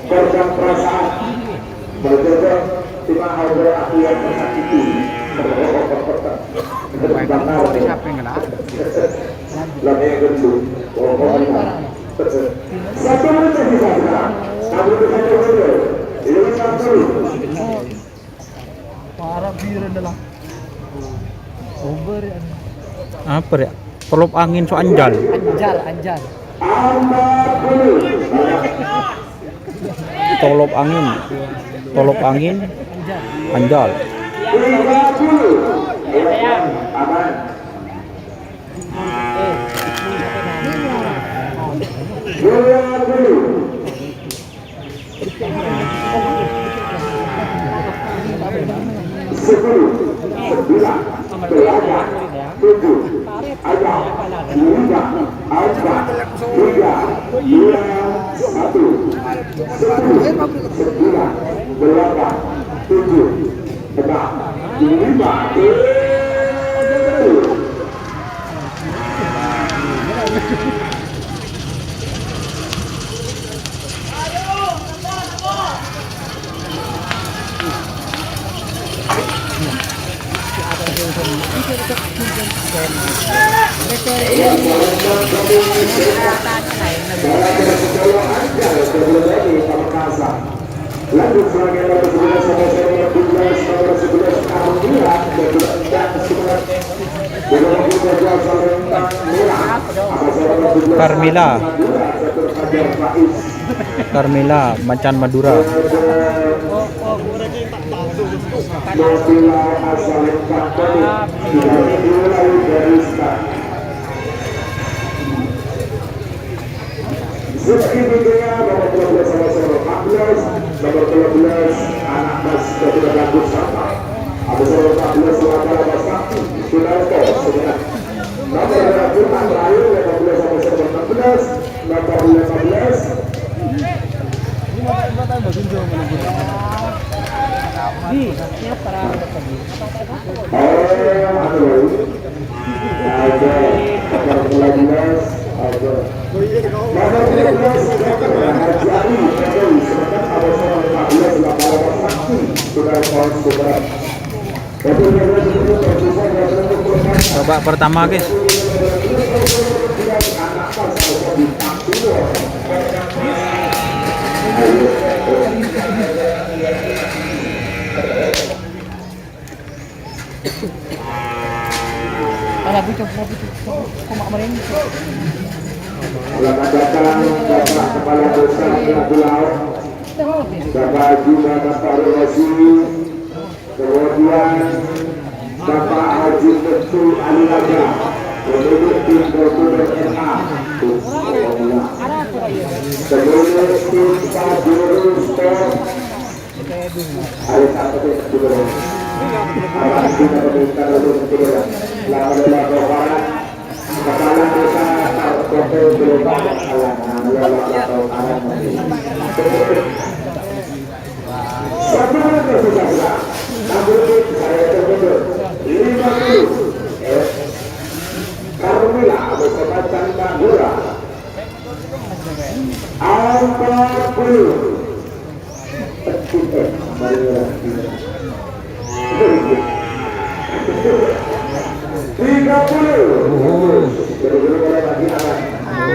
Korban perasaan berjodoh cuma ada aku yang tersakiti. Lagi yang gendut. Satu menit bisa sekarang. Kamu bisa dulu. Ini satu. Parah biru adalah. Over ya. Apa ya? Pelop angin so anjal. Anjal. Tolop angin. Tolop angin. Anjal. 30. Aman. Sepuluh, 9, 8, 7, 6, 5, 4, 3, 2, 1. 10, 9, 8, 7, 6, 5. Lanjut sebagai nomor 11 sampai nomor 12, nomor 11 Alhamdulillah Carmila Macan Madura. Rizky Bidya nomor 12 sama 14, nomor 12 anak mas sudah bagus sama. Ada nomor 14 Selatan Sakti Sunarto sebenarnya. Nomor 8 terakhir 15 sama 16, nomor 15. Babak pertama guys. Selamat datang Bapak Kepala Desa Pulau, Bapak Haji Muhammad Rossi, kemudian Bapak Haji Betul Ali Raja, penduduk tim Prokuler NA, kemudian tim Pak Juru Sport, ada satu juga. Kita berbincang untuk kita lalu Bapak Kepala Desa Tarkoto Global satu menit tersisa. Namun saya terbentur 50. Carmila bersama Macan Madura 40.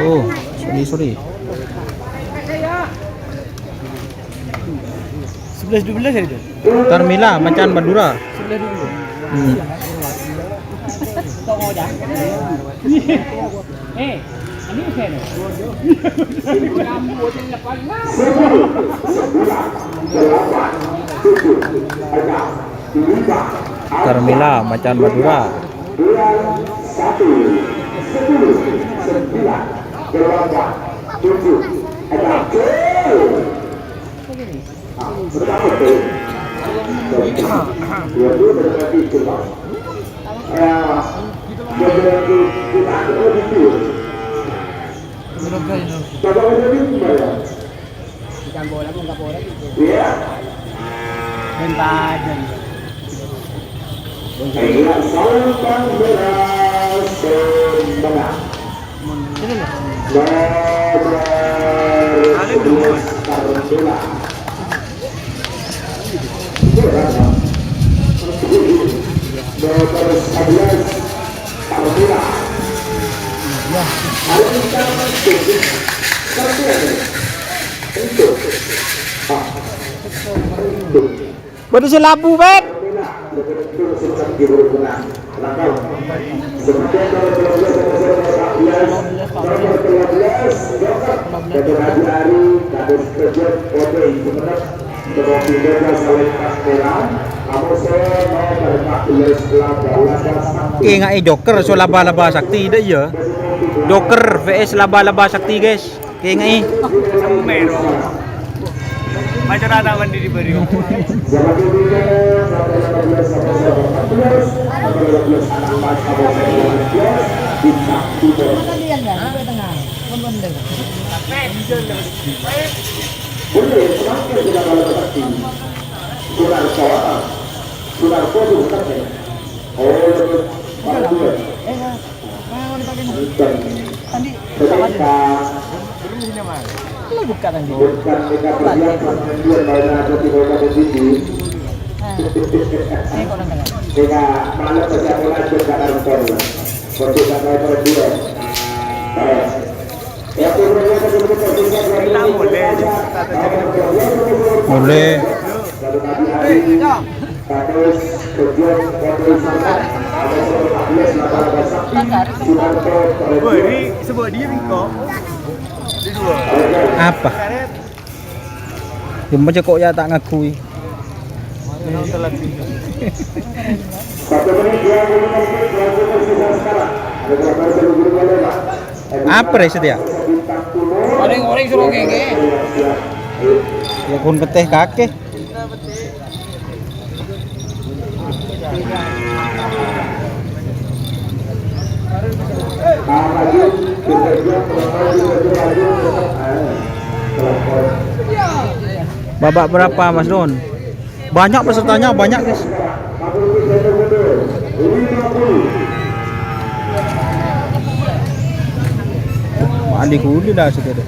Oh, sorry. 11-12 ya itu? Carmila Macan Madura. 11-12. Carmila Macan Madura. Nomor Tarantula. Nomor 11 Tarantula. Hari ini kita masuk Tarantula. Untuk Baru si labu, Bek. Kayak Joker so laba-laba sakti dah ya. Joker vs laba-laba sakti, guys. Kayak Macam ada mandiri beri. Bukan anjing. boleh. Ini sebuah diri kok. Apa? Dia macam kok ya tak ngakui. Apa deh setia? Orang suruh gege. Ya kun peteh kakek. Babak berapa Mas Don? Banyak pesertanya, banyak guys. Mandi kuli dah sekitar.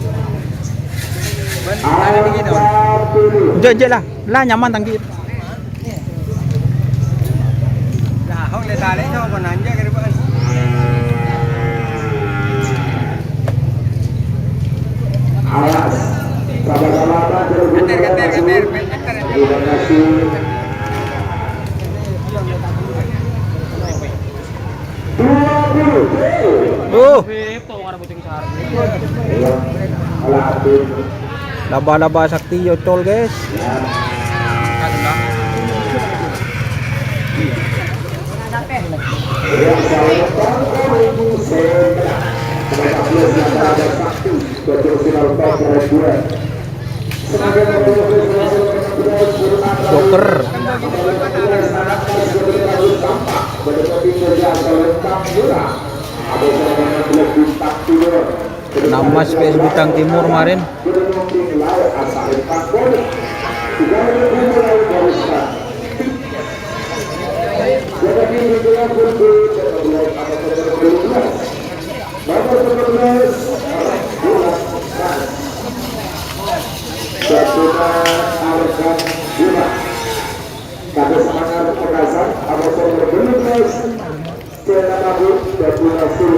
Jejak lah nyaman tangki. Nah, kau lihat tadi kau pun nanya ke depan. Alas, sahabat-sahabat, Ketir. terima kasih. Laba-laba sakti yotol guys. Joker. Namas PS Bintang Timur kemarin.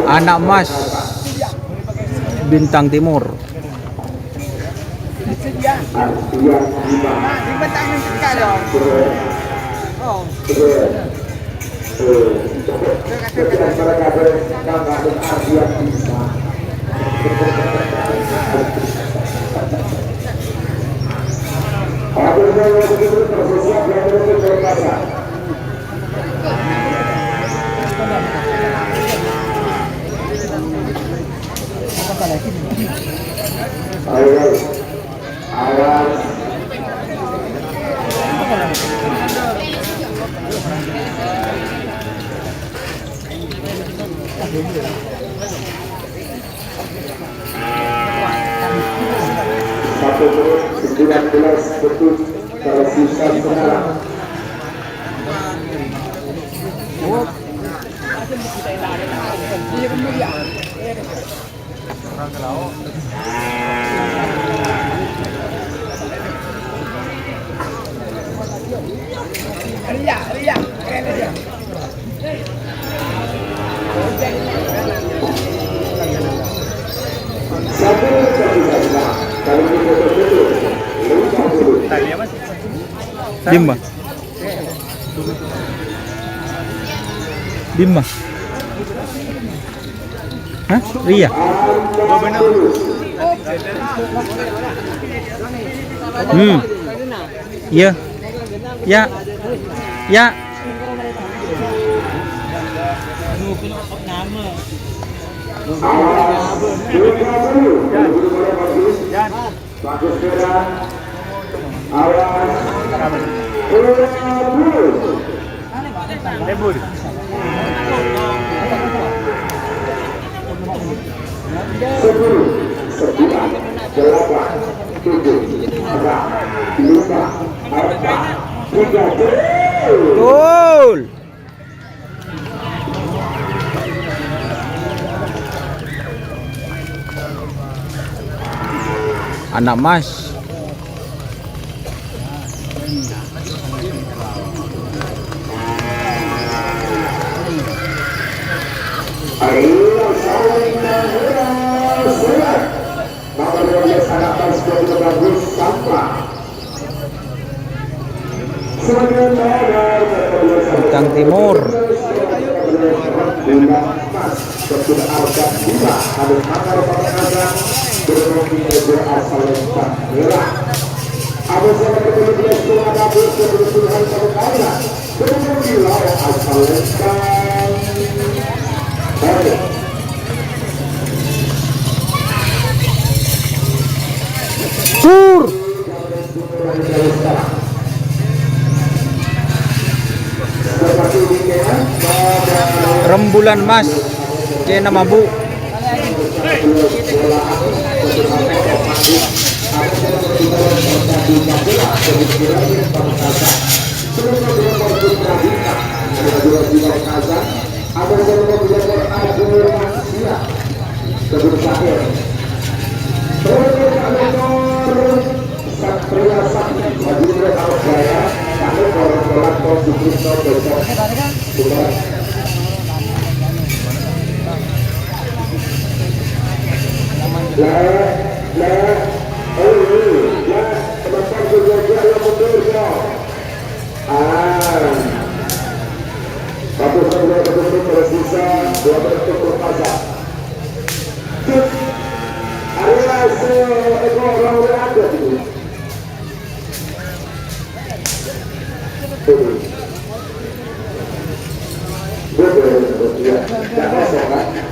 Anak Mas Bintang Timur. Satu menit 19 detik tersisa sekarang. Kalau di foto-foto 50. Tadi apa? 5. 5. Hah? Ria? Iya. Ya. Ya. Bagus Firdan. Awas. 20. Lebur. 10, 9, 8, 7, 6, 5, 4, 3, 2. Gol. Anak Mas. Ayo saling serat. Nomor 12 anak Mas Bobby bagus sampah. Sebagian nomor Bintang Timur. Sudah Arkan 5 ada Makar Pangkalan berhenti dari asal Lembang Merah. Ada sama ke-12 Tuhan Abus kebetulan Pangkalan berhenti dari asal Lembang. Baik. Sur. Rembulan Mas. Kena mabuk.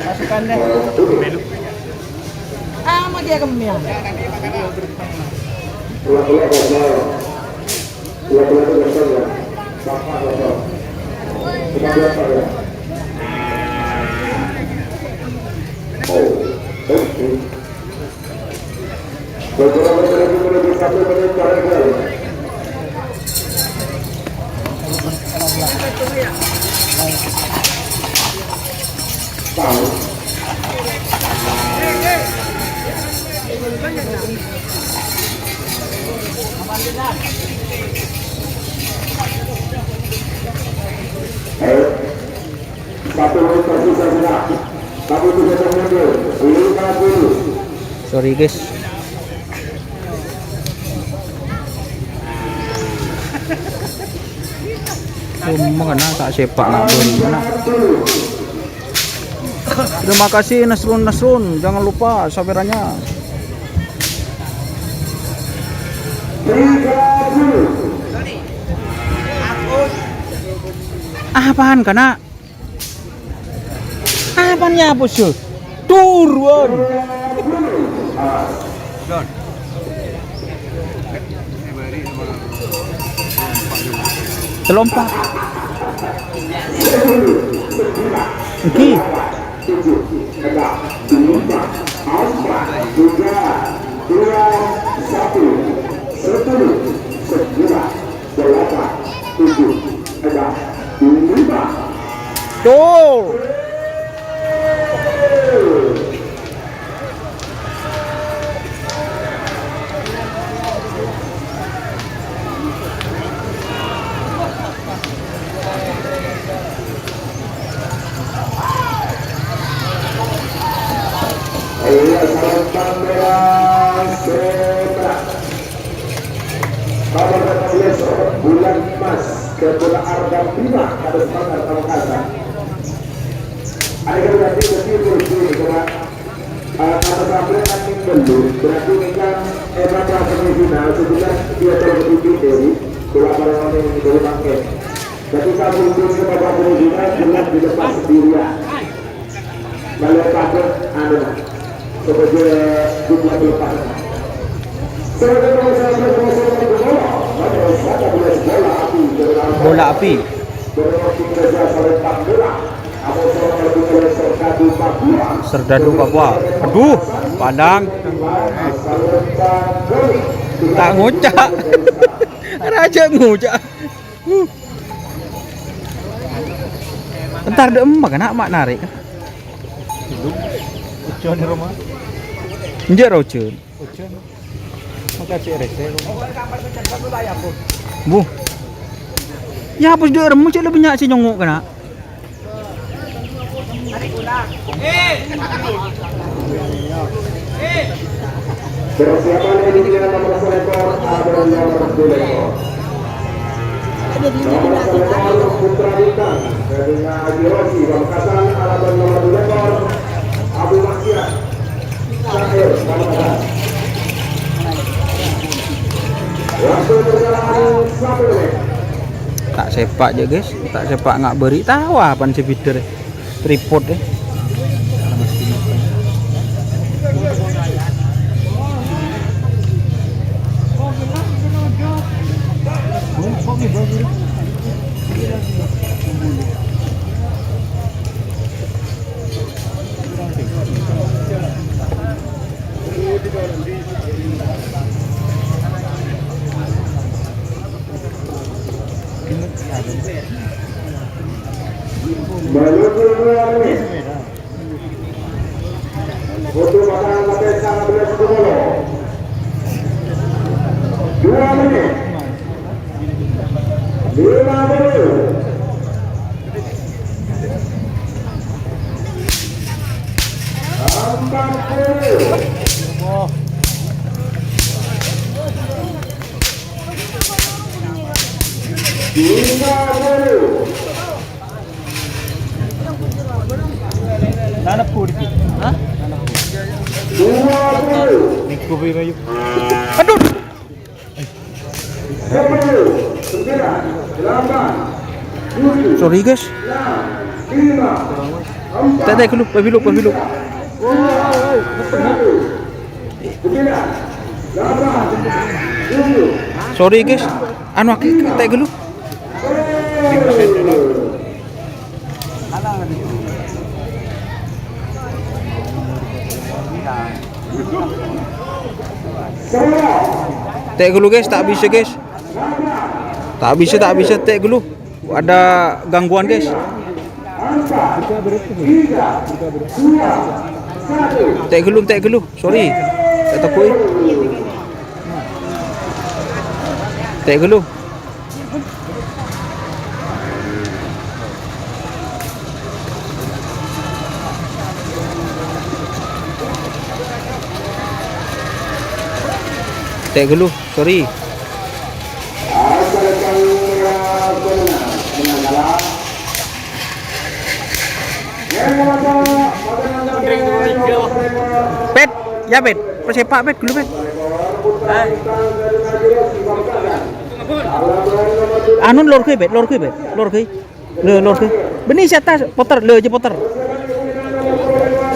Masukkan deh. Sama dia kemil. Sorry guys. Mengena tak sepak nak beri nak. Terima kasih Nasrun, jangan lupa sabarannya. Apaan kana? Apanya bos? Turun. Don. Telompak. Oke. 5. Tuh. Ayo salam kamera. bola Ardan Bima pada semangat Pamekasan. Ada yang berarti betul karena kata sampai nanti belum berarti kan Eva semifinal sebenarnya dia terbentuk dari bola barang yang baru pakai. Ketika muncul ke babak semifinal jelas di depan sendirian. Balik pakai sebagai jumlah lepas. Bola api. Serdadu Papua. Aduh, padang. Tak ngucak. Raja ngucak. Entar deh emak kan mak narik kan. Ucon di rumah. Nje rocun. Ucon. Maka cek rese. Bu. Ya hapus dia remu cek lebih banyak si nyongok kena. Persiapan ini dengan nomor selektor ada nomor selektor. Nomor selektor Putra Bintang dari Haji Rosi Pamekasan alamat nomor selektor Abu Maksiat Syahir Pamekasan. Waktu perjalanan 1 menit. Tak sepak je guys, tak sepak ngak beri tahu apa si feeder tripod deh. Menuju 2 menit. Untuk pasangan Matesa 11 Kubolo 2 menit 5 menit 40 50 Nanap po dito. Ha? 20 Nico ba yun? Aduh. 10 9 8 7 Sorry guys. 5 4 Tak dulu, pabiluk. 9 8 7 Sorry guys. Anu aku tak dulu. Tak dulu guys, tak bisa guys. Tak bisa tak dulu. Ada gangguan guys. Tak dulu. Sorry. Tak takut. Tak dulu. Tak dulu. Sorry. Pet, ya pet, persepak pet dulu pet. Anu lor ke pet. Le. Benih si atas, poter, le je poter.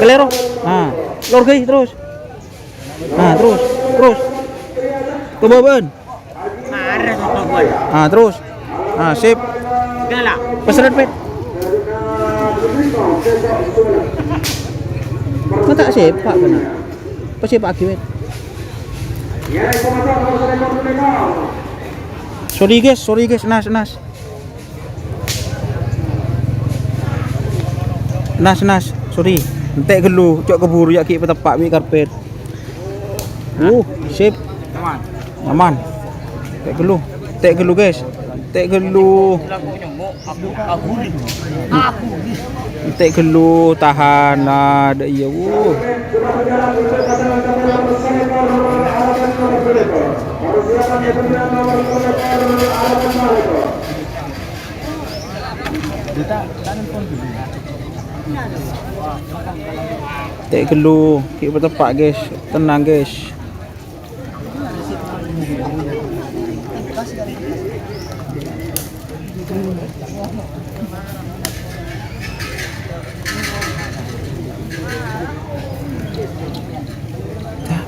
Kelero. Ha, lor ke terus. Ha, terus. Ke bawah. Ha, terus. Ha, sip. Peserat pet. Mata sepak benar. Pesepak kiwet. Sorry guys, nas. Nas, sorry. Entek gelu, cok keburu yak ki petepak mi karpet. Sip. Aman. Tek gelu guys. Tek gelu tahan ada iya. Tak gelu, kita bertepak guys, tenang guys.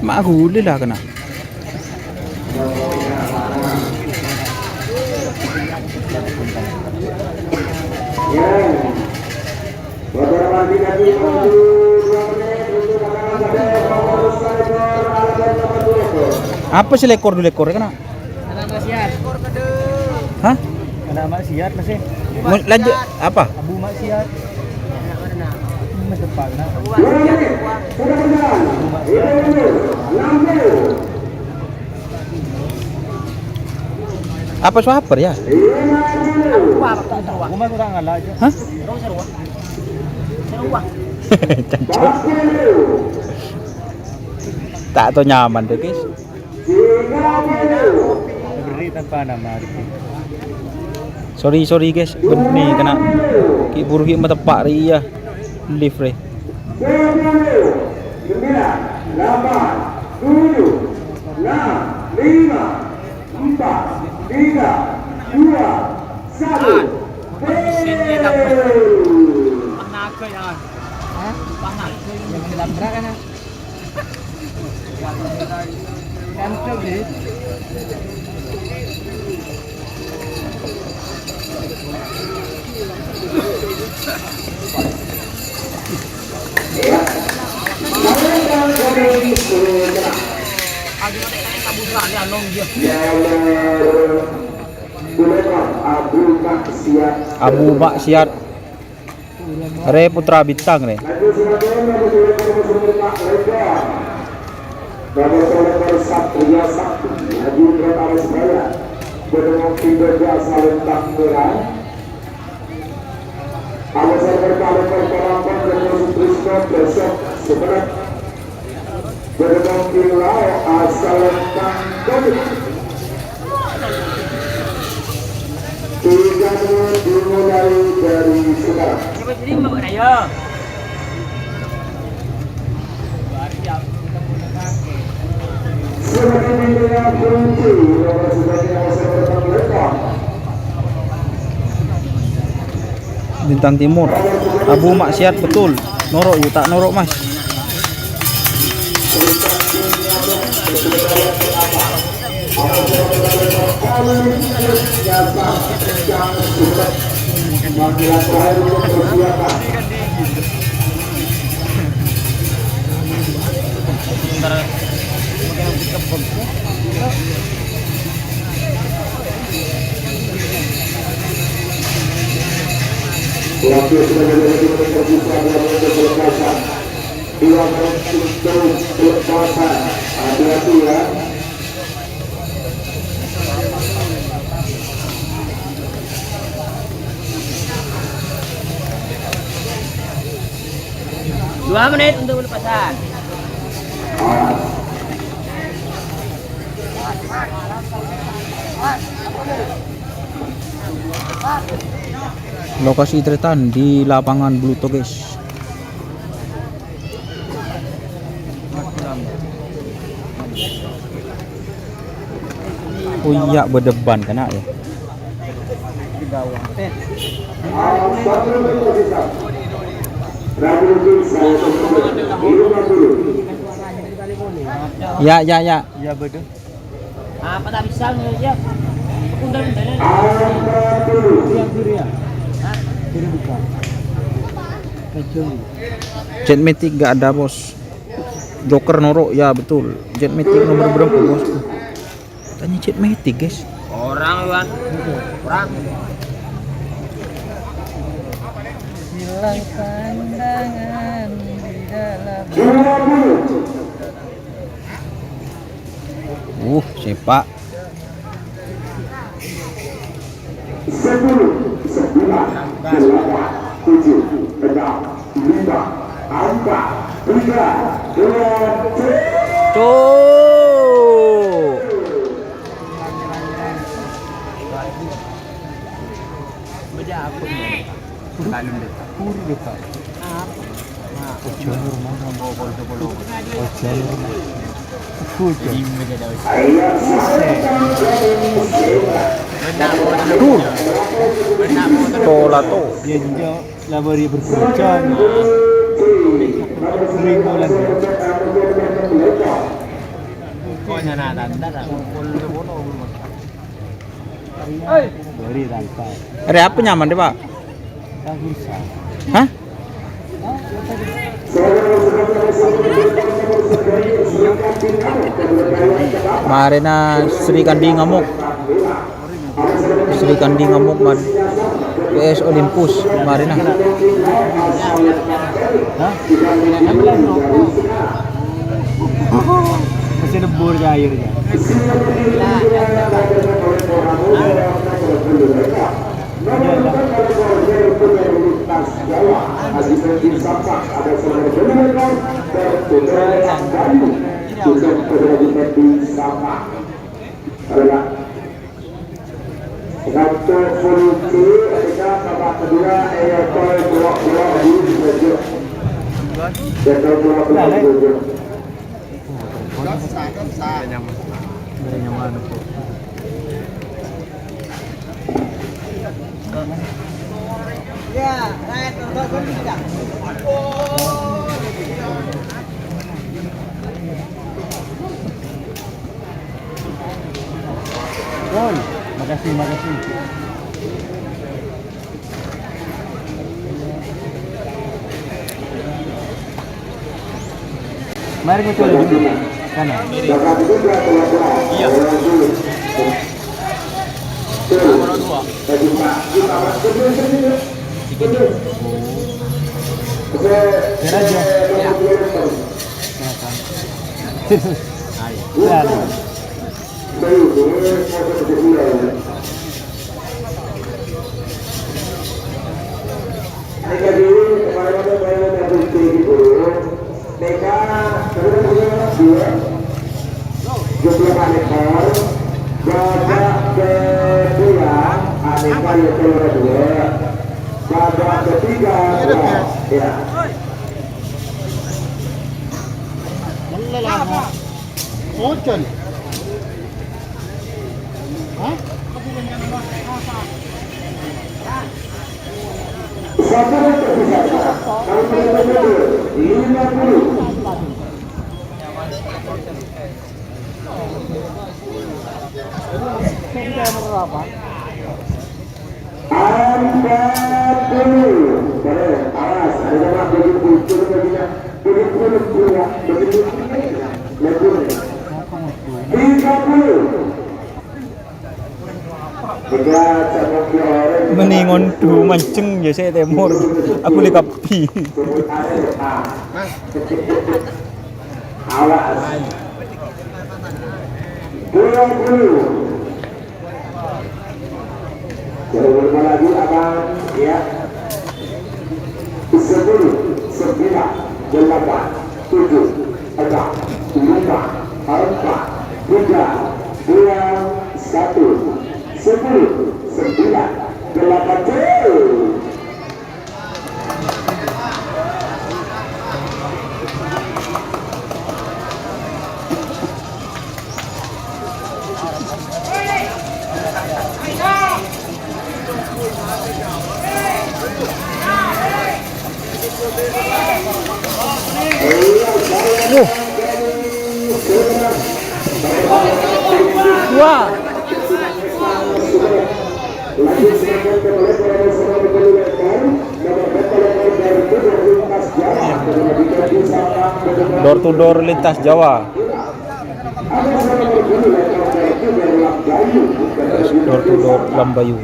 Mak aku boleh lah kena. Apa sih lekor dulu lekor kena? Ada maksiat. Ekor kade. Hah? Ada maksiat masih. Lanjut apa? Abu maksiat. Mas depan nah. Apa swaper ya? Aku mah kurang ngalah aja. Hah? Seruah. Cancok. Tak tahu nyaman deh guys. Beri tanpa nama. Sorry guys, benih kena ki buru ki metepak ri ya. Lift re. 9, 8, 7, 6, 5, 4, 3, 2, 1. Panakoy ah. Hah? Panakoy yang dilabra kan ah. Cancok deh. Abu Maksiat Re Putra Bintang re. Dimulai dari sekarang. Coba jadi mbak Raya. Bintang Timur. Abu Maksiat betul. Norok yuk tak norok mas. Hati-hati ya. Dua menit untuk pelepasan. Lokasi tretan di lapangan Bluto guys. Oh iya berdeban kena ya. Di bawah. Ya. Ya betul. Apa tak bisa ya? Undang-undang. Yang kiri ya. Kiri bukan. Kecil. Jet Matic gak ada bos. Joker norok ya betul. Jet Matic nomor berapa bos? Tanya Jet Matic guys. Orang Iwan. Orang. Hilang pandangan di dalam. Sepak. 10, 9, 8, 7, 6, 5, 4, 3, 2, 1. Tuh. berkucu. Ayah Tuh. Tola to. Dia juga labari berkucu. Sering bulan. Pokoknya nak tanda lah. Beri rantai. Ada apa nyaman deh pak? Tak bisa. Hah? Marina Sri Kandi ngamuk. Sri Kandi ngamuk man. PS Olympus Marina. Hah? Masih lebur je airnya. Nyaman tu. Ya, naik untuk tidak. Ron, makasih. Mari kita dulu. Kanan. Iya. Nomor 2. Aja. Ya. Ayo. Jumlah anekar, babak kedua, anekar yang kedua, babak ketiga, ya. Ocon. Hah? Satu tersisa, kalau kita 50. Berapa? 40. Awas, ada orang begitu begini. Begitu ya, begitu. 30. Meningon du mancing ya saya temur. Aku lihat pi. Awas. 20. Berapa lagi abang ya? 10, 9, 8, 7, 6, 5, 4, 3, 2, 1, 10, 9, 8. Wah. Door to door lintas Jawa. Door to door Lambayu.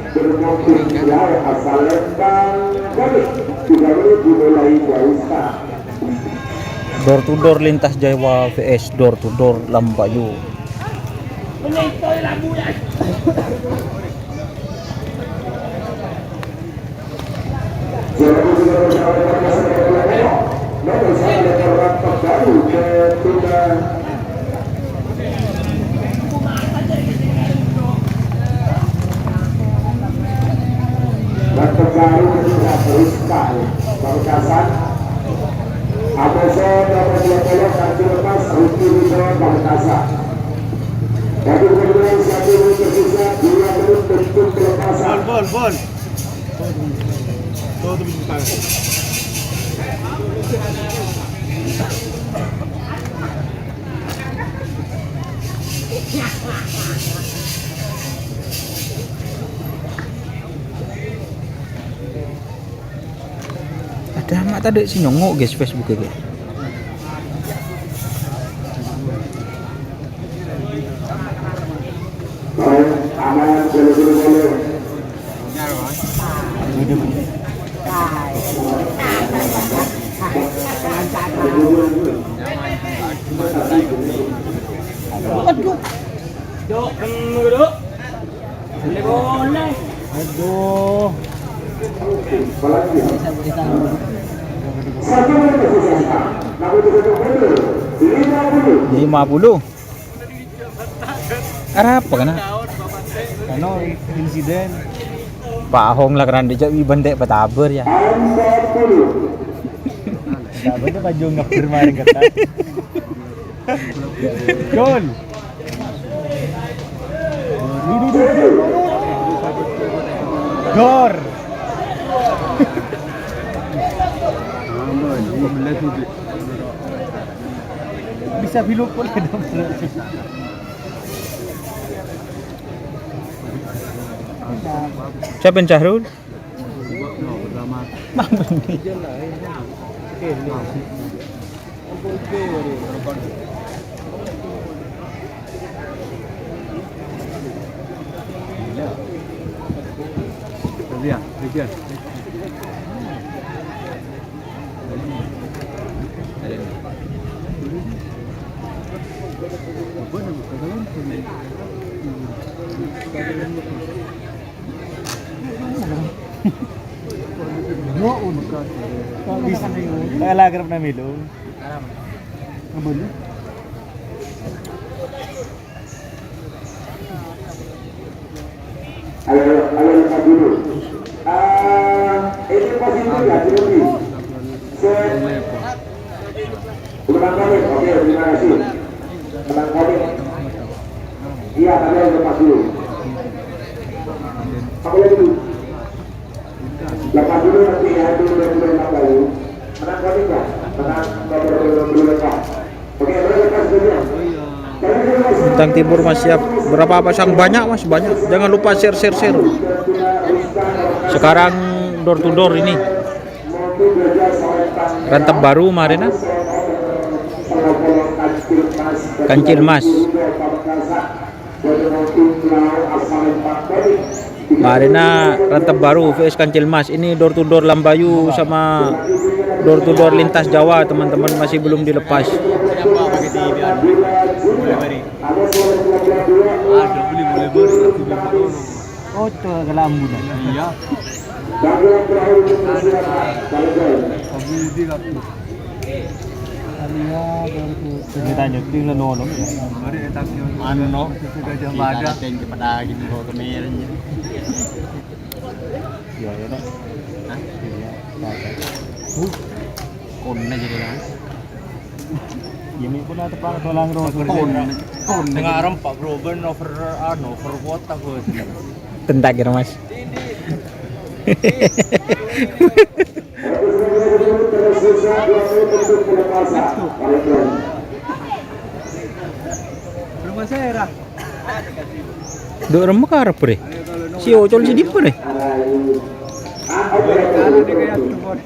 Door to door lintas Jawa vs door to door Lambayu. ABC dapat dilakukan lepas rutin Bangkasa. Bagi kemudian 1 menit tersisa 2 menit untuk pelepasan. Bol. Tuh bukan. Ada amat tadi si nyongok guys Facebook guys. Aman boleh. Dok, duduk. Boleh. Aduh. 1 menit tersisa. Namun untuk mundur 50. 50. Arah apa kana? Ano insiden? Pak Hong lah kerana dia jadi bentek petaber ya. 40. Dapat tu baju ngapir maring kata. Gol. Gor. Bisa biluk pun ada. Siapa yang Cahrul? Lihat, lihat. Kala garap na milo. Abon. Ayo lepas dulu. Ini positif ya, Cilupi. Ulang kali, oke, terima kasih. Ulang kali. Iya, tadi lepas dulu. Apa lagi? Lepas dulu nanti ya, dulu lepas dulu. Menang kali enggak? Menang dulu lepas. Oke, boleh lepas dulu. Bintang Timur Mas siap. Berapa pasang banyak Mas? Banyak. Jangan lupa share. Sekarang door to door ini. Rantap baru Marina. Kancil Mas. Marina rantap baru VS Kancil Mas. Ini door to door Lambayu sama door to door lintas Jawa teman-teman masih belum dilepas. Boleh beri. Oh, tu kelambu dah. Iya. Kami di kapal. Kita tanya tinggal nono. Mari kita anu no. Kita jam ada. Kita pada gini bawa kameranya. Ya nak. Hah? Kon jadi lah. Ini pun ada pak tolang roh. Kon dengan rempak bro, ben over kuota gue. Tentak kira Mas. Rumah saya dah. Duk remuk arep bre. Si ocol si dipo bre. Kalau dia kayak telepon.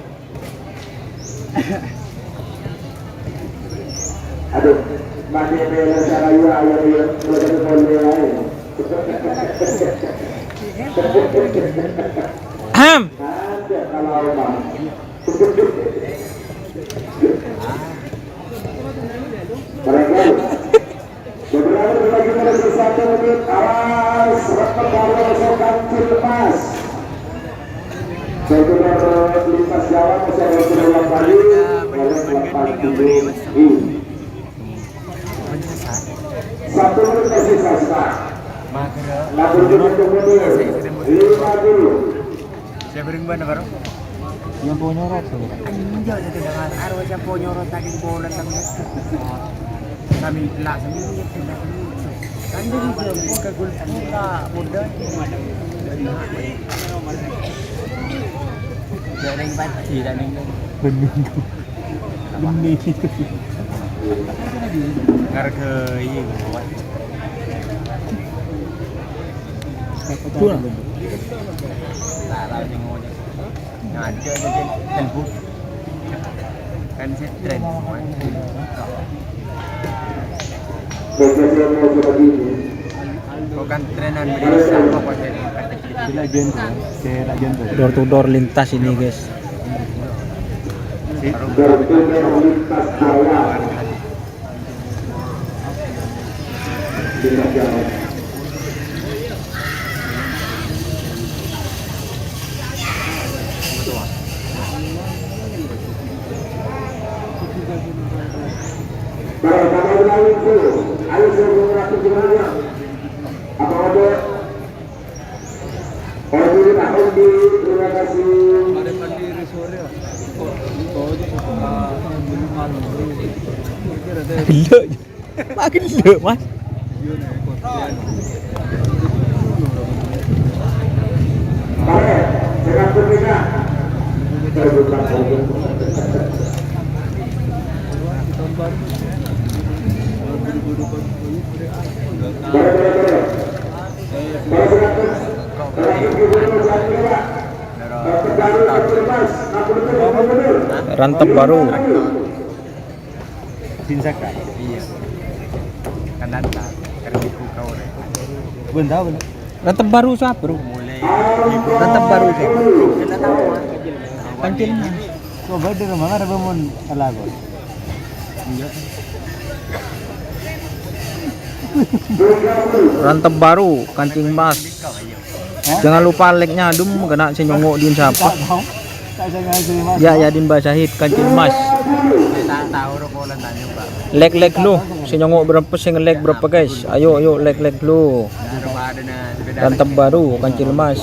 Aduh, masih bela sarayu ayo boleh. Ham. Ada kalau Bang. Beberapa lagi masih 1 menit. Awas, baru Kancil Mas. Saudara lintas Jawa masih ada beberapa kali. Satu menit masih sisa. Namun kemudian 50. Saya bering mana baru? Yang ponyorot tu. Anjir saya dengar arwah yang ponyorot tadi bola tangan. Kami telah sendiri tidak. Bening. Harga iya gua. Dua. Salah yang ngomong. Ngaco aja telepon. Kan saya tren semua. Bukan trenan Indonesia apa jadi legend. Door to door lintas ini guys. Terima kasih. Gila. Makin gila, Mas. Jangan berpindah. Rantep baru. Sinsak kan? Iya. Kan nanta, kan buku kau deh. Benar. Rantep baru siapa, Bro? Mulai Rantep baru siapa? kita tahu. Kancil. Coba di rumah ada bangun alago. Iya. Rantep baru, kancing emas. Jangan lupa like-nya, adum kena senyongok din siapa? Ya, Yadin Basahid, kancing emas. Tahu rokolan tanya Pak. Like lu, senyongok berapa sih nge-like berapa guys? Ayo like lu. Rantep baru, kancing emas.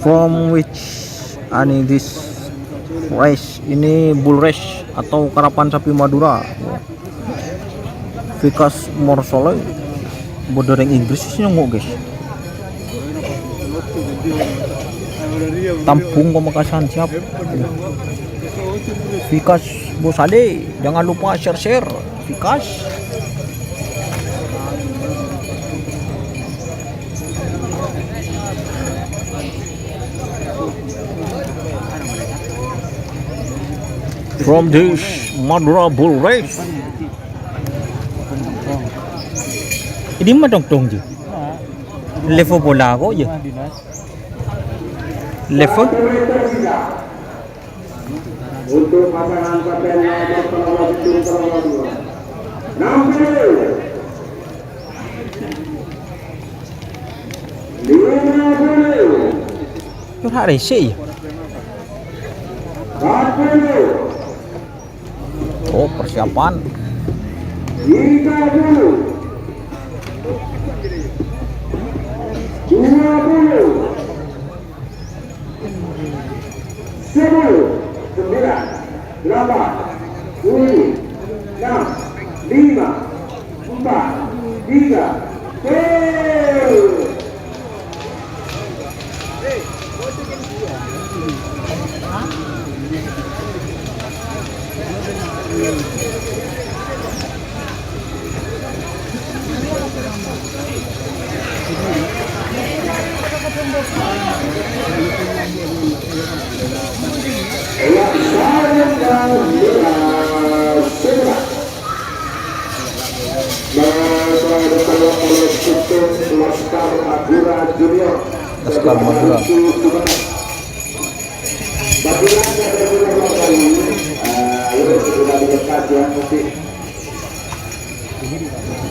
From which ani this race ini bull race atau karapan sapi Madura. Vikas Morsole Bodoreng Inggris sih nongok guys. Tampung Pamekasan siap. Vikas Bosade, jangan lupa share Vikas. From this Madura Bull Race. Ini mah dong je. Level bola kok je. Level untuk pasangan kapten nomor penawar tim nomor 2 60 Yo hari sih. 40 Oh, persiapan. 30 20 10 9 8 7 6 5 4 3 2 Laskar Madura.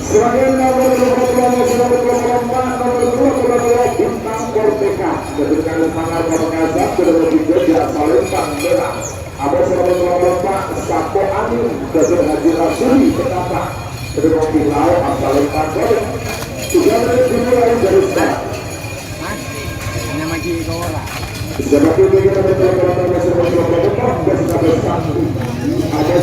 Sebagai nomor 24 bintang Merdeka diberikan semangat Pamekasan kedua tiga di Salempang Merah. Ada nomor 4 Sapo Amin dari Haji Rasuli Ketapa kedua Pilau Salempang Merah. Sudah dimulai dari start. Sebagai bagian dari program nasional ada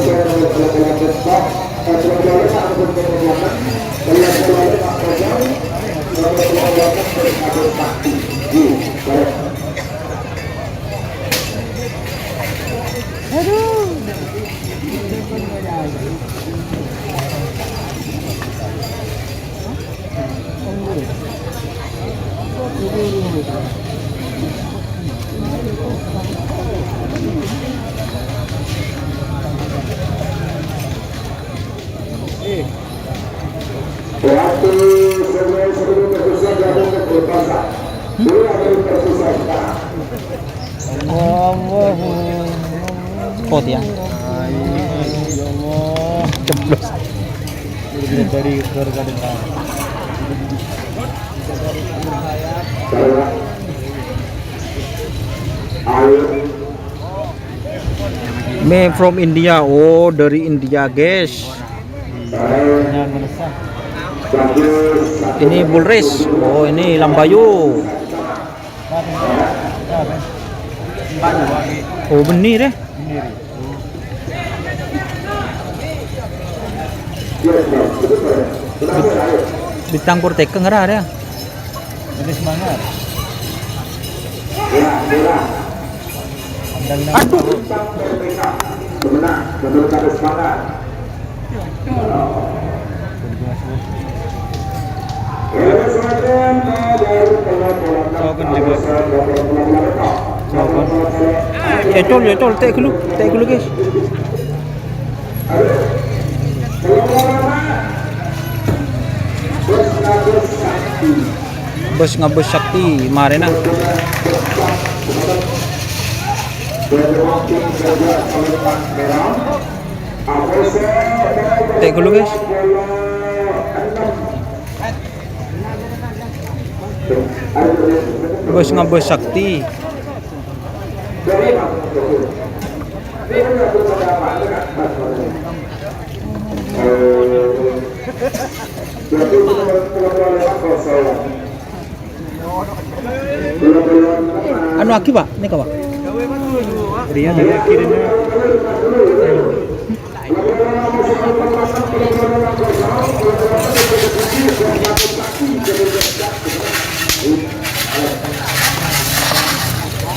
Kot ya. Ceplos. Dari keluarga dekat. Me from India. Oh, dari India, guys. Jangan menesah. Ini bull race. Oh, ini Lambayu. Oh, benih deh. Ditangkur tekeng nggak ada. Jadi semangat. Aduh. Ya tol, tek dulu guys. Bus ngabus sakti Marena. Tek dulu guys. Bus ngabus sakti. Anu aki pak, ini kau pak. Rian dari akhirnya.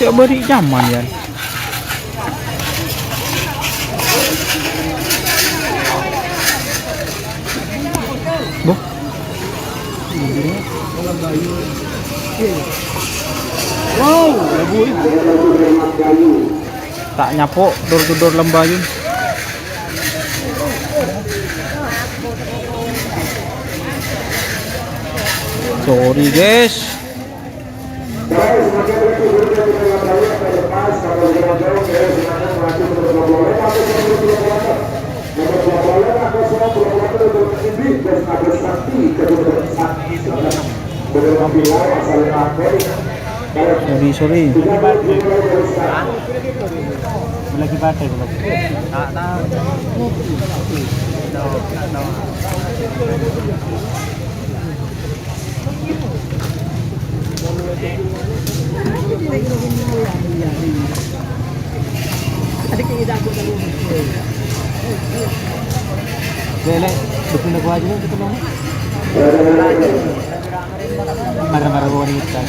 Cak beri zaman ya. Boh. Wow, lebui. Tak nyapok door to door Lembayun. Sorry guys. Sorry. Lagi pakai belum? Tak tahu. Tak tahu. Lele, betul nak aja ni betul ni. Marah-marah gua ni kita.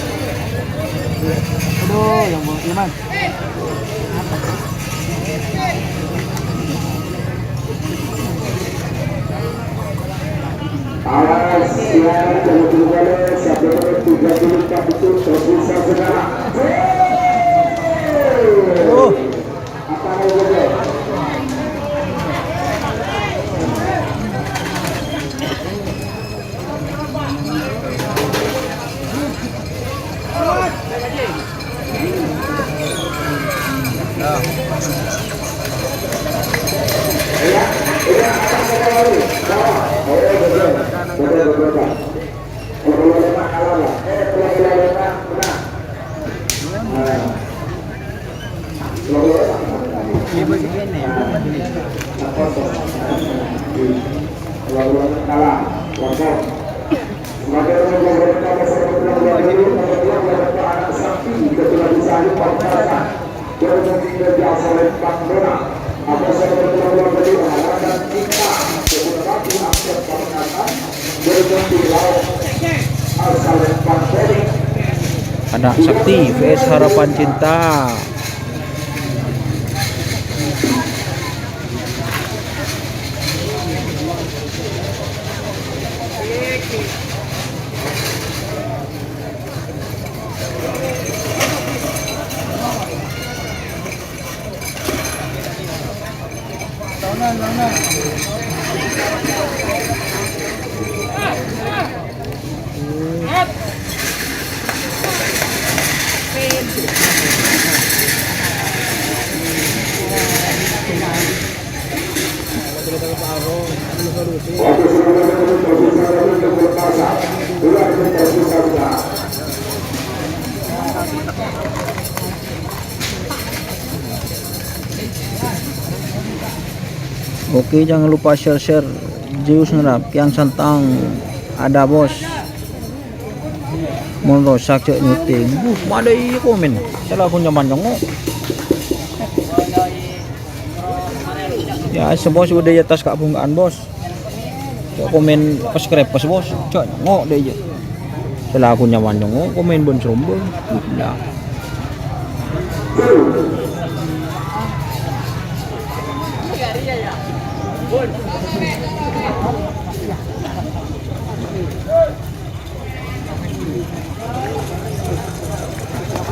Aduh, yang mau Iman. Awas ya, jangan lupa sampai 30 kapsul tersisa sekarang. Apa yang Anak Sakti vs Harapan Cinta. Oke, jangan lupa share Zeus ngerap Kiang Santang ada bos mau rosak cek nyuting ada iya komen salah aku nyaman nyongok ya sebos udah di atas kak bungkaan bos cek komen subscribe pas bos cek nyongok deh aja salah aku nyaman nyongok komen bon sombong nah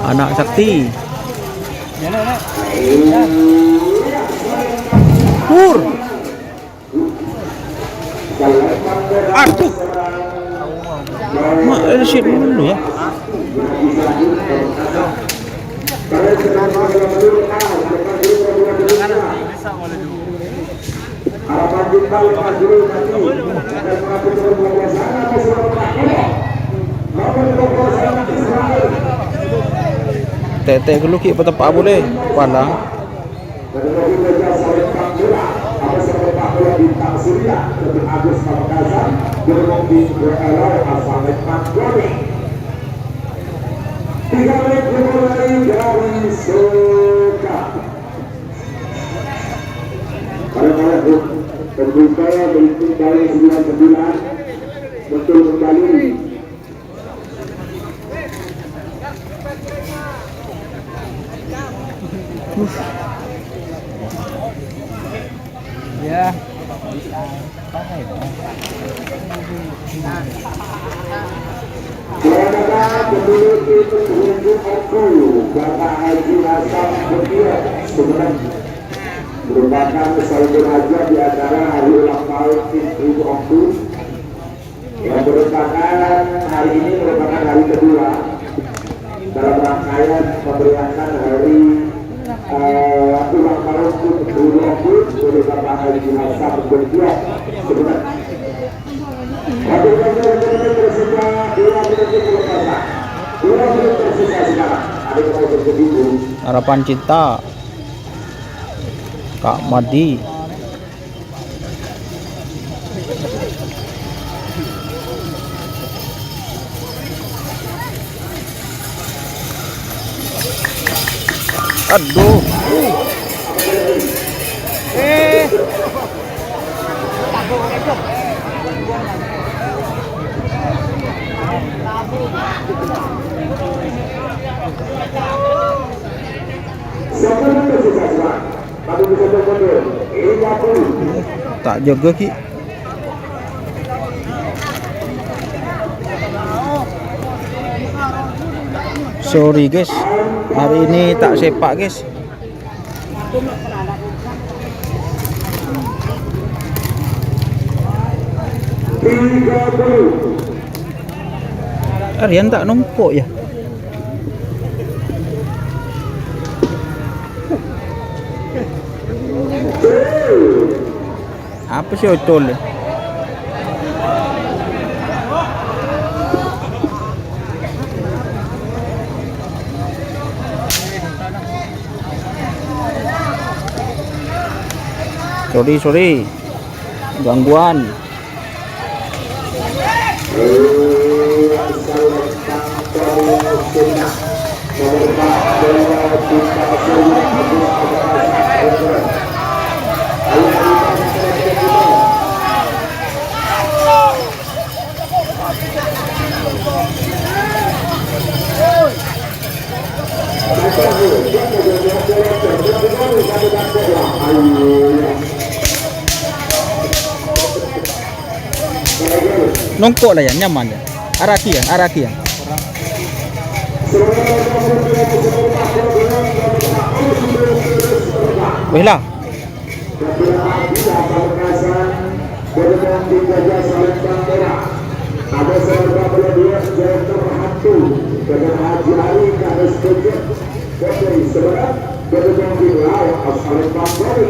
Anak Sakti Pur aduh mak ada shit dulu ya tete dulu ki petepak boleh pandang terbuka berhitung dari 99 betul sekali Ya. Silakan memiliki petunjuk aku Bapak Haji Hasan Bedia sebenarnya merupakan saudara aja di acara hari ulang tahun Ibu Ongku yang merupakan hari ini merupakan hari kedua dalam rangkaian memeriahkan hari ulang tahun Ibu Ongku oleh Bapak Haji Hasan Bedia sebenarnya. Harapan Cinta Kak Madi. Aduh. Tak jaga Ki. Sorry guys, hari ini tak sepak guys. Aryan tak numpuk ya. Apa sih otol? Sorry, gangguan. Nongkok lah ya, nyaman ya. Araki ya. Weh lah. Ada seorang pelatih yang terhantu dengan Haji Ali Kamis Kejut dari sebelah kedudukan wilayah Australia Pasir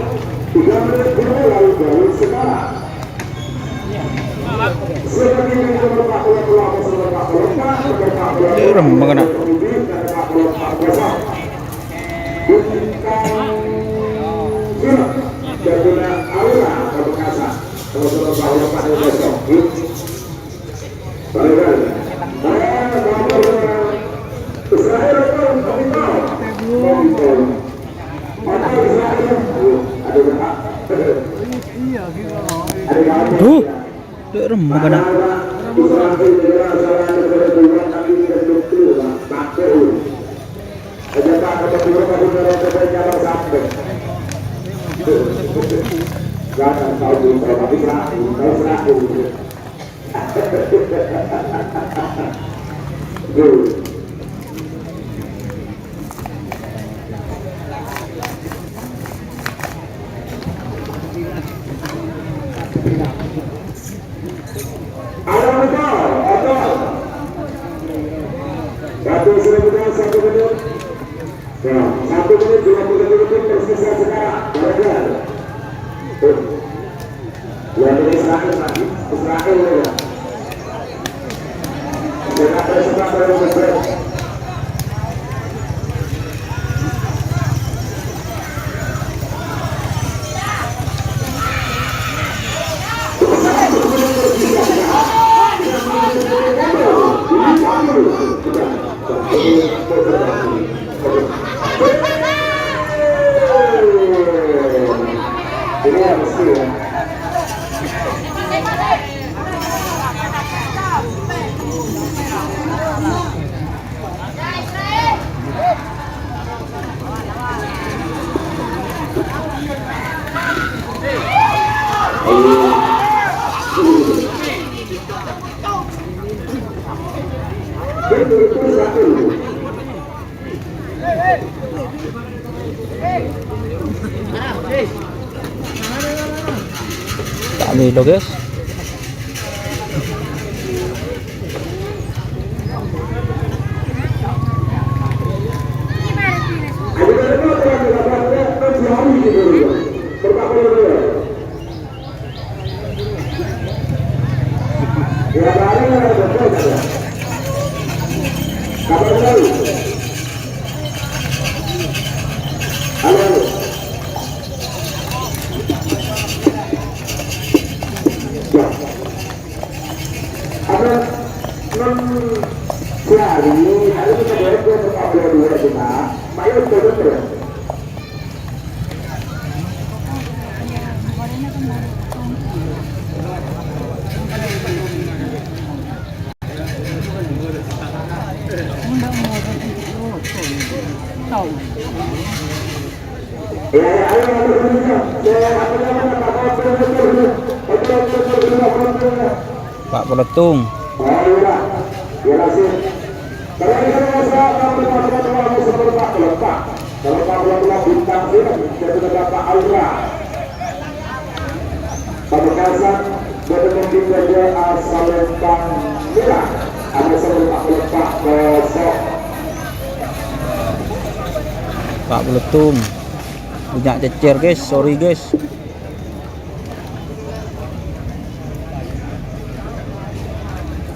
3 menit dimulai dari sekarang. Sebagai itu merupakan pelapor sebelah Direm mengena. Jaduna Aula Pemekasan kalau sudah bahwa pada besok Duh, direm mengena. Satu menit 20 detik tersisa sekarang. Ya ini Israel lagi, Israel ya. Jangan tersebar dari besar. Ini harus ya. Tak Milo guys. Pak Peletung. Pamekasan bertemu saja asal Bang Mira ada sebuah lepak kosong. Pak Peletung. Banyak cecer guys, sorry guys.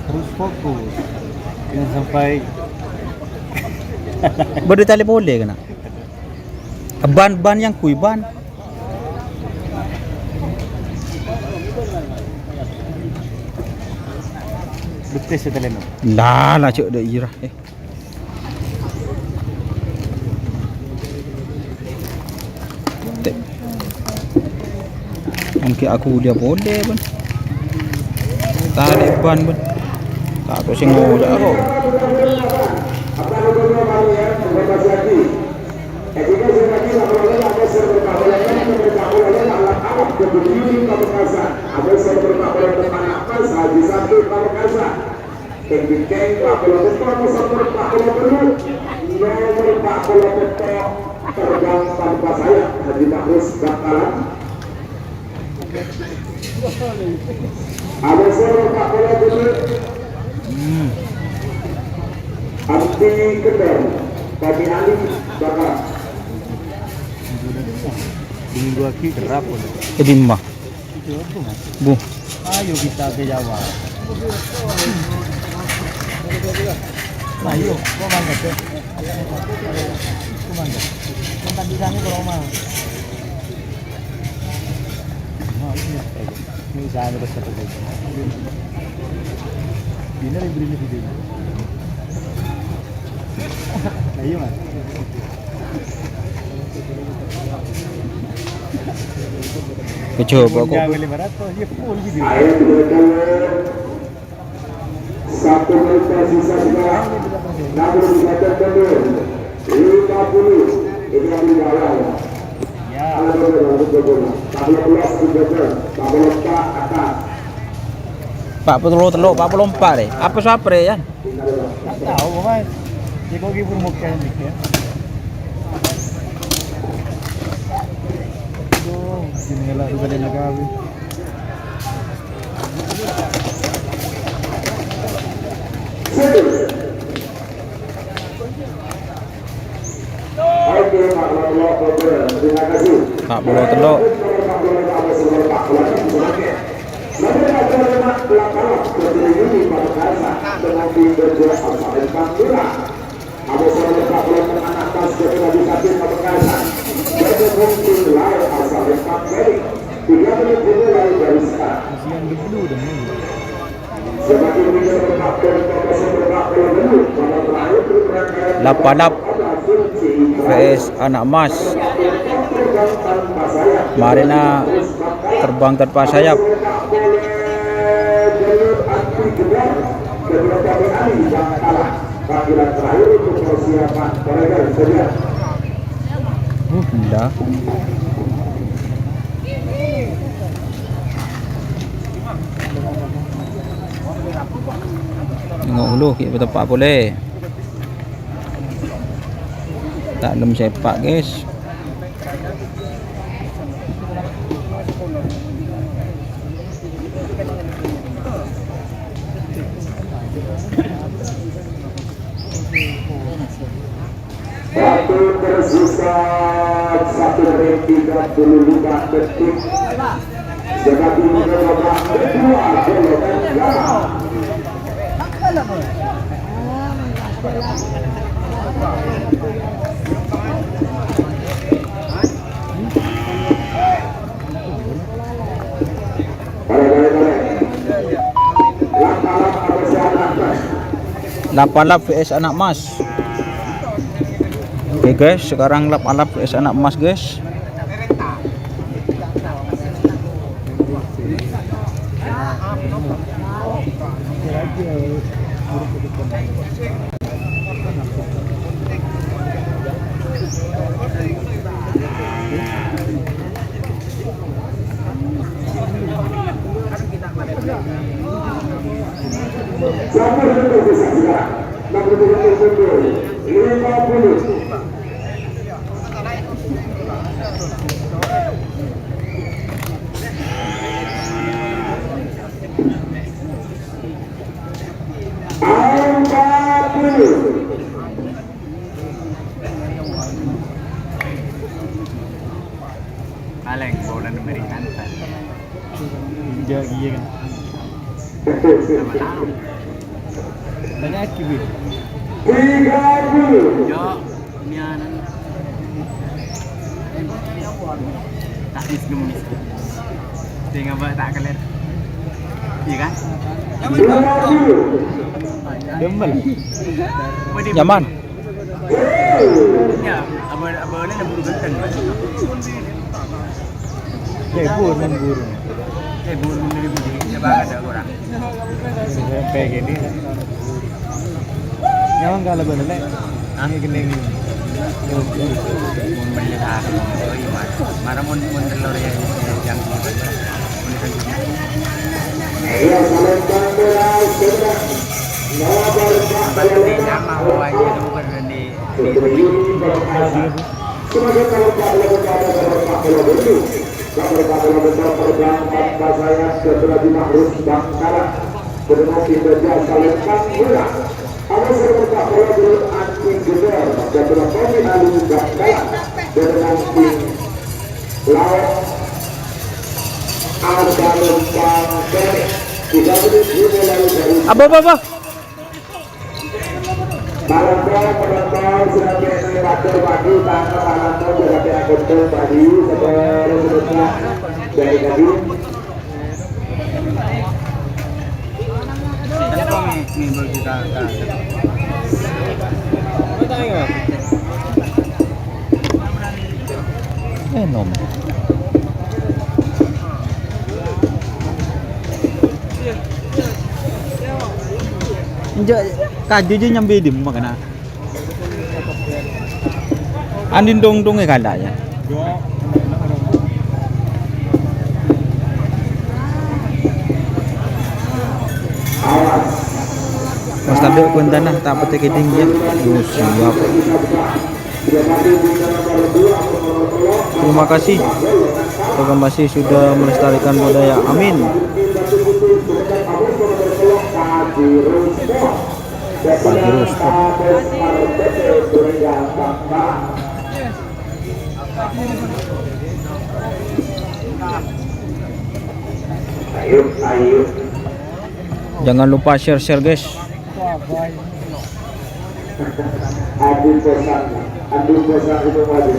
Terus fokus. Jangan sampai Berdetali boleh kena. Ban-ban yang kuiban. betes ya taleno. Lah cuk dah irah. Mungkin aku dia boleh pun. Tarik ban pun. Tak aku sing ngojak aku. Abdi Kendal, Kami Ali Bakar. Minggu lagi kerap pun. Jadi mah. Bu. Ayo kita ke Jawa. Ayo, kau mangga ke? Kau mangga. Tempat di sana kalau mau. Ini sana besar tu. Bina lebih beri lebih. Ayo mas. Coba kok. Satu menit tersisa sekarang. Namun bisa terkendur 50. Ini yang di bawah. Ya. Pak telur 44 deh. Apa sapre ya? Tak tahu mas. Dia kau gibur muka ni ya. Sini lah tu kali nak kau. Terima kasih. Pak Pulau Teluk. Lapanap vs anak emas. Marina terbang tanpa sayap. Indah. Tengok dulu kita tepak boleh. Tak lem sepak guys. Waktu tersisa 1 menit 35 detik. Jaga dulu babak kedua golongan. Lap vs anak emas. Oke guys, sekarang lap vs anak emas guys. Kaleng bola Amerika. Iya kan. Tanya Kiwi. 30. Yo, nianan. Tak gemis. Tinggal buat tak keler. Iya kan? Dembel. Nyaman. Ya, abang-abang ni buru genteng. Buru dari budi. Coba ada orang. Kayak gini. Nyaman kalau benar. Angin kening. Mun beli aku. Mana mun telur yang Apa? Malam penonton sudah biasa waktu pagi tanpa malam juga tidak betul pagi sebelumnya dari tadi. Nom. Kaju je nyambi dim makana. Andin dong kadanya. Mas tabe kuntana tak pete keding dia. Siap. Terima kasih. Terima kasih sudah melestarikan budaya. Amin. Pajero Sport. Ayo. Jangan lupa share guys. Aduh bosan itu maju.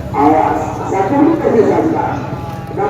Awas, satu menit bisa sekarang. 50.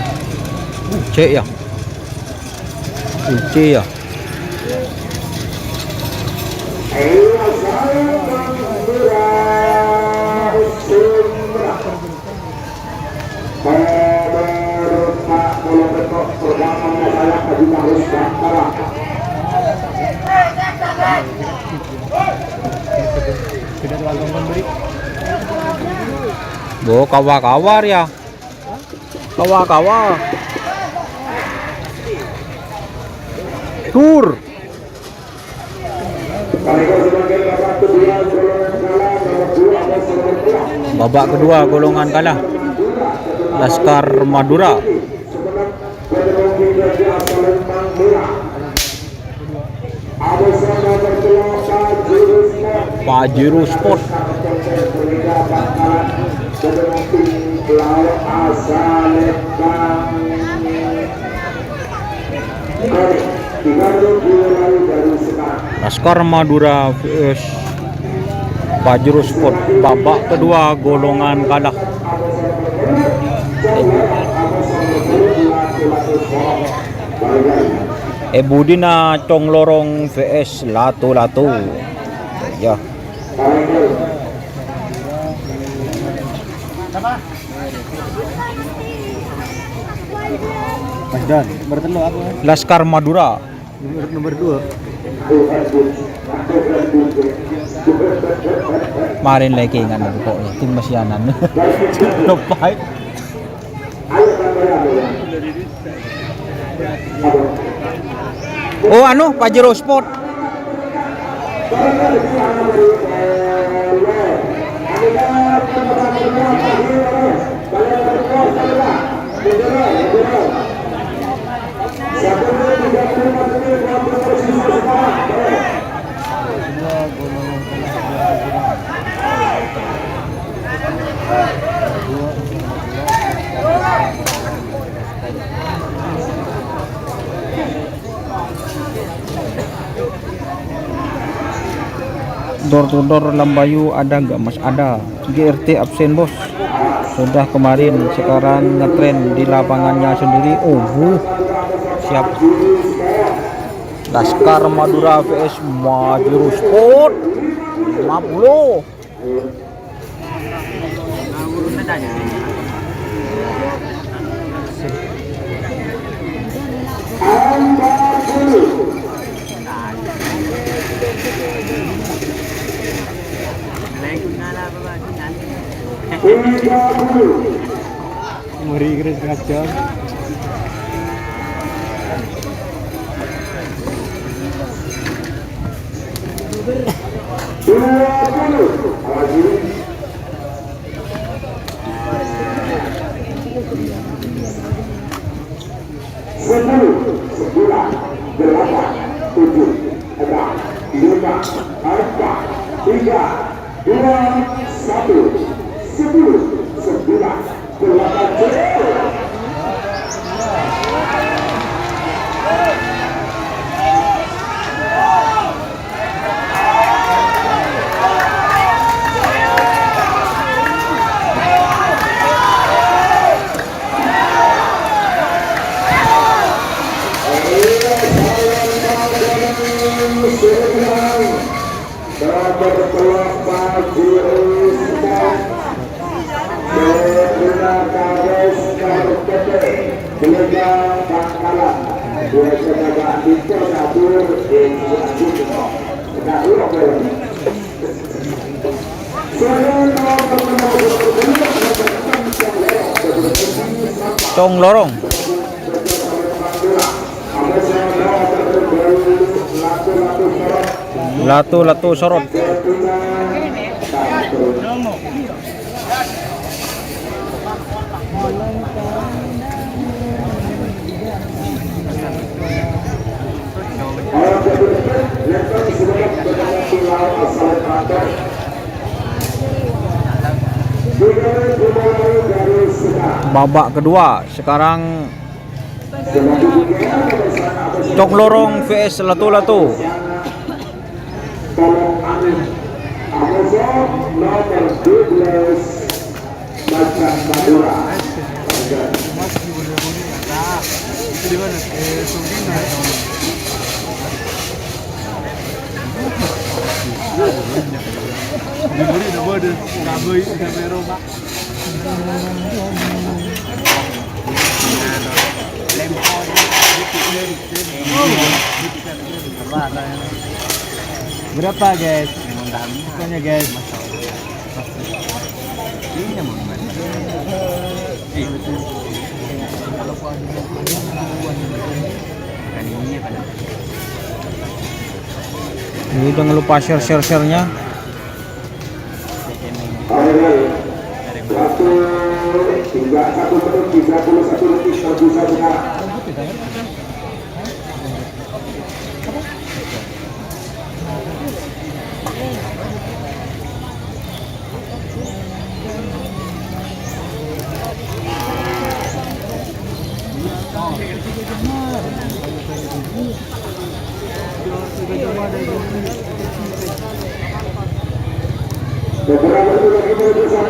C ya. C ya. Bo kawa-kawar ya. Kawa-kawa. Tur. Babak kedua golongan kalah. Laskar Madura. Pajero Sport. Laskar Madura vs Pajero Sport, babak kedua golongan kalah. Budina Cong Lorong vs Lato-Lato. Ya. Mas Dan, bertelu apa? Laskar Madura. Nomor 2. Marin lagi kan pokoknya tim Masianan. Lepai. Oh anu Pajero Sport. Door to door Lambayu ada nggak Mas? Ada. GRT absen bos. Sudah kemarin, sekarang ngetren di lapangannya sendiri. Oh siap. Laskar Madura vs Pajero Sport 50. Mari kira setengah jam. Cong Lorong. Lato-Lato Sorot. babak kedua. Sekarang Cok Lorong vs Latu-Latu. Tolong Amin Amazon nomor 12 Macan Madura. Berapa guys? Pokoknya guys. Ini jangan lupa share-nya. Waktu 1 menit 31 detik terbisa sekarang. Beberapa detik lagi bersama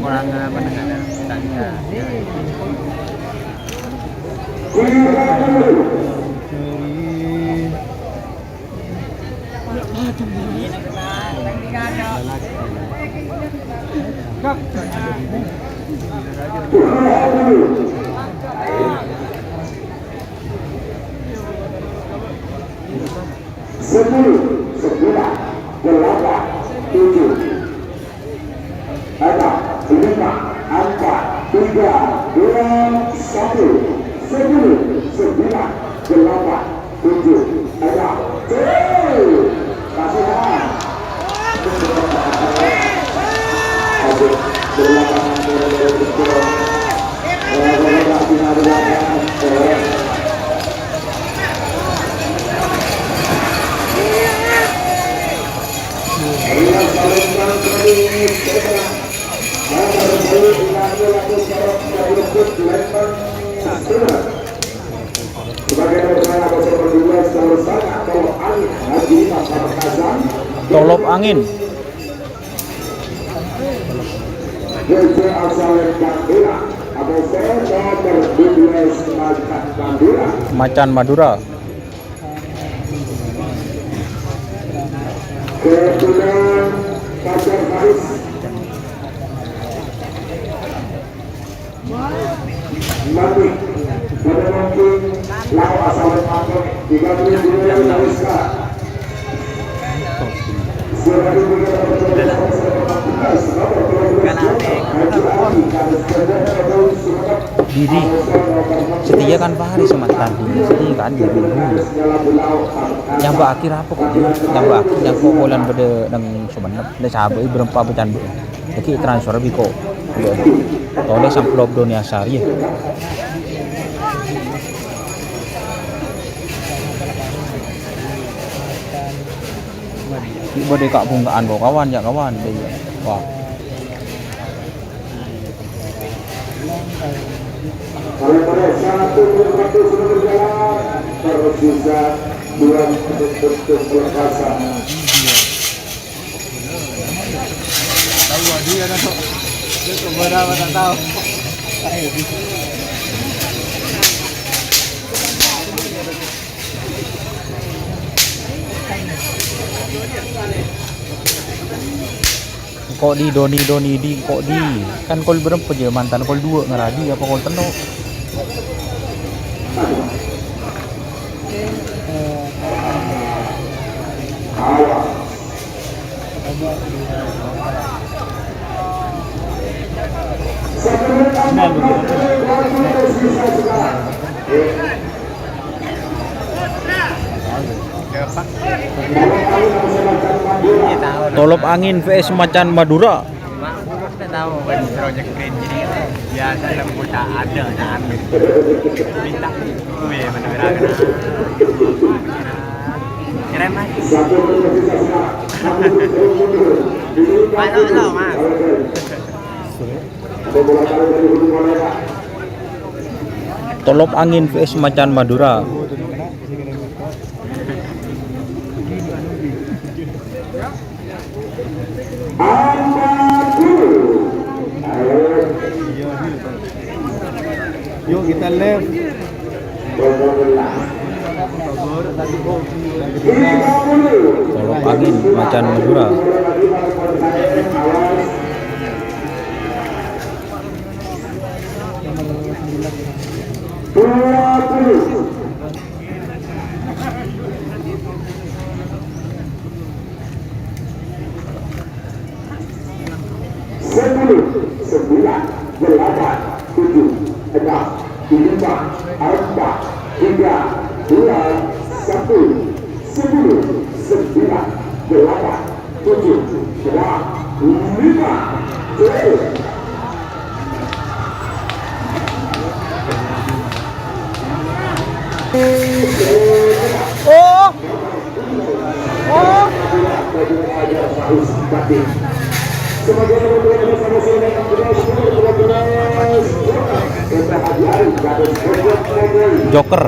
Kurang apa dengan tanya. Sepuluh, 9, 8, 7, 6, 5, 4, 3, 2, 1, 10, 9, 8, 7, 6, kasihan. Tolop angin. Macan Madura. Kemudian Fajar Faris nanti pada nanti lawan asal pakai 32 yang Rizka Didi setia kan Pak Hari sama tadi setia kan dia dulu yang berakhir apa kok yang berakhir yang kokolan pada nang sebenarnya ada sahabat berempat bercan jadi transfer biko oleh samplop dunia sari Ibu dekat bungkaan kau kawan ya kawan dia wah kalau pada 1 menit sudah berjalan tersisa 2 menit untuk pelepasan. Tahu dia kan tuh. Dia berapa tak tahu. kok di Doni di kok di kan kol berapa je mantan kol 2 ngeradi apa kol teno Iya tahu. Tolop angin vs Macan Madura. Kita tahu kan project green jadi biasa lembut tak ada nah ambil. Minta itu ya benar-benar. Keren mas. Halo mas. Tolop angin vs Macan Madura. Yuk kita live. Tolop angin Macan Madura. Sembilan, delapan, tujuh, enam, lima, empat, tiga, dua, satu, 10, 9, 8, 7, 2, 5, 4. Oh. Oh. Joker.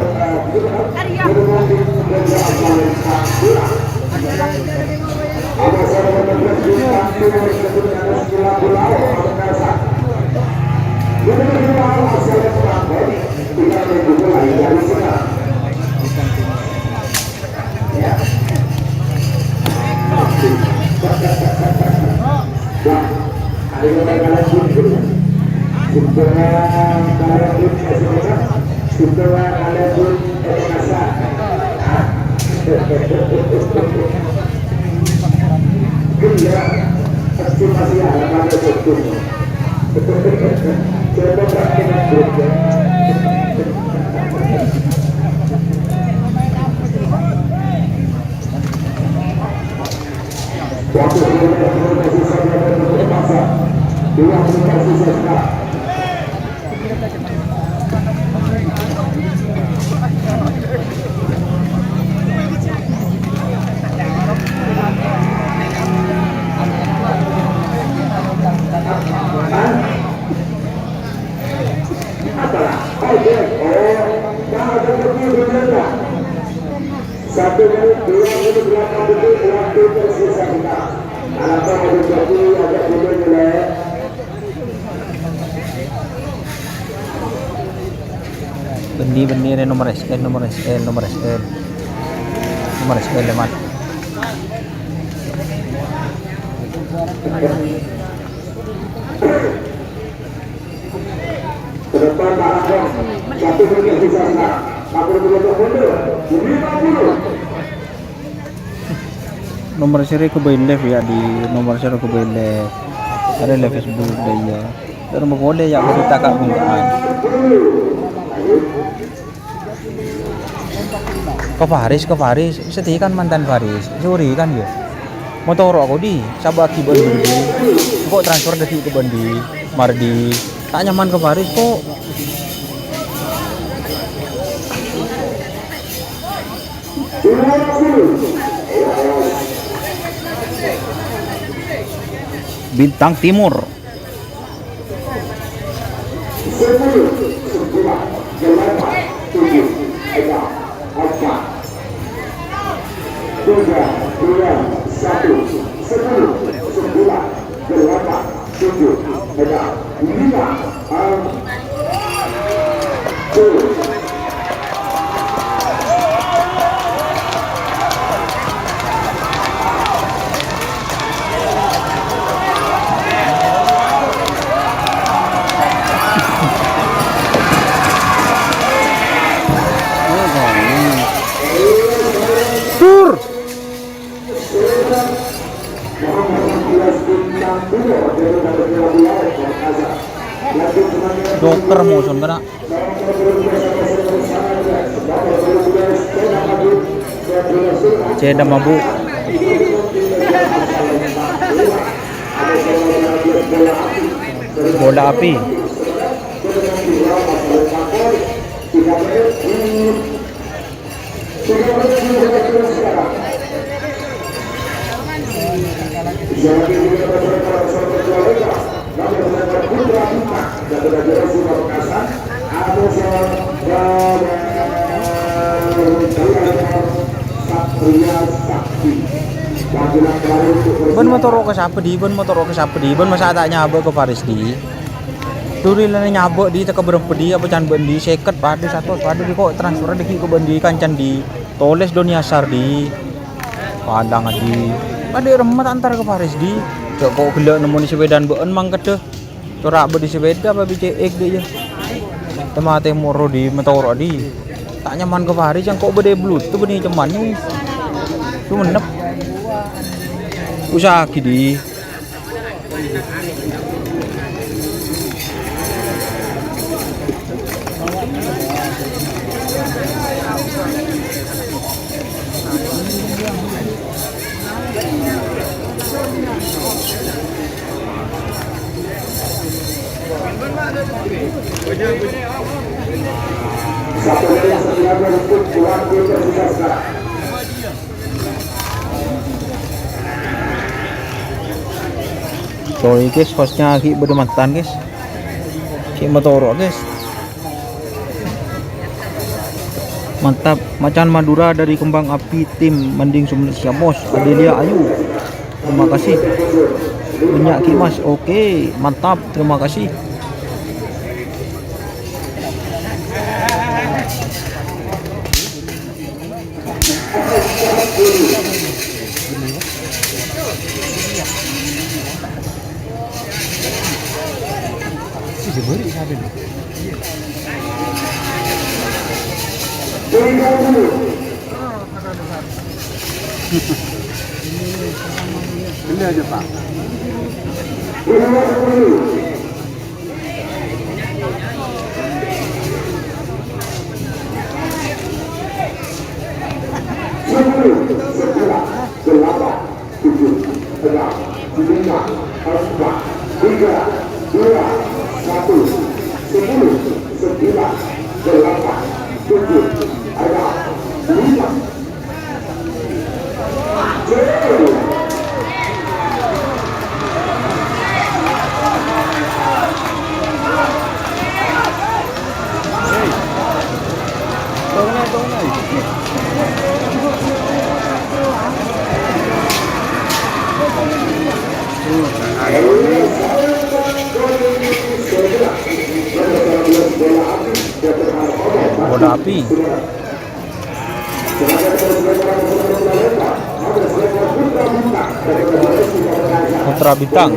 Satu menit 28 detik waktu tersisa kita. Harapan menjadi agak mulai. Bendi ini nomor SL lemat. Ke depan Pak satu menit sisa sekarang. 40 mundur 50. Nomor seri ke live ya, di nomor seri ke live ada live Facebook deh ya. Terus mau boleh ya kita kak bungkaan. Ke Faris sedih kan mantan Faris suri kan ya motor aku di sabaki Bendi kok transfer dari ke Bendi Mardi tak nyaman ke Faris kok. Bintang Timur. 10. Tur. Dokter motion kena. Ceda mabuk. Bola api. Ben motor ke siapa di? Ben motor ke siapa di? Ben masa tak nyabek ke Paris di? Turi lana nyabek di tak berapa di apa can ben di seket pada satu pada di kok transfer deki ke ben di kancan di toles dunia sar di padang di pada remat antar ke Paris di kok gelek nemu di sepedan ben mang kedeh corak be di sepeda apa BCX deh ya temate moro di motor di tak nyaman ke Paris yang kok bede bluetooth beni cuman nih menep usaha di sorry guys, hostnya Ki bermantan guys, Ki Motoro guys, mantap. Macan Madura dari Kembang Api tim Mending Sumesia Bos, Adelia Ayu, terima kasih. Minyak Ki Mas, oke mantap, terima kasih. Ini aja Pak. Bola api. Putra Bintang.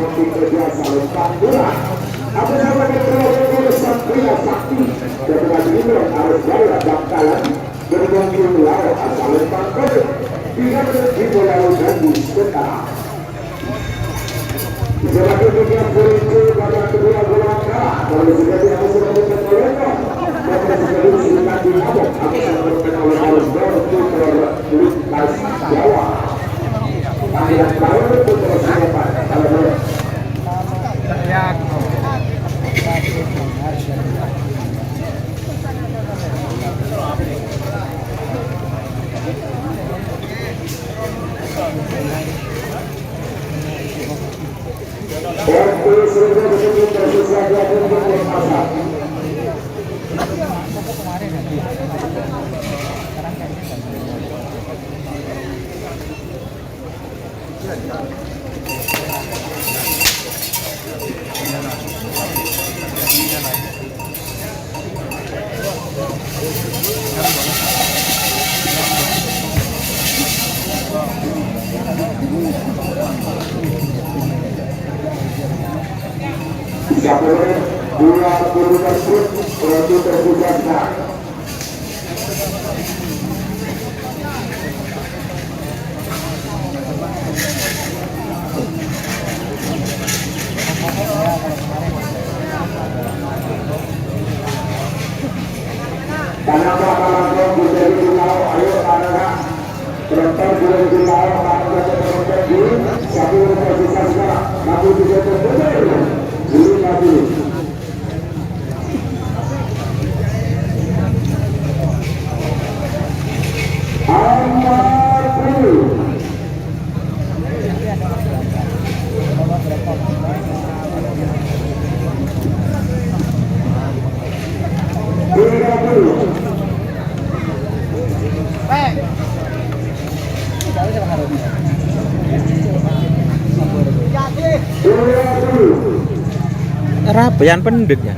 Rapian pendeknya.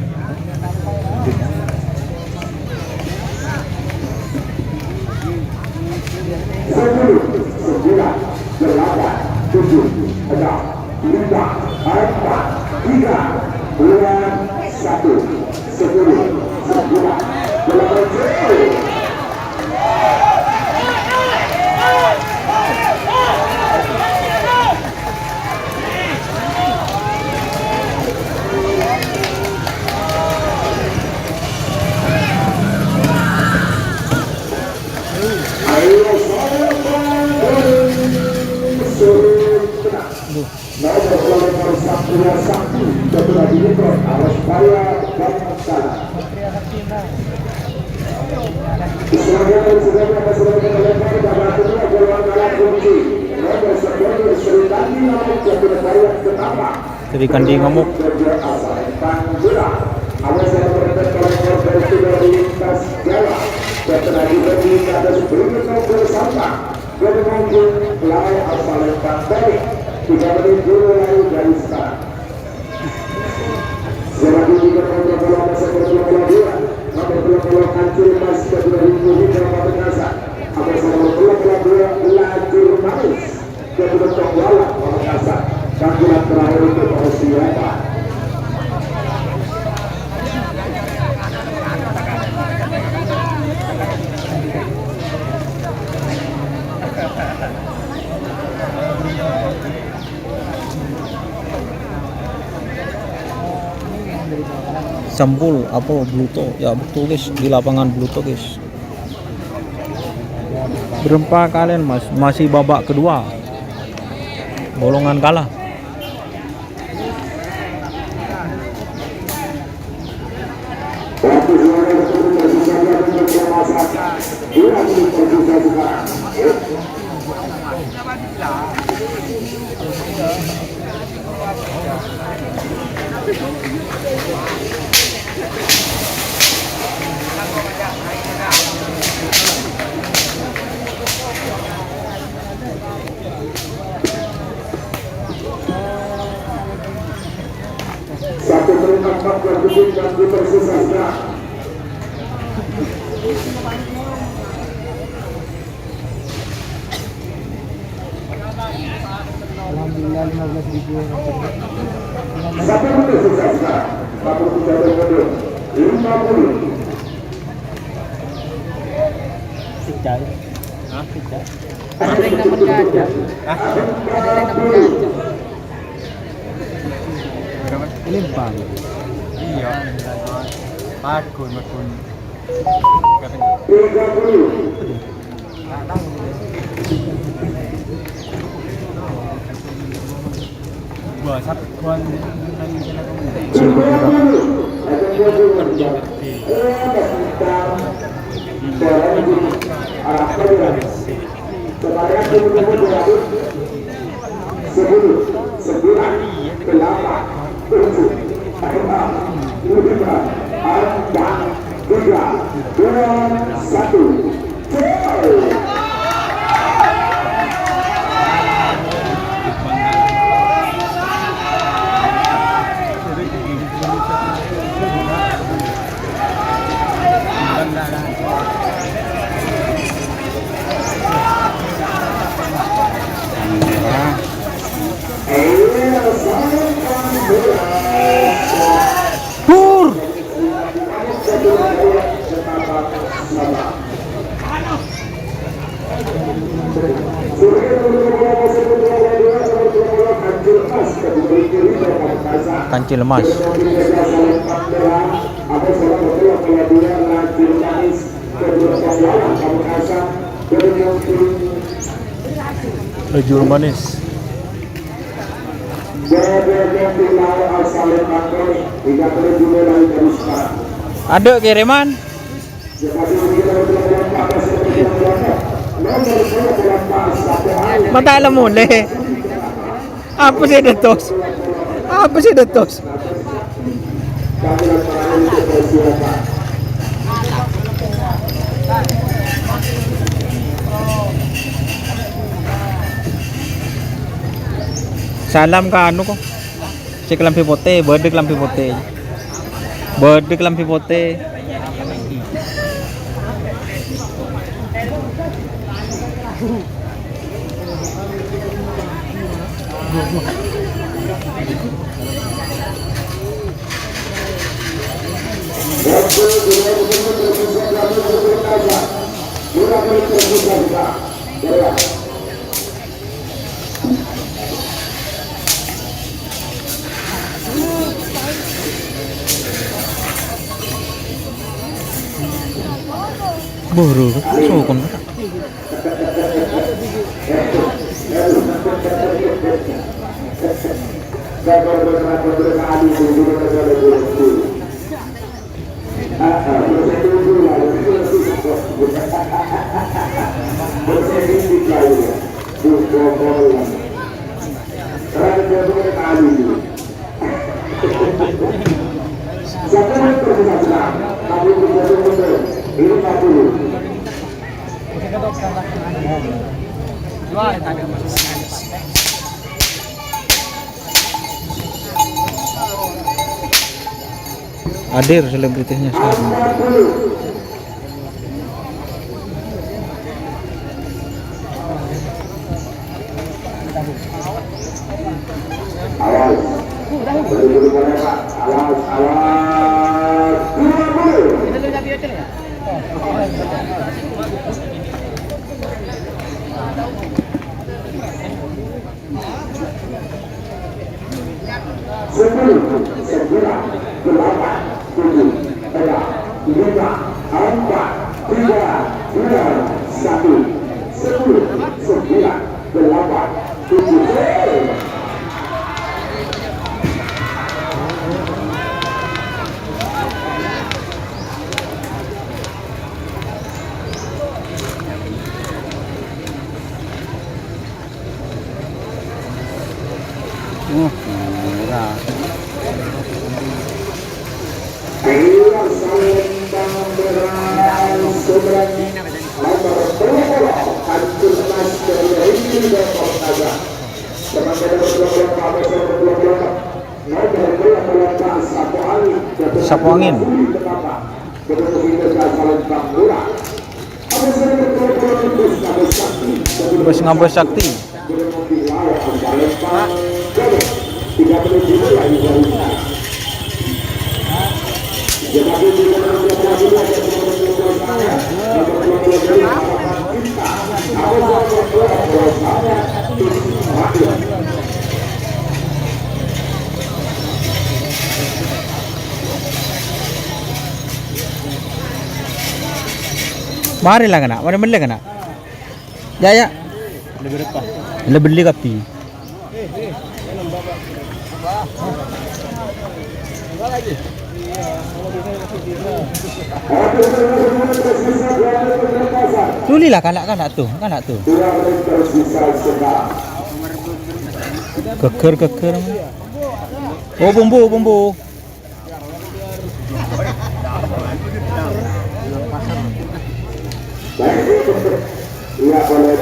Ikan di ngamuk. Sambul apa Bluto ya, betul guys, di lapangan Bluto guys. Berempa kalian mas, masih babak kedua, bolongan kalah. Satu perempat berdiri dan dipersisasnya. Alhamdulillah 15.000 Satu dipersisasnya. 50. Sejak. Sejak. Ada yang namun gajah. Ada yang namun gajah. Limpang. Iya. Makun. 30. Gua satuan Pur. Kancil emas. Lejur manis. Ada kiriman. Mata alam mo le. Apa sih detos? Apa sih detos? Salam ka ano ko? Si lampi putih, bedek lampi putih. Bedek lampi putih. Buru, sokon. Hadir selebritasnya sekarang. Murah. Sapu angin. Bus ngabos sakti. Mari lah kena, mari beli kena. Ya ya. Lebih berapa? Lebih beli kapi. Tulilah kanak tuh. Keker. Oh bumbu. Iya boleh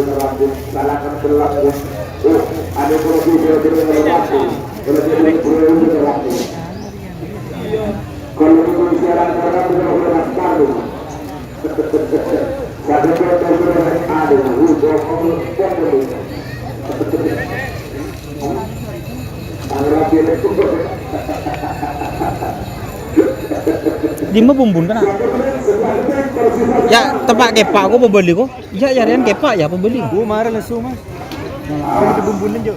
nerapin salahkan berlaku. Ada nerapin. Kalau itu siaran karena benar-benar palu. Satu benar-benar ada hujung pokok. Nerapin itu. Lima bumbun kan? Ya tempat kepak aku pembeli kok. Ya jarian kepak ya pembeli. Gua marah lesu mas. Nah, itu bumbunya jo.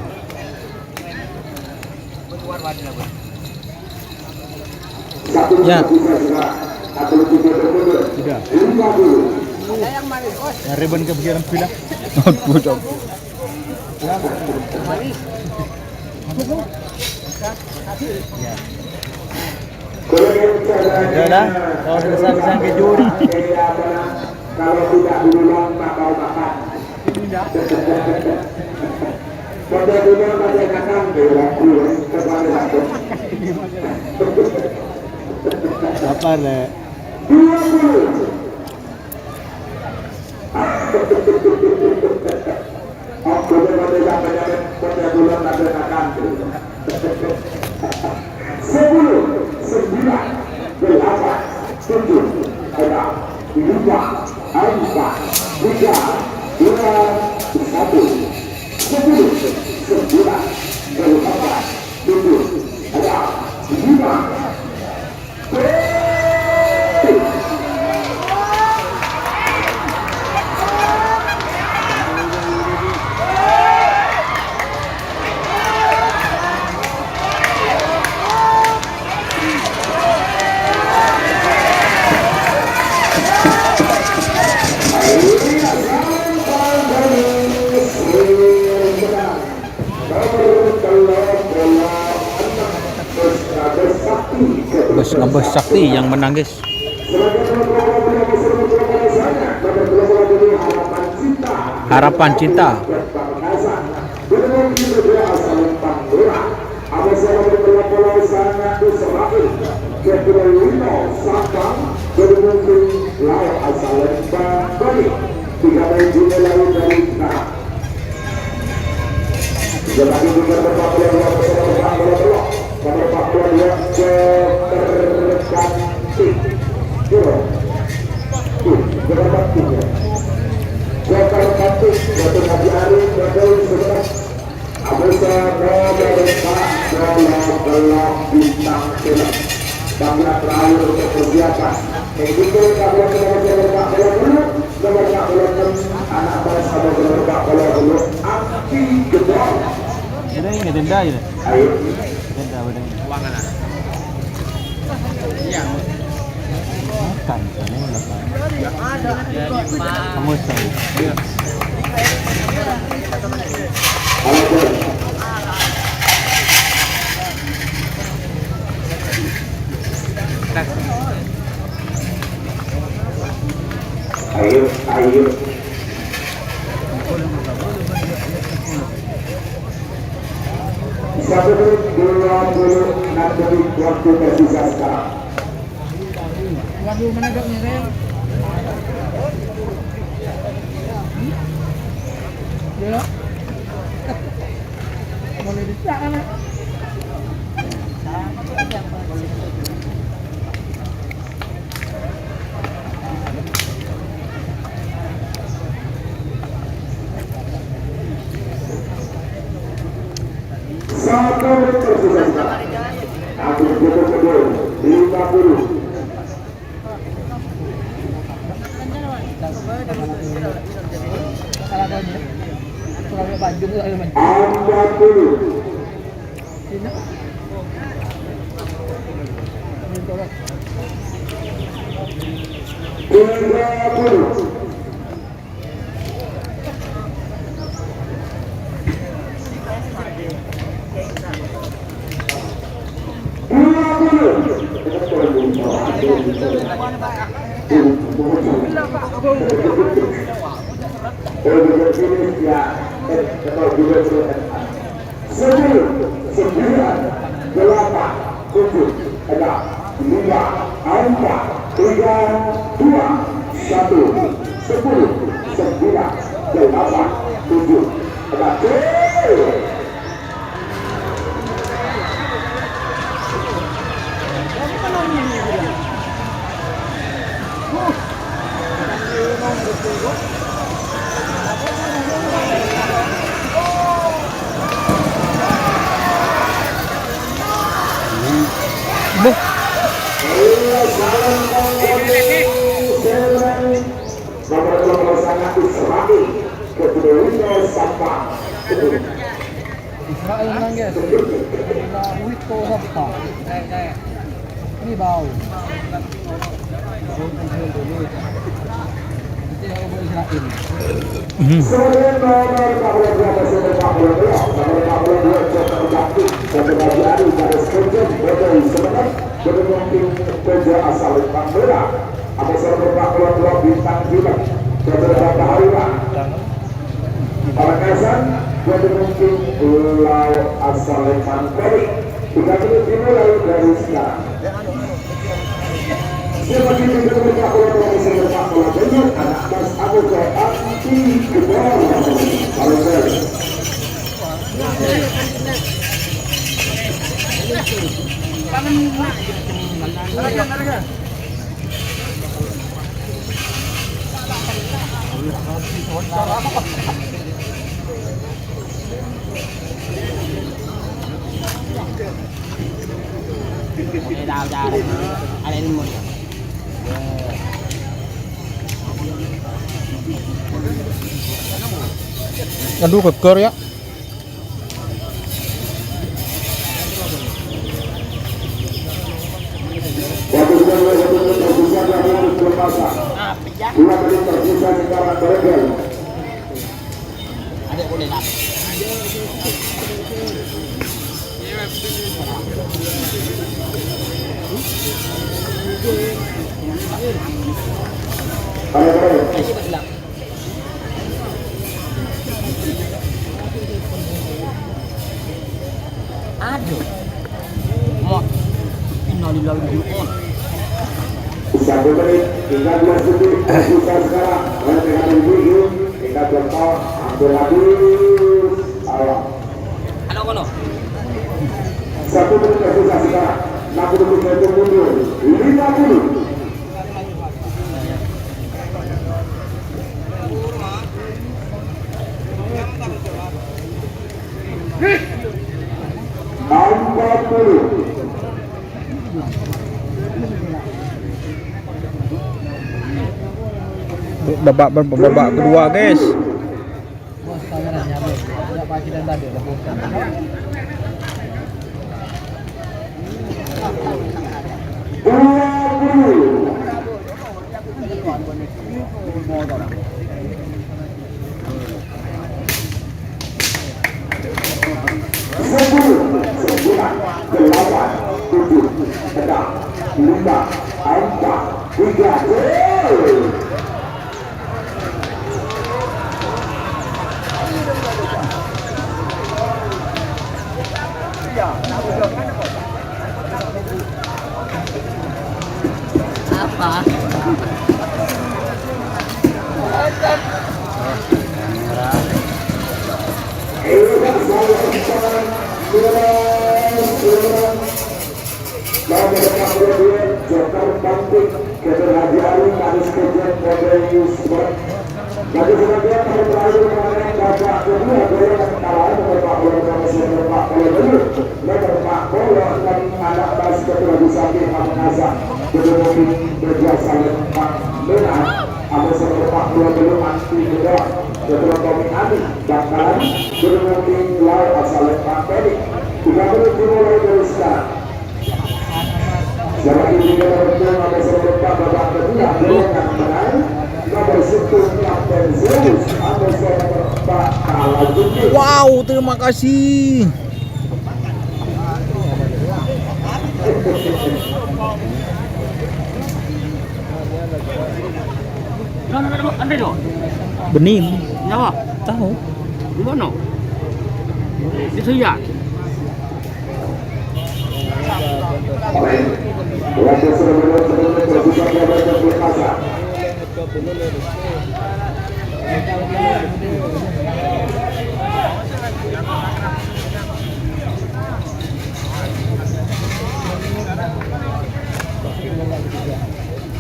Ya. Sudah. Ada yang manis. Ribbon kepikiran pilih. Bodoh. Udah lah, kalau selesai keju nih. Kalau tidak diulang tak mau makan. Pada dunia pada kata Apa le? 20. Aku pada pada bulan ada kata 10, 9, 8, 7, 6, 5, 4, 3, 2, 1. 10, 9, 8, 7, 6, 5. Ngebes Sakti yang menang guys. Harapan Cinta. Ini denda ya. Denda badan. Uangan lah. Iya. Makan, ini makan. Ada. Kamu tahu. Iya. Ayo. Satu dua puluh nanti waktu tersisa sekarang. Waduh, mana gaknya saya? Ya. Boleh disak anak. Satu tersisa sekarang. Aku kedua 50. Salah banyak. Kurangnya baju tu ada baju. 40. Sini. Ini tolong. 30. Israel menang guys. Wiko Hoppa. Ini bau. Nanti aku boleh Israel. Kemudian nomor 42 nomor 42 Joko Bakti Federasi Adi garis kerja Bodai Semenat berpemimpin kerja asal Pantura ada nomor 42 Bintang Film Federasi Tahira Palakasan berpemimpin Pulau asal Panteri 30 dimulai dari sekarang. Seperti itu kita melakukan sepak bola banyak anak mas Abu Bakar di Kebon Palembang. Đào ra đây, ở đây một Aduh keker ya. ada boleh lah. Aduh, mau innalillahi wa inna Satu menit tinggal 2 detik tersisa sekarang oleh pengambil video tinggal contoh hampir habis awal. Halo kono. 1 menit tersisa sekarang 60 detik mundur 50. Babak kedua guys. Bos kameranya bos. Enggak pakai dan tadi ada bos. Apa? Wow, terima kasih. Benih. Nyawa? Tahu. Di mana? Di Suyan.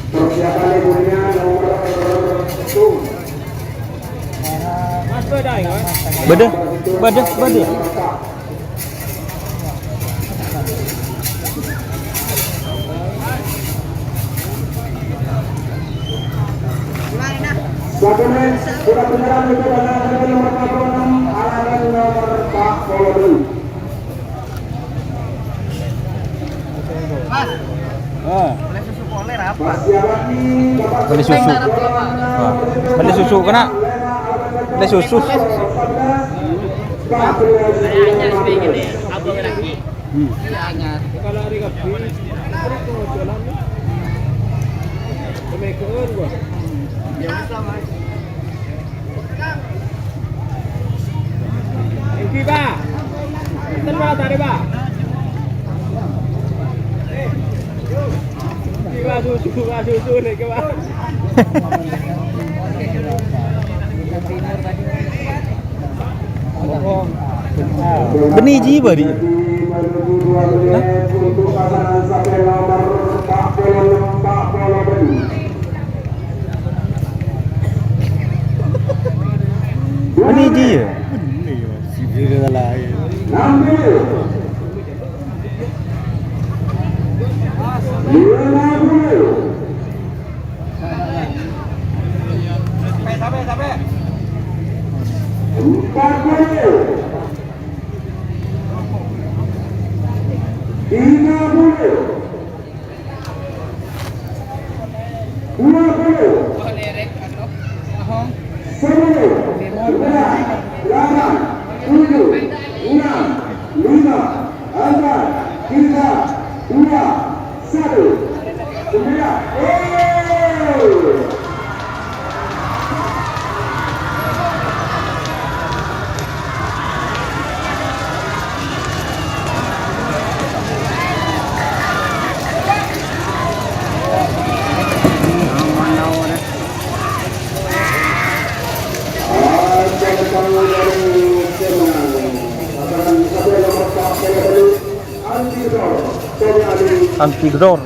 Persiapan ibunya nomor 1. Beda. Dokumen sudah beneran itu dengan nomor 46 alamat nomor 42. Mas. Boleh susu poler ah? apa? Beli susu. Wah, beli susu kena. Beli susu. Kayaknya sedikit ya. Abang lagi. Sangat. Kalau hari Kamis, itu jualan nih. Kemekeun gua. Yang sama. Iki, Pak. Pinten Pak tadi, Pak? Pak susu nih, Pak. Benih jiwa dia. Untuk pasangan sampai nomor 40 benih. Benih jiwa. Ngambil 50 40 Antigdor.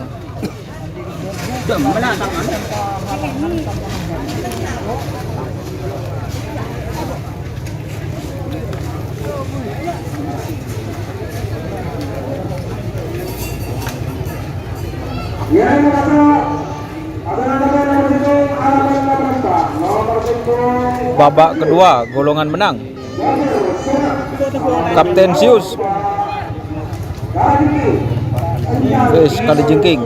Babak kedua golongan menang. Kapten Sius vs Kalajengking.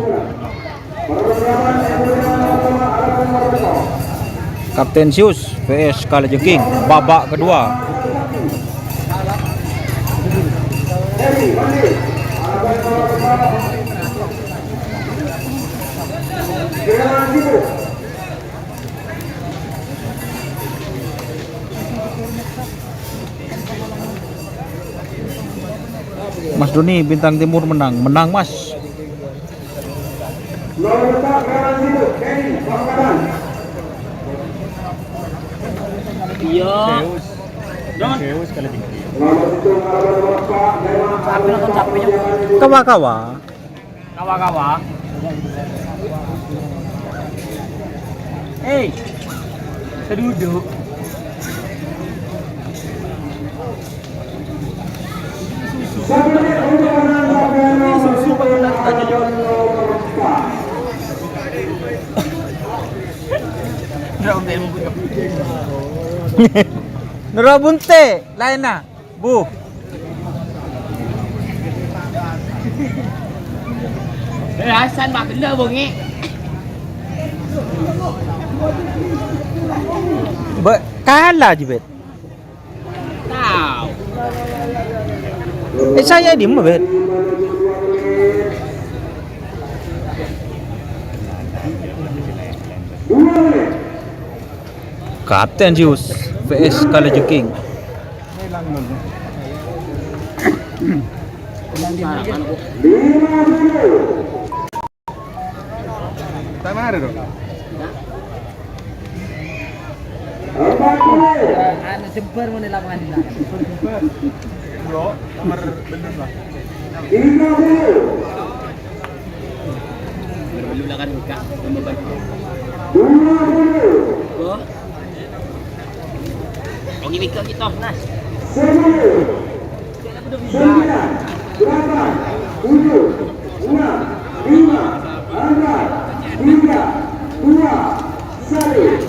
Kapten Sius vs Kalajengking babak kedua. Mas Doni Bintang Timur menang Mas. Iya. Zeus kalau tinggi. Kawa-kawa. Kawa-kawa. Seduduk. Nerabunte lain na. Bu. Hasan mak benda bungi. Kalah je bet. Tahu. Saya di mana bet? Kapten Zeus vs Kalajengking. Sama ada dong. Anu jember mau di lapangan di belakang. Bro, nomor bener lah. Di belakang buka. Oh. Oke Mika kita nas. 9, 8, 7, 6, 5, 4, 3, 2, 1.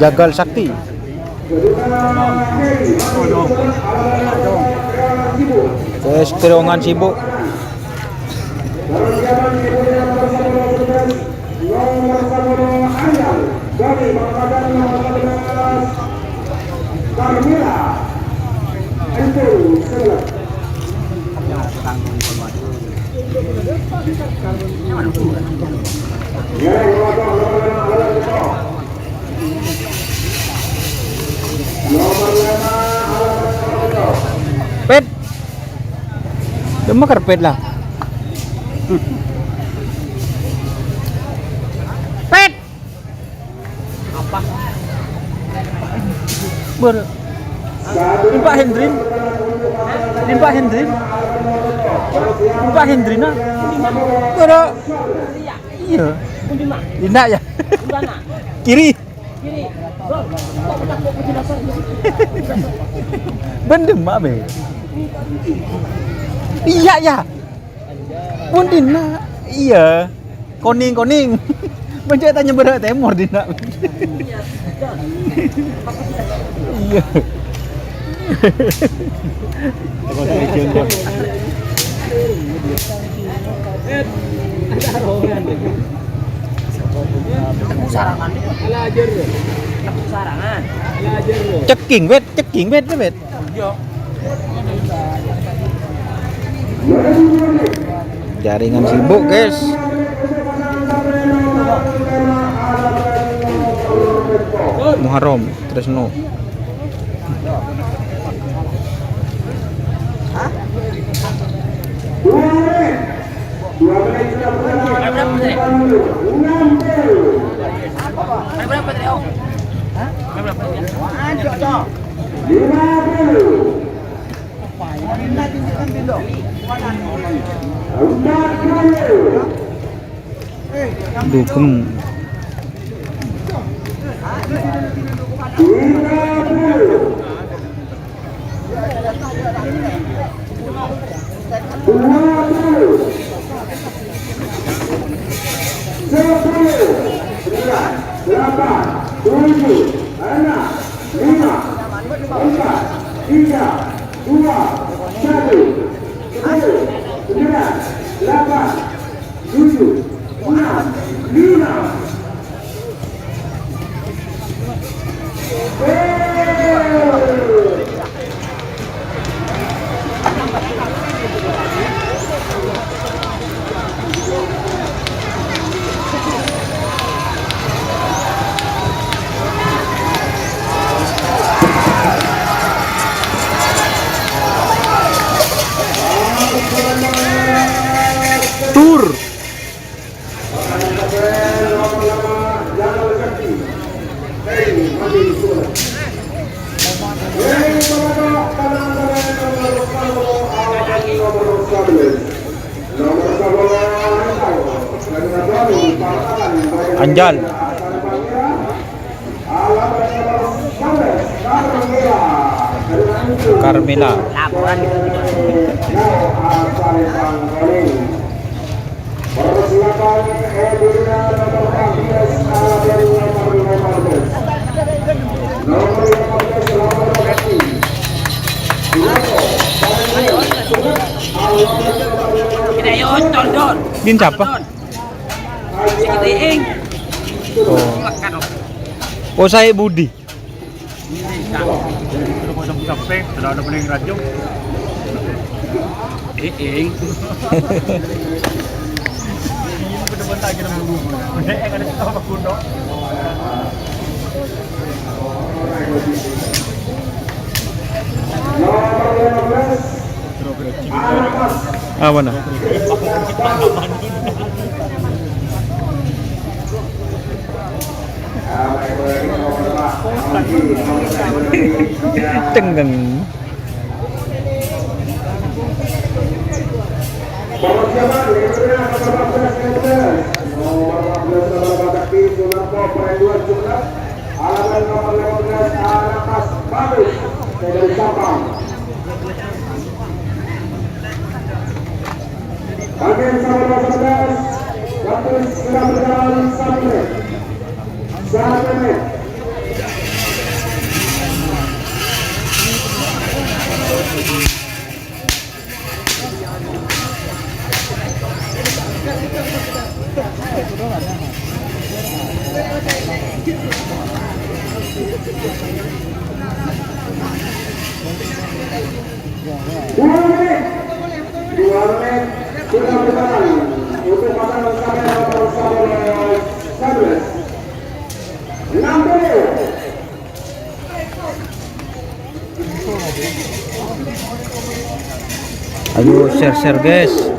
Jagal Sakti. Guys, terowongan sibuk. Pet. Cuma karpet lah. Pet. Apa? Ini Pak Hendrin. Ini Pak Hendrin. Ini Pak Hendrina. Bro. Iya. Tidak ya. Kiri. Kiri. Bro, kok pernah kok penjelasan ini? Bendem mak be. Iya ya. Pun dina. Iya. Koning. Mencet tanya berat temor dina. Iya. Sarangan. Sarangan. Ceking bet. Bet. Jaringan sibuk guys. Muharram Tresno. Berapa tadi, Om? Hah? Berapa tadi? Dukung. Tur. Anjal. Carmela. Laporan gitu. Persilakan Edina nomor 14 dari nomor 15. Nomor 15 nomor 15. Kita yuk, Don. Din siapa? Kita ing. Oh saya Budi. Sampai sudah ada pening rajung. Ing. Bentar kita menunggu. Udah ada kita apa kuno. Ah mana? Cenggeng. Bagian sahabat-sahabat, waktu segera berjalan 1 menit. 1 menit. Dua menit sudah berjalan untuk pasangan sampai nomor 11. 60. Ayo share guys.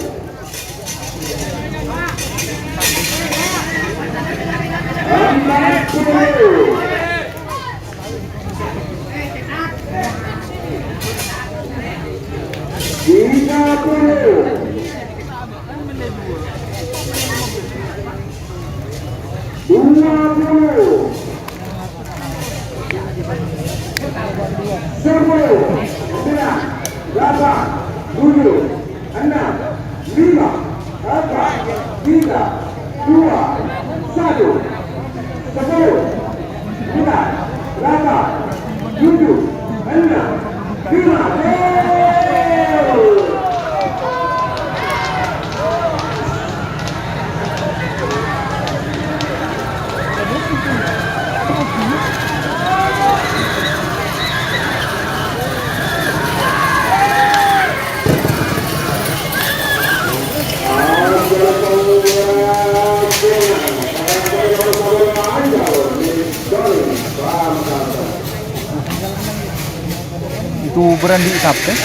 Itu berani ikap kan?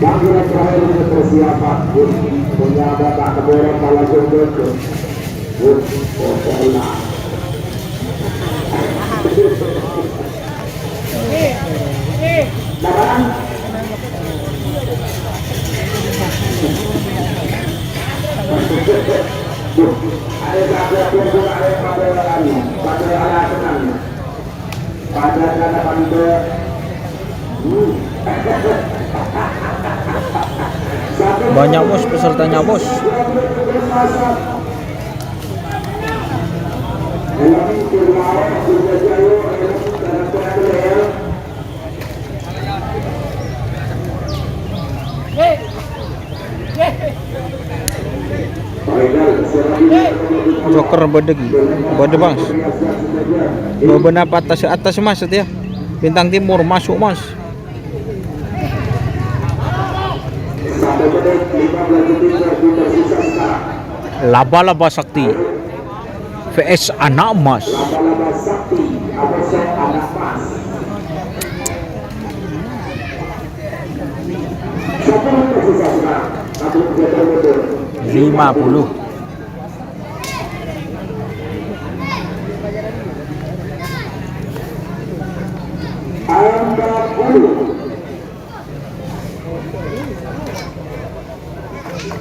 Bangkira terakhir untuk persiapan punya bapak keboran pala jodoh Banyak bos pesertanya bos. Joker bedegi, bede bang. Beberapa atas mas ya. Bintang Timur masuk mas. Laba-laba sakti vs anak emas. Lima puluh.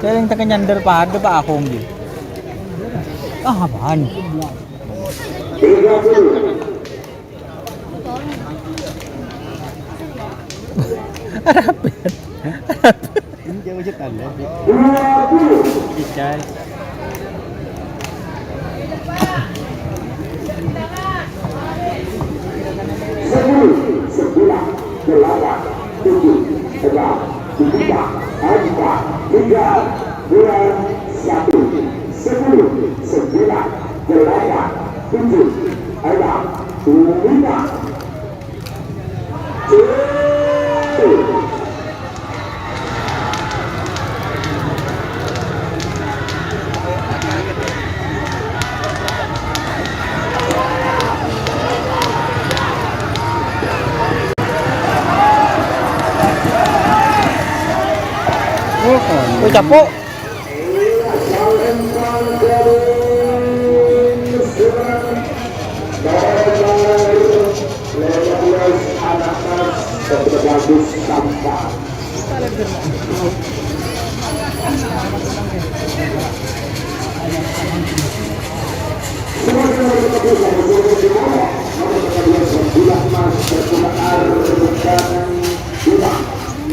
Kaya yang tekan nyandar pada Pak Akong gitu. Ah, apaan? Harapin. Ini jauh cetan ya. Dicai. Sebulan, 8, 7, 6, 5, 4, 3, 2, 1, 10, 9, 8, 7, 6, 5, Kowe capuk.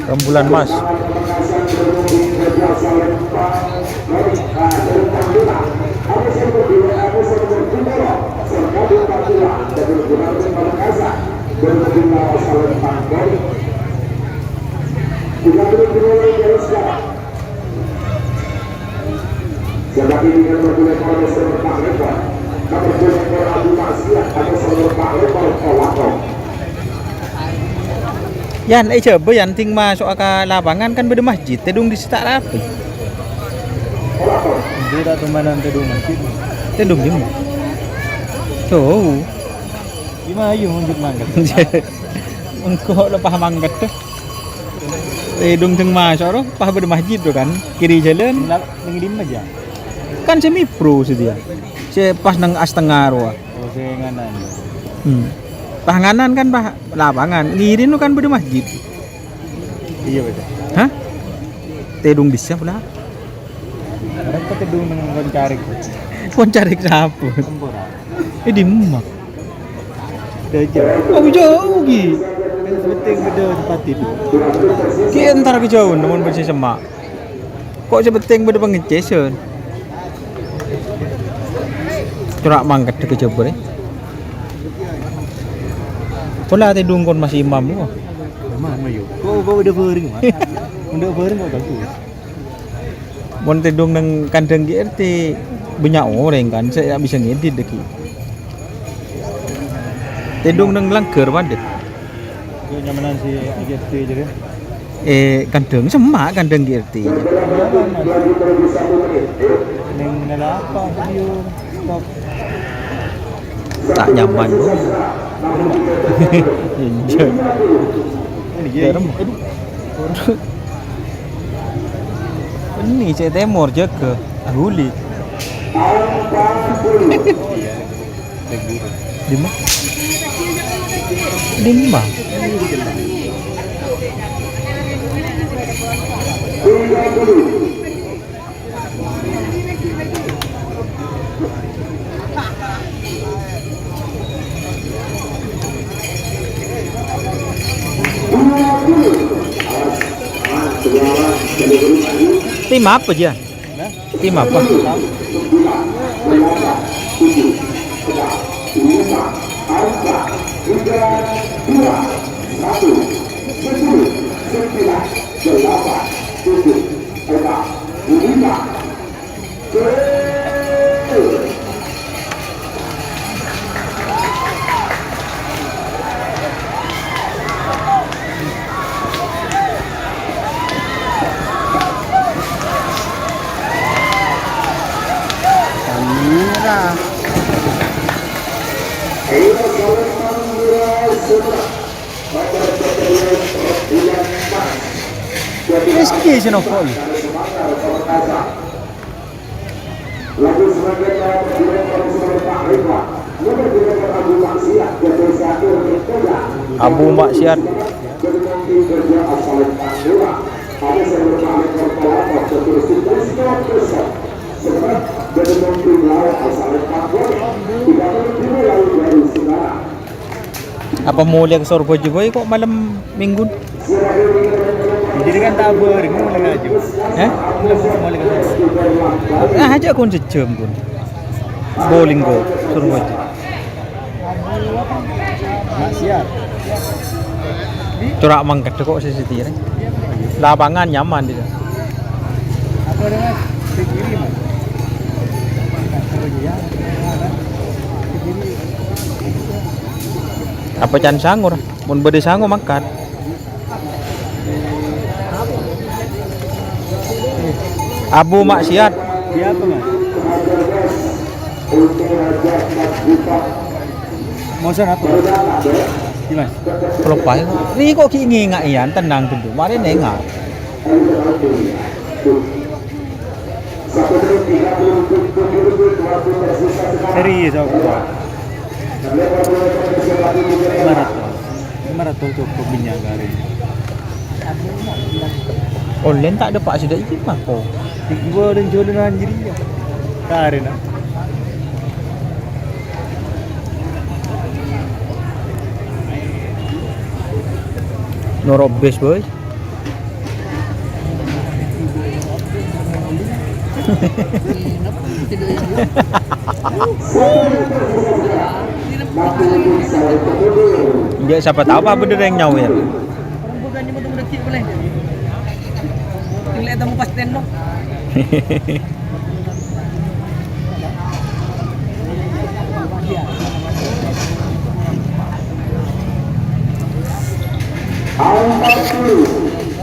Rembulan Mas. Yan, coba yan ting masuk ke lapangan kan beda masjid, tedung di situ rapi. Hindi na tumanan tedungan. Tedung di mana? Tuh, Gimana yung unjuk manggat? engkau lepas mangkat tuh. Tedung ting masuk roh, pas beda masjid tuh kan, kiri jalan. Ngirim aja. Kan semi pro sih dia. Si pas nang astengah roh. Oh, saya nganan. Panganan kan bah lapangan, ngirin kan beda masjid. Iya betul. Hah? Tedung bisa pula. Orang kata tedung dengan koncarik. Pun cari sapu. Tempura. Di emak. Dajah. Oh jauh gi. Penting beda tempat itu. Ki entar kejauhan namun bersih semak. Kok sebeting beda pengecesan. Curak mangkat ke jebur. Pola tedung kon masih imam kok. Mana yuk? Kau udah bering mas? Udah bering kau tahu? Mon tedung nang kandang GRT banyak orang kan, saya bisa ngedit deki. Tedung nang langgar padet. Kau nyamanan si IGT aja kan? Kandang semak kandang GRT. Neng nela apa video stop? Tak nyaman bro. Enjoy. Ini Garam. Ini saya temor jaga. Huli. Lima. Lima. Tim apa aja? Tim apa? Meski senopol. Abu Maksiat. Apa mau lihat ke surga juga kok malam minggu? Jadi kan tak bering mulai ngaju. Mulai ngaju. Aja kon sejam kon. Bowling go surga aja. Maksiat. Corak mangkat kok sesetir. Lapangan nyaman dia. Apa ada mas? Di kiri mas. Apa can sangur? Mun bede sangur makan. Abu Maksiat. Dia apa mas? Mosan apa? Gimana? Pelopai. Ini kok ki ngengak ian tenang dulu. Mari nengak. 1 menit 37 detik waktu tersisa sekarang. Serius aku. Dan lebar bola Indonesia lagi juga. Maraton cukup minyak hari. Online tak ada pak sudah izin mah kok. Gua dan jodoh anjir ya. Karen ah. Norobes boy. Ya siapa tahu apa bener yang nyawa ya. Orang bukan ni motor dekik boleh. Tinggal tamu pas stand dong.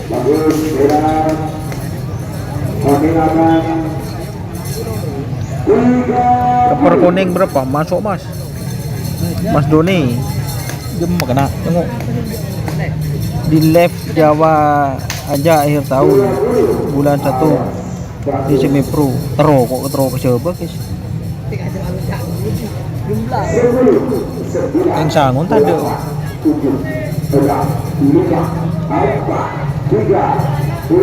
Bagus, berat. Menghilangkan 3. Koper kuning berapa? Masuk mas. Mas Doni. Jam kena tengok. Di live Jawa aja akhir tahun bulan 1 di semi pro. Terus kok ke siapa guys? Jumlah. Yang sangun tak ada. 7, 6, 5, 4, 3, 2,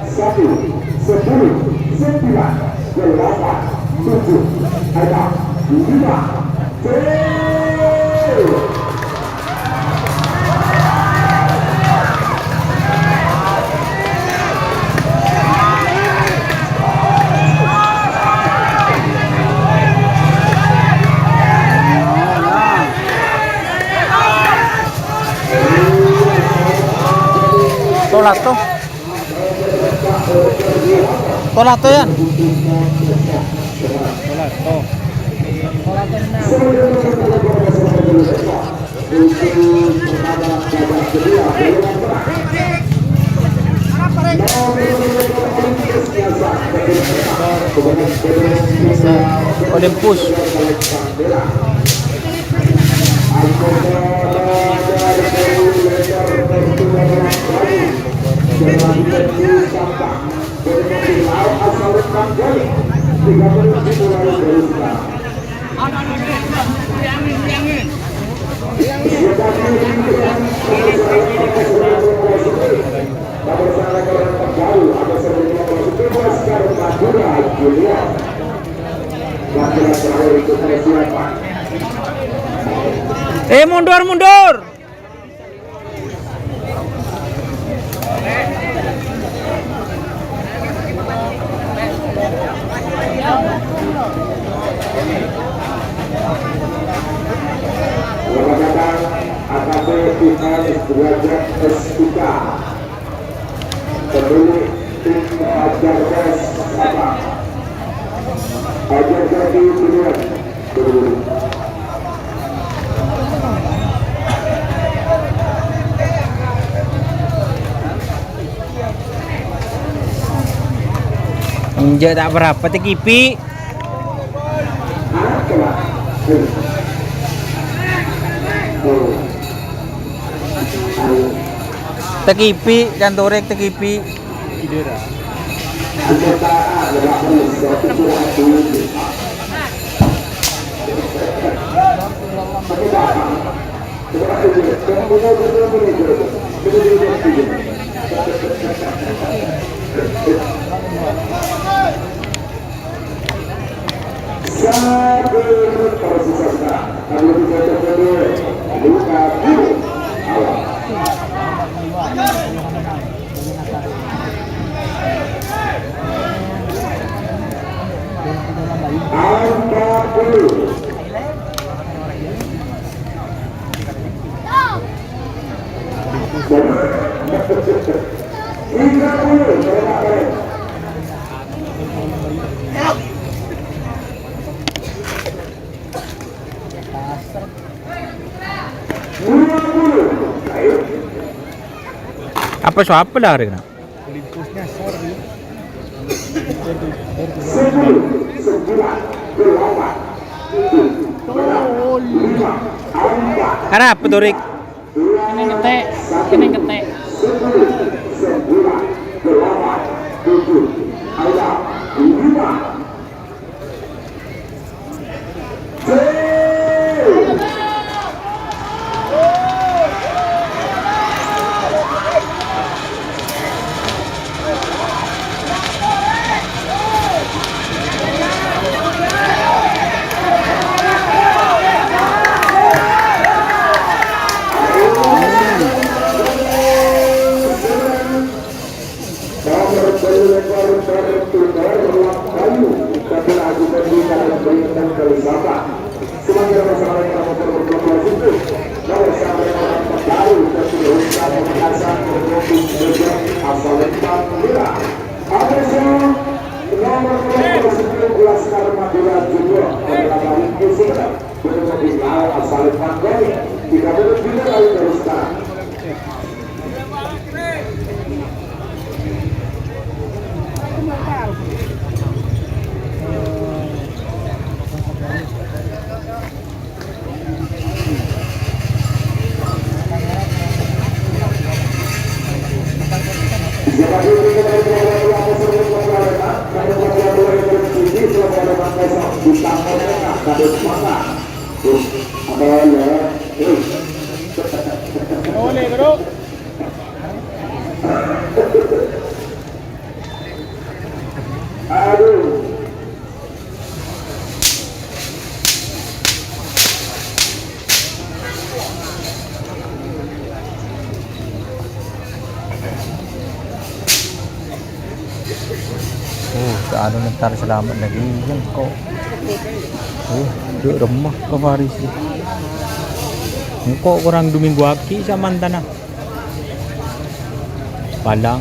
1, 10, 9, 8, 7, 6, 5, 4. Tolato. Tolato yan. Tolato. Olympus. Mundur, mundur. AKP Final Derajat S3 pemilik tim Hajar Gas Sabang Hajar Jati Pilihan Injak tak berapa tekipi. Tekipi dan torek tekipi. Idera. Apa so apa lah kena? Olympusnya sorry. Karena apa Torik? Ini ngetek, ini ngetek. Ayo, Siapa dulu kita berada di seluruh pelayanan, kami berada di posisi selama besok di tanggal mereka kado semangat. Apa ya? Boleh, bro. Aduh. Ano nagtar selamat lagi yan kok. Duduk rumah ke Faris. Kok kurang 2 minggu aki sa Mantana. Palang.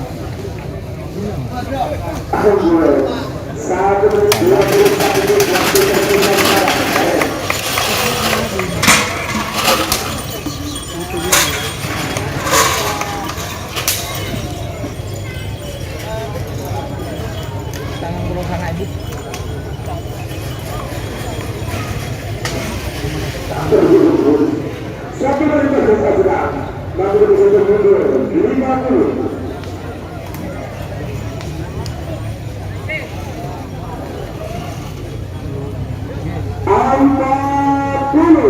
Tangan berusaha ibu. Siapa yang berkata lalu bisa mundur 50. Apa? 5.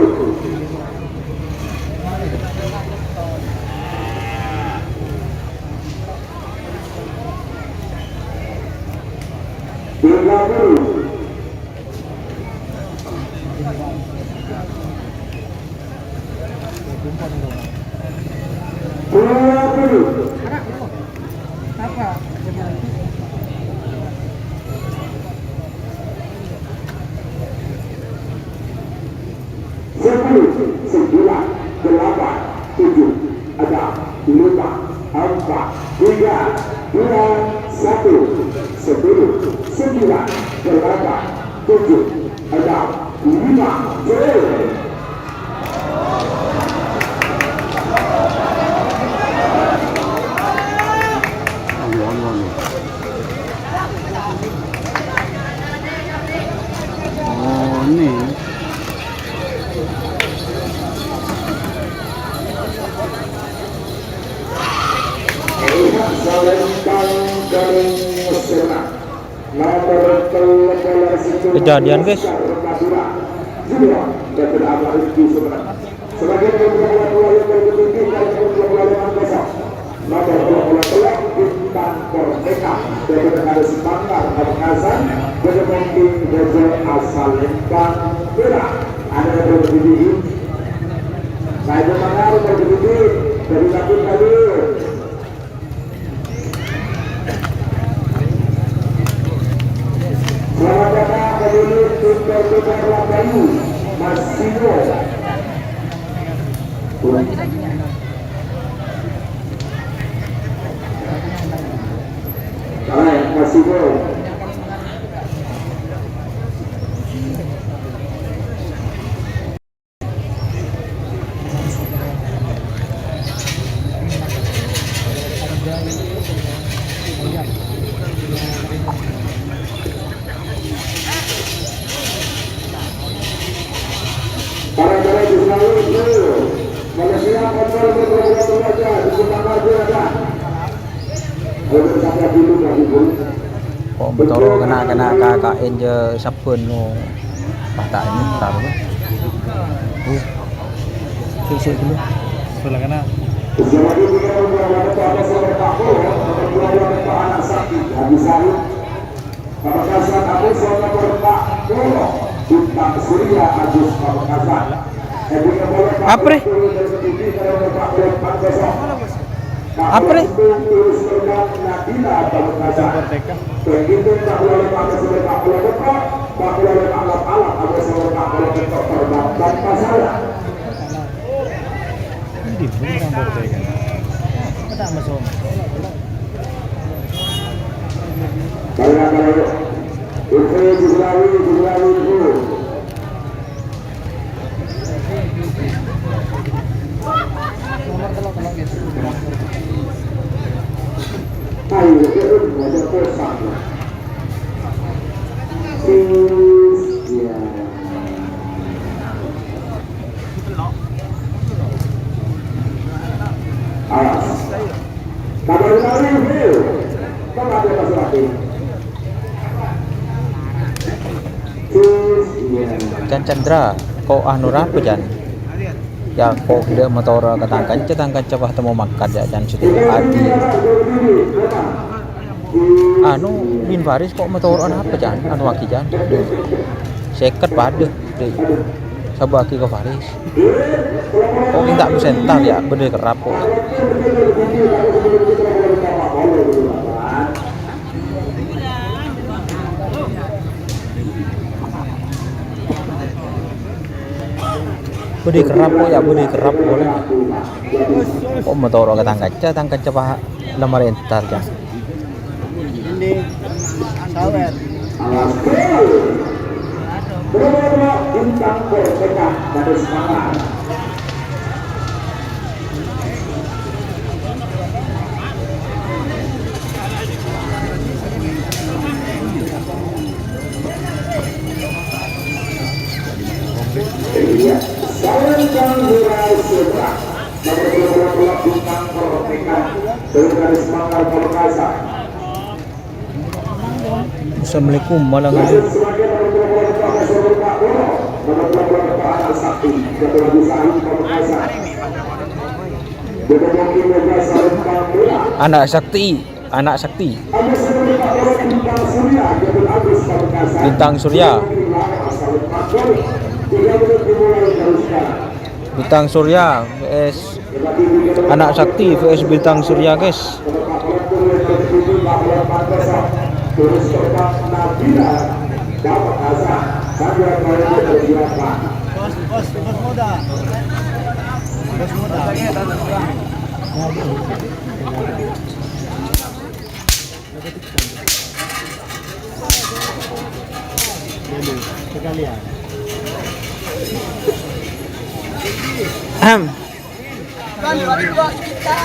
Kejadian guys. Sebagai pembuat yang berbentuk besok, maka bola-bola bintang Merdeka dari negara Semangat Pamekasan berpemimpin Raja asal Lembang Merah. Ada yang berdiri. Saya bermangar berdiri dari Kapit tadi. Selamat datang kembali Super Labayu Masino. Baik, Masino. Para jurnalis itu Malaysia kontrol berprogram saja di sebelah ada. Untuk sampai dulu lagi pun. Kok betoro kena KKN je sapun no. Patah ini taruh. Sik dulu. Sebelah kanan. Jadi kita membuat apa sampai takut ya, membuat anak sakit habis hari. Pamekasan aku sama berpak dulu. Bintang Surya Agus Pamekasan. Apre? Apre? Hindi mo lang Merdeka. Matama sa Kabar kali Bill. Kabar dia masuk lagi. Jan Chandra kok anu apa Jan? Ya kok dia motor ketangkan coba temu makan ya Jan sudah adi. Anu Bin Faris kok motor apa Jan? Anu waki Jan. Seket pada deh. Coba ke Faris. Kok minta sentar ya bener kerap kok. Budi kerap kok ya budi kerap boleh. Kok motor ketangkan coba lemar entar ya. Ini sawet. Berapa bintang PK dari semangat. Salam Murai Sutra. Nomor bintang PK dari semangat perkasa. Assalamualaikum malam hari. Anak sakti. Bintang Surya. Bintang Surya vs Anak Sakti vs Bintang Surya guys. Terus tetap Nabila dapat azab sambil bersiapan. Bos muda. Sekalian. Kali dua kita.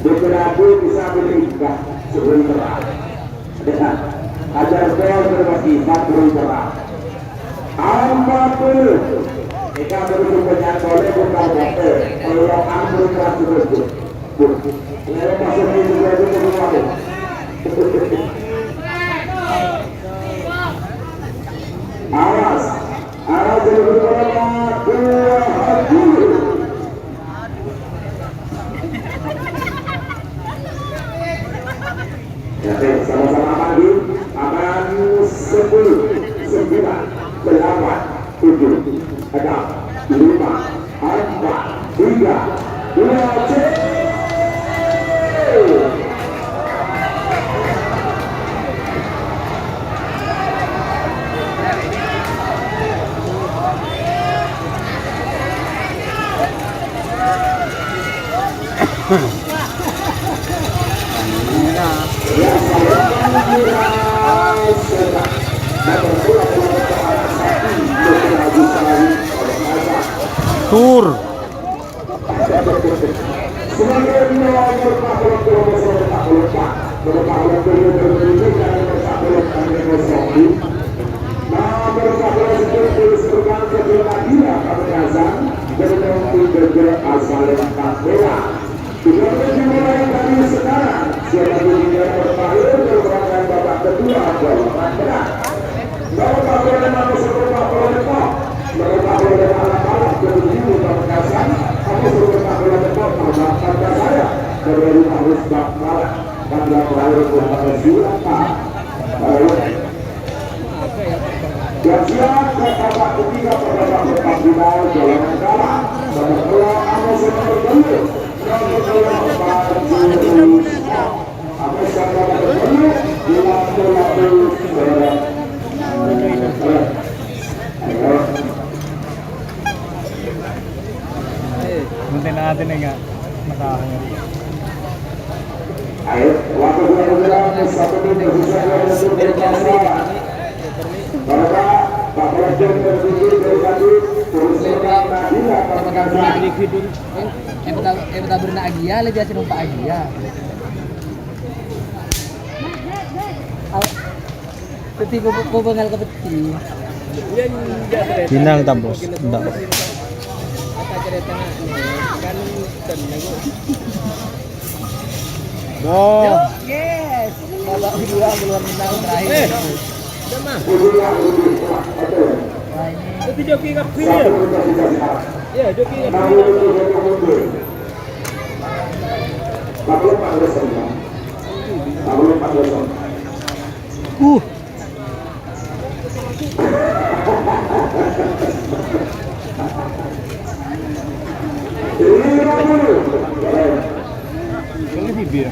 Beberapa bisa berubah sebentar. Dengan ajar bel bersifat berubah. Apapun jika berhubungan boleh bukan betul. Kalau ambil terus lalu masuk di juga itu berubah. Awas jadi berubah dua hati. Oke, sama-sama pagi akan 10, 9, 8, 7, 6, 5, 4, 3, 2, Tur. dari harus bakal pada terakhir kepada Surata. Dan siap ke babak ketiga pada babak final jalan negara. Nomor 2 Amos Bergelu. Nomor 2 Baju Amos Bergelu. Bilang Mungkin natin enggak matahang. Ayo, waktu berjalan 1 menit bersisa Bapak Presiden terpilih dari Bandung, Purusera Nadila Pemekasan. Kita berenang agia, lebih biasa numpak agia. Peti kau bengal ke peti. Pinang tak bos? Enggak. Oh. Yes. Babak kedua keluar menang terakhir. Tapi joki kap kuih ya? Ya, joki kap kuih. Kali bibir.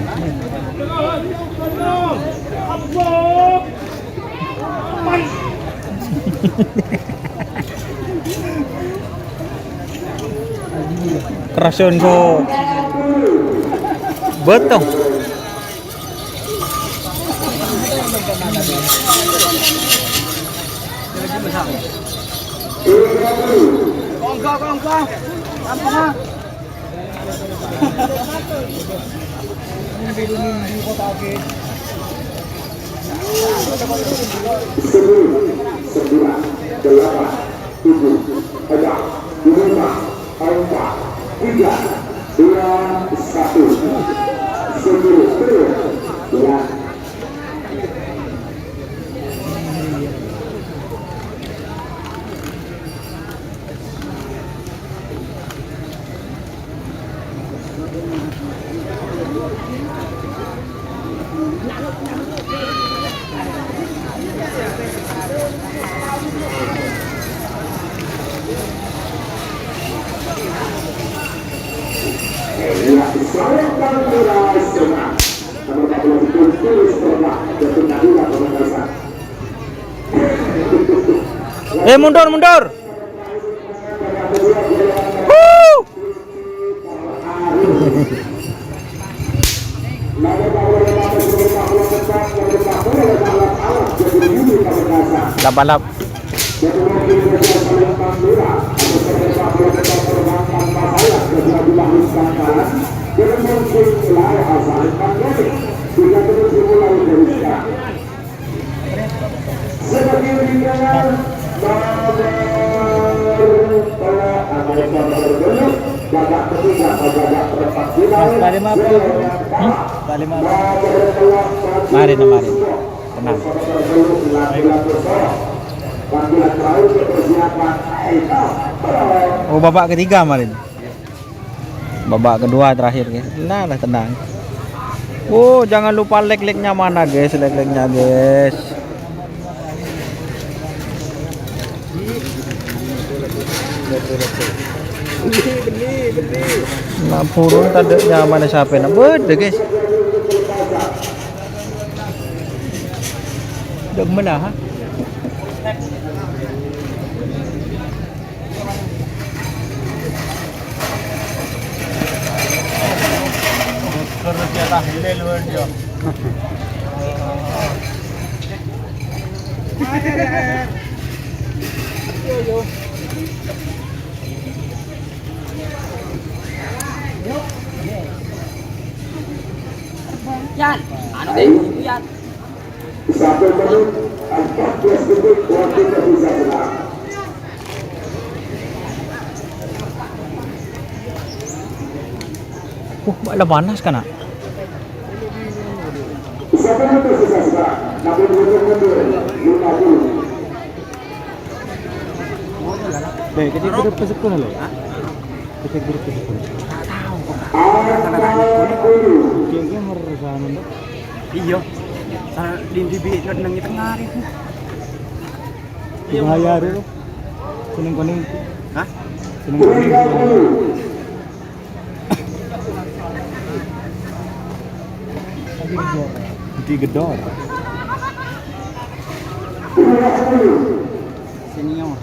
Kerasun ko. Betong. Kongka. Apa? Mimpi kota oke. 9, 8, 7, 8, 9, 8, 3, 2, 1, 10. Mundur. Woo! Balap. Balik maaf. Balik maaf. Mari. Tenang. Oh, babak ketiga kemarin. Babak kedua terakhir guys. Nah, tenang. Oh, jangan lupa like-like-nya mana guys, like-like-nya guys. Nah, purun tadanya mana siapa nak beda guys. Được mana ha? Kerja lah, hilal wajah. Yan, ano din yan? 1 menit 14 detik waktu tersisa sekarang. Malah panas kan nak? 1 menit tersisa sekarang. Namun belum mundur 50. Kita grup ke sekolah loh. Kita grup ke sekolah. Angkat dulu. Iya. Sarang di nang tengah itu. Bahaya dulu. Kuning-kuning. Hah? Kuning-kuning. Di gedor. Senior.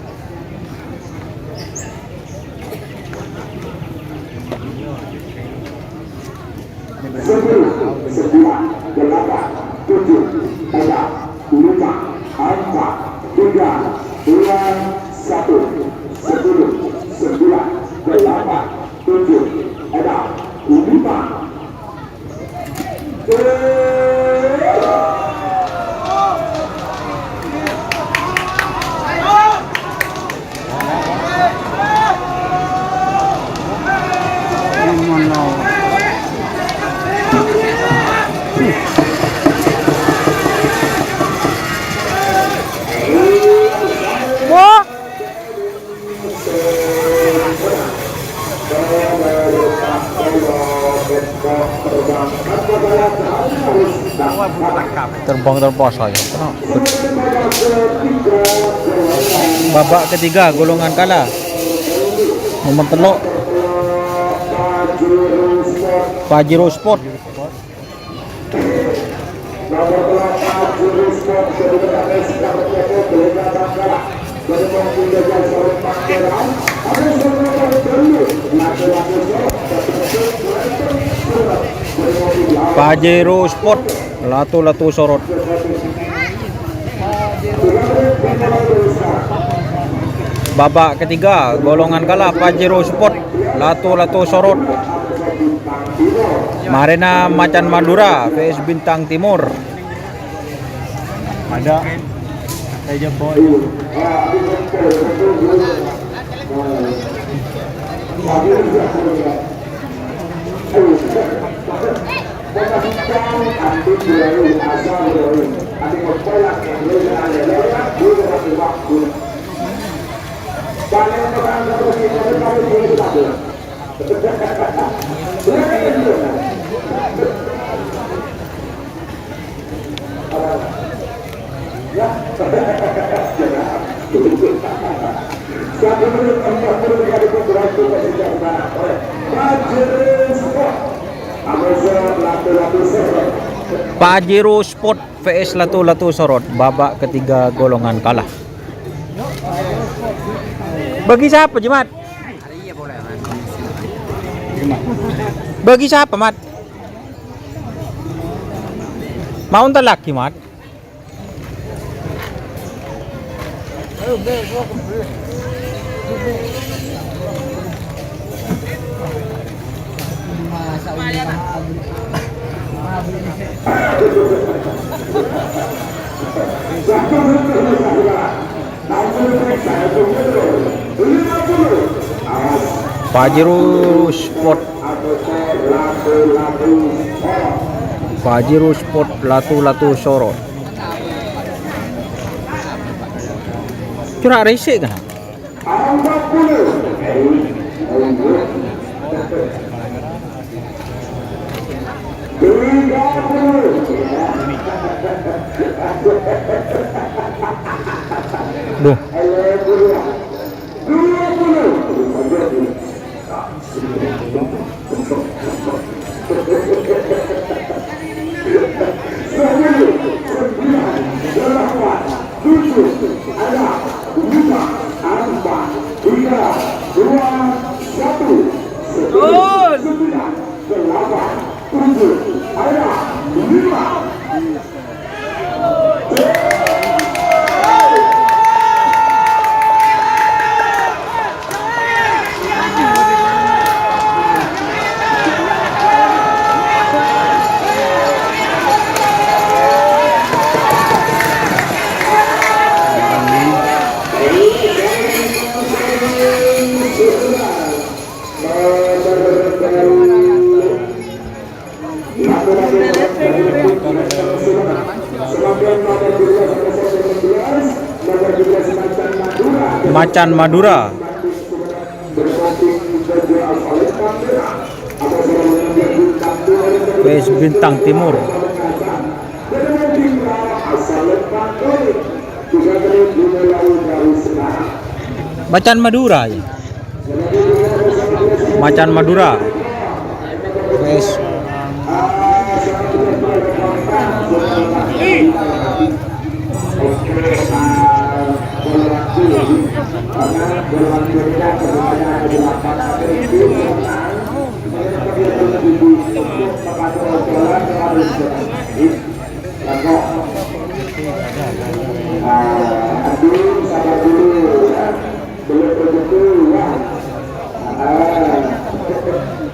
Terbang terpos aja. Babak ketiga golongan kalah. Nomor telok Pajero Sport. Pajero Sport Latu-Latu Sorot. Babak ketiga golongan kalah Pajero Sport Latu-Latu Sorot. Marina Macan Madura vs Bintang Timur. Ada Reja Boy. Pajero Sport vs Latu-Latu Sorot. Babak ketiga golongan kalah. Bagi siapa, Jemat? Bagi siapa, Mat? Mau ntar laki, Mat? Pajero Sport Pajero Sport Latu-Latu Sorot. Curah resik kan? Duh. Macan Madura vs Bintang Timur. Macan Madura ya. Macan Madura. Wes.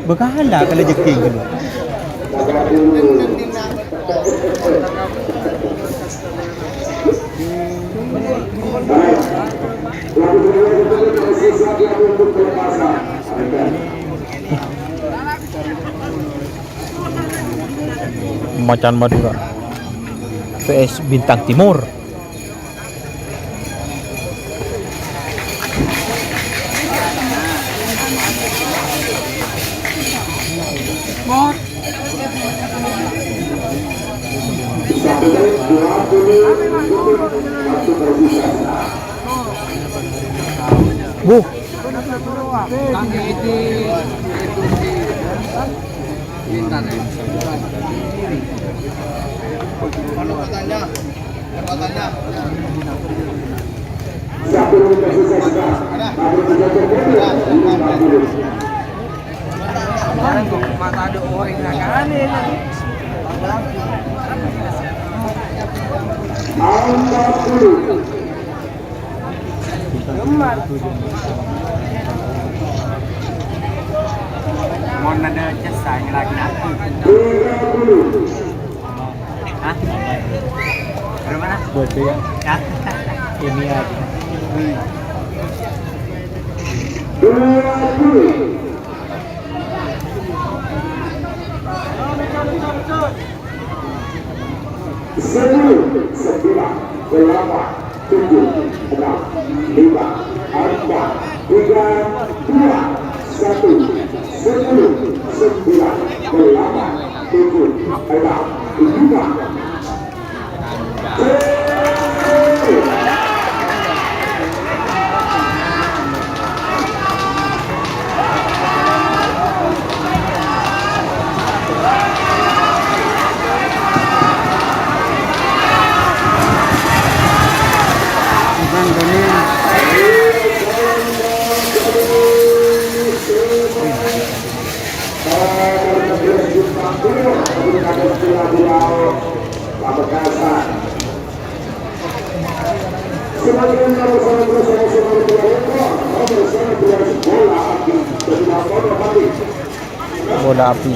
Bekahala kalau jeking gitu. Macan Madura vs Bintang Timur. Bu, Mau ada jasa lagi nanti. Hah? Berapa? buat ya. Ya. Ini aja. Bola api.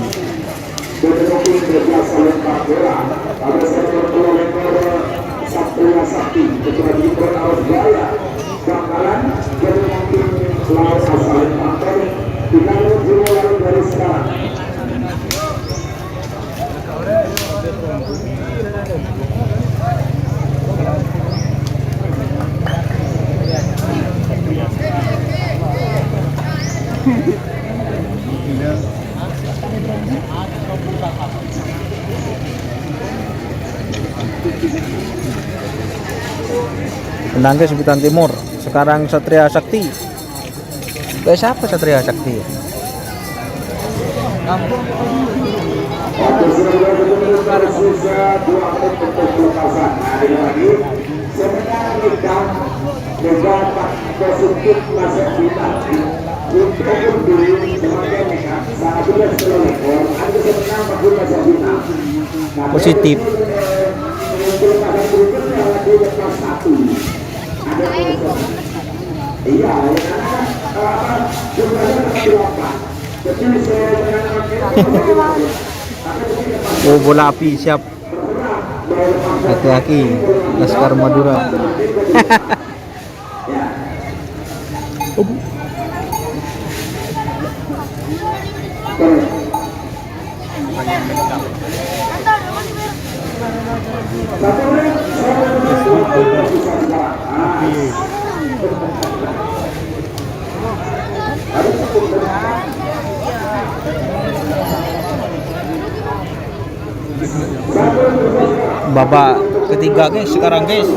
Penangkis Bintang Timur, sekarang Satria Sakti. Kayak siapa Satria Sakti? Positif. Oh, bola api siap. Hati-hati, Laskar Madura. Babak ketiga guys, sekarang guys.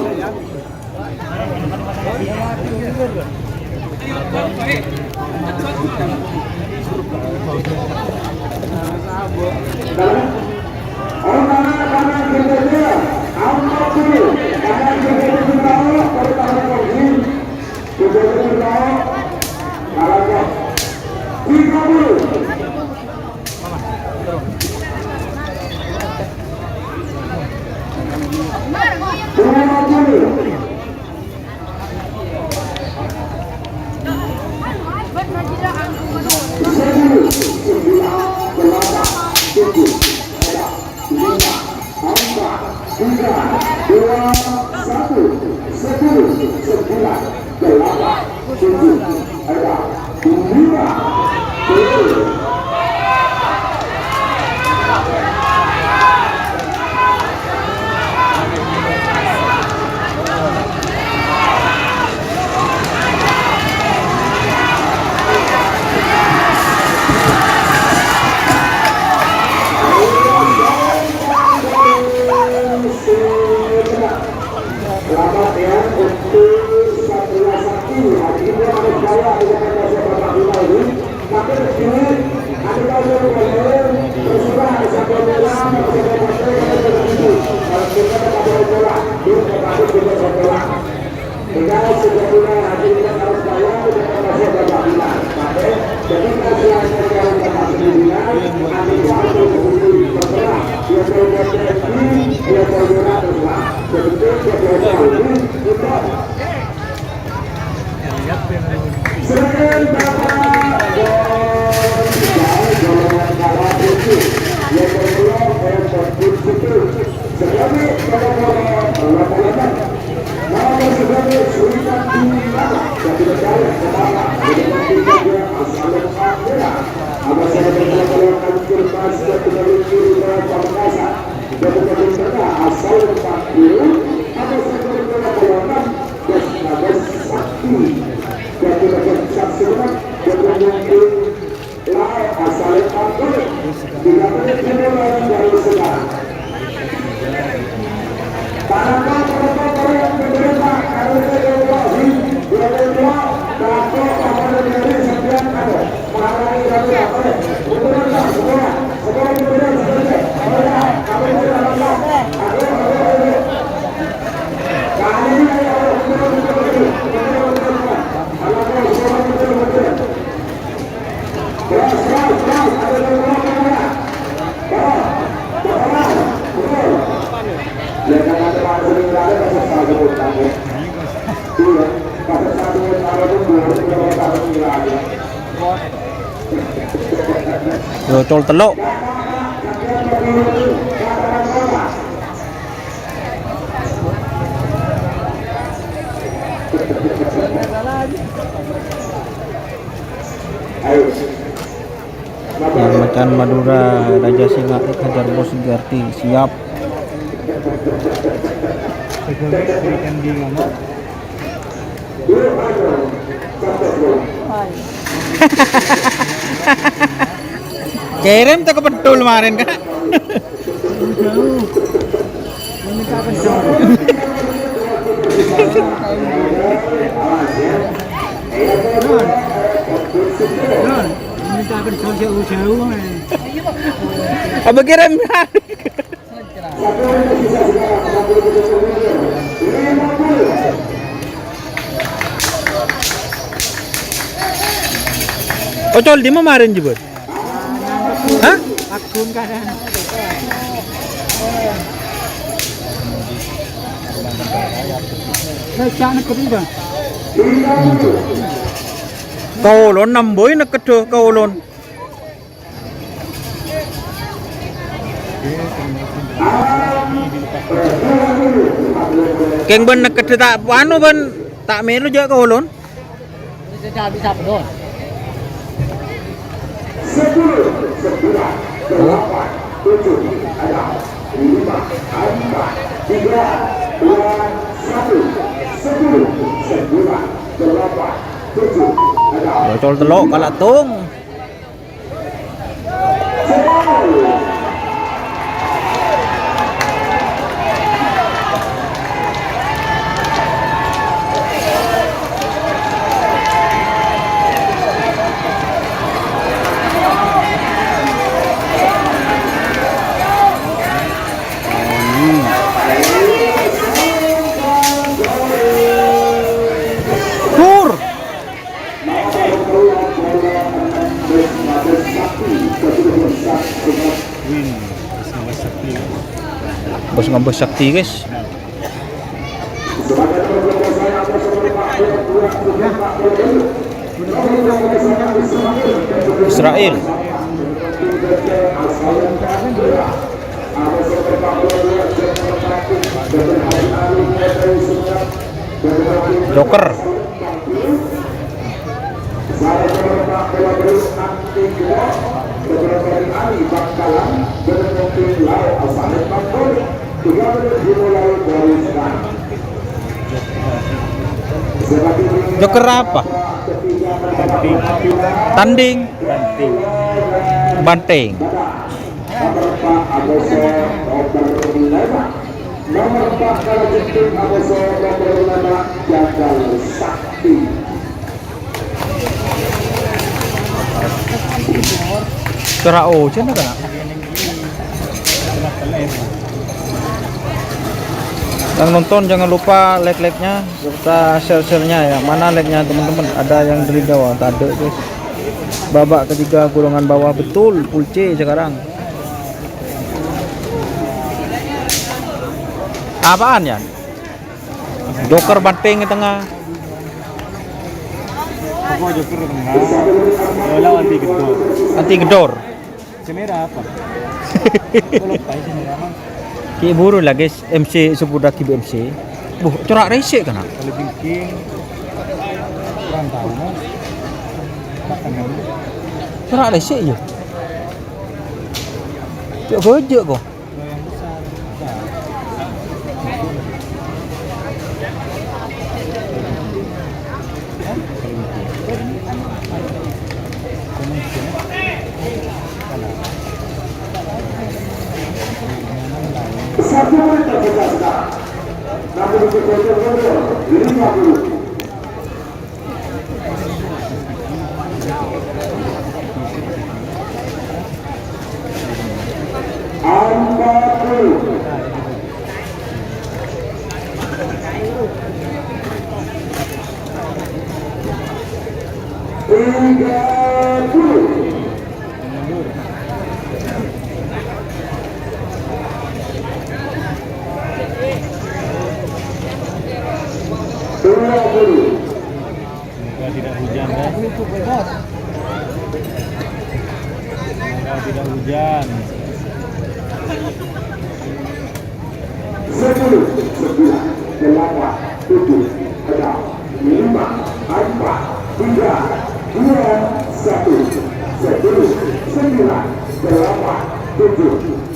Selamat ya untuk Satria Sakti. Hari ini harus kaya dengan proses babak final ini. Tapi di sini ada kaya dengan bersurah satu bola, kalau kita dapat bola, kita dapat bola. Tinggal sebetulnya hari ini harus kaya dengan proses babak final. Jadi kasih yang terjadi babak final, nanti itu harus bergerak. Dia bergerak teruslah. Col teluk. Yang Macan Madura Raja Singa Hajar Bos Garti siap. Kirim tuh ke betul kemarin kan. Apa kirim? Ocol di mana kemarin jebut? Hah? Akun kadang. Kaulon namboy nagkedo kaulon. Keng ben nagkedo tak anu ben tak melu juga kaulon. Bisa bisa belum. 10, 9, 8, 7, 6, 5, 4, 3, 2, 1, 10, 9, 8, 7, 6. Bocol teluk kalah tung. Ngembus sakti guys. Israel. Joker. Joker apa? Tanding. Banteng. Nomor 4 kalau jemput Aboso nomor 5 Jagal Sakti. Terao cina kana. Yang nonton jangan lupa like-nya serta share-nya ya. Mana like-nya teman-teman? Ada yang dari bawah, tak ada guys. Babak ketiga golongan bawah betul full C sekarang. Apaan ya? Joker banteng di tengah. Aku Joker di tengah. Bola anti gedor. Anti gedor. Semera apa? Kalau pakai semera mah. Ki buru lah guys, MC sebudak ki MC. Buh, corak resik kana. Kalau bikin kurang tahu mah. Makanan. Corak resik je. Cuk gojek kok. Yang besar. Satu menit terbuka sekarang. Namun untuk kontrol 50. Semoga tidak hujan kan? Semoga tidak hujan. 10, 9, 8, 7, 6, 5, 4, 3, 2, 1, 10, 9, 8, 7, 5.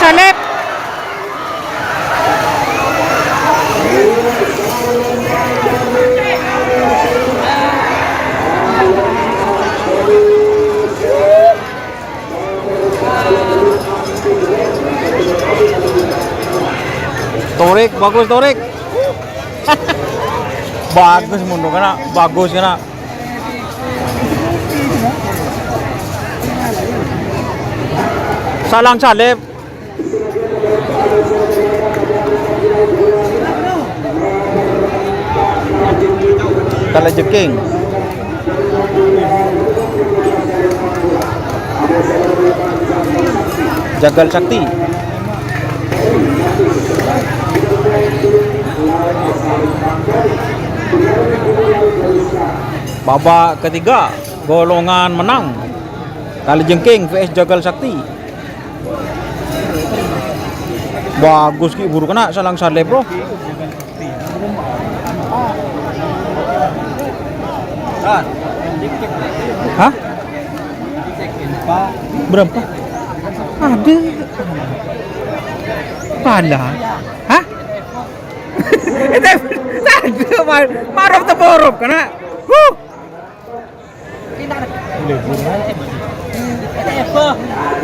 Salib. Torik, bagus Torik. Bagus mundur kena, bagus kena. Salang salib. Kala jeking. Jagal Sakti. Babak ketiga golongan menang. Kali jengking vs Jagal Sakti. Bagus ki buru kena salang salib bro. Hah? Berapa? Ada. Pala. Hah? Itu maruf terborok kena.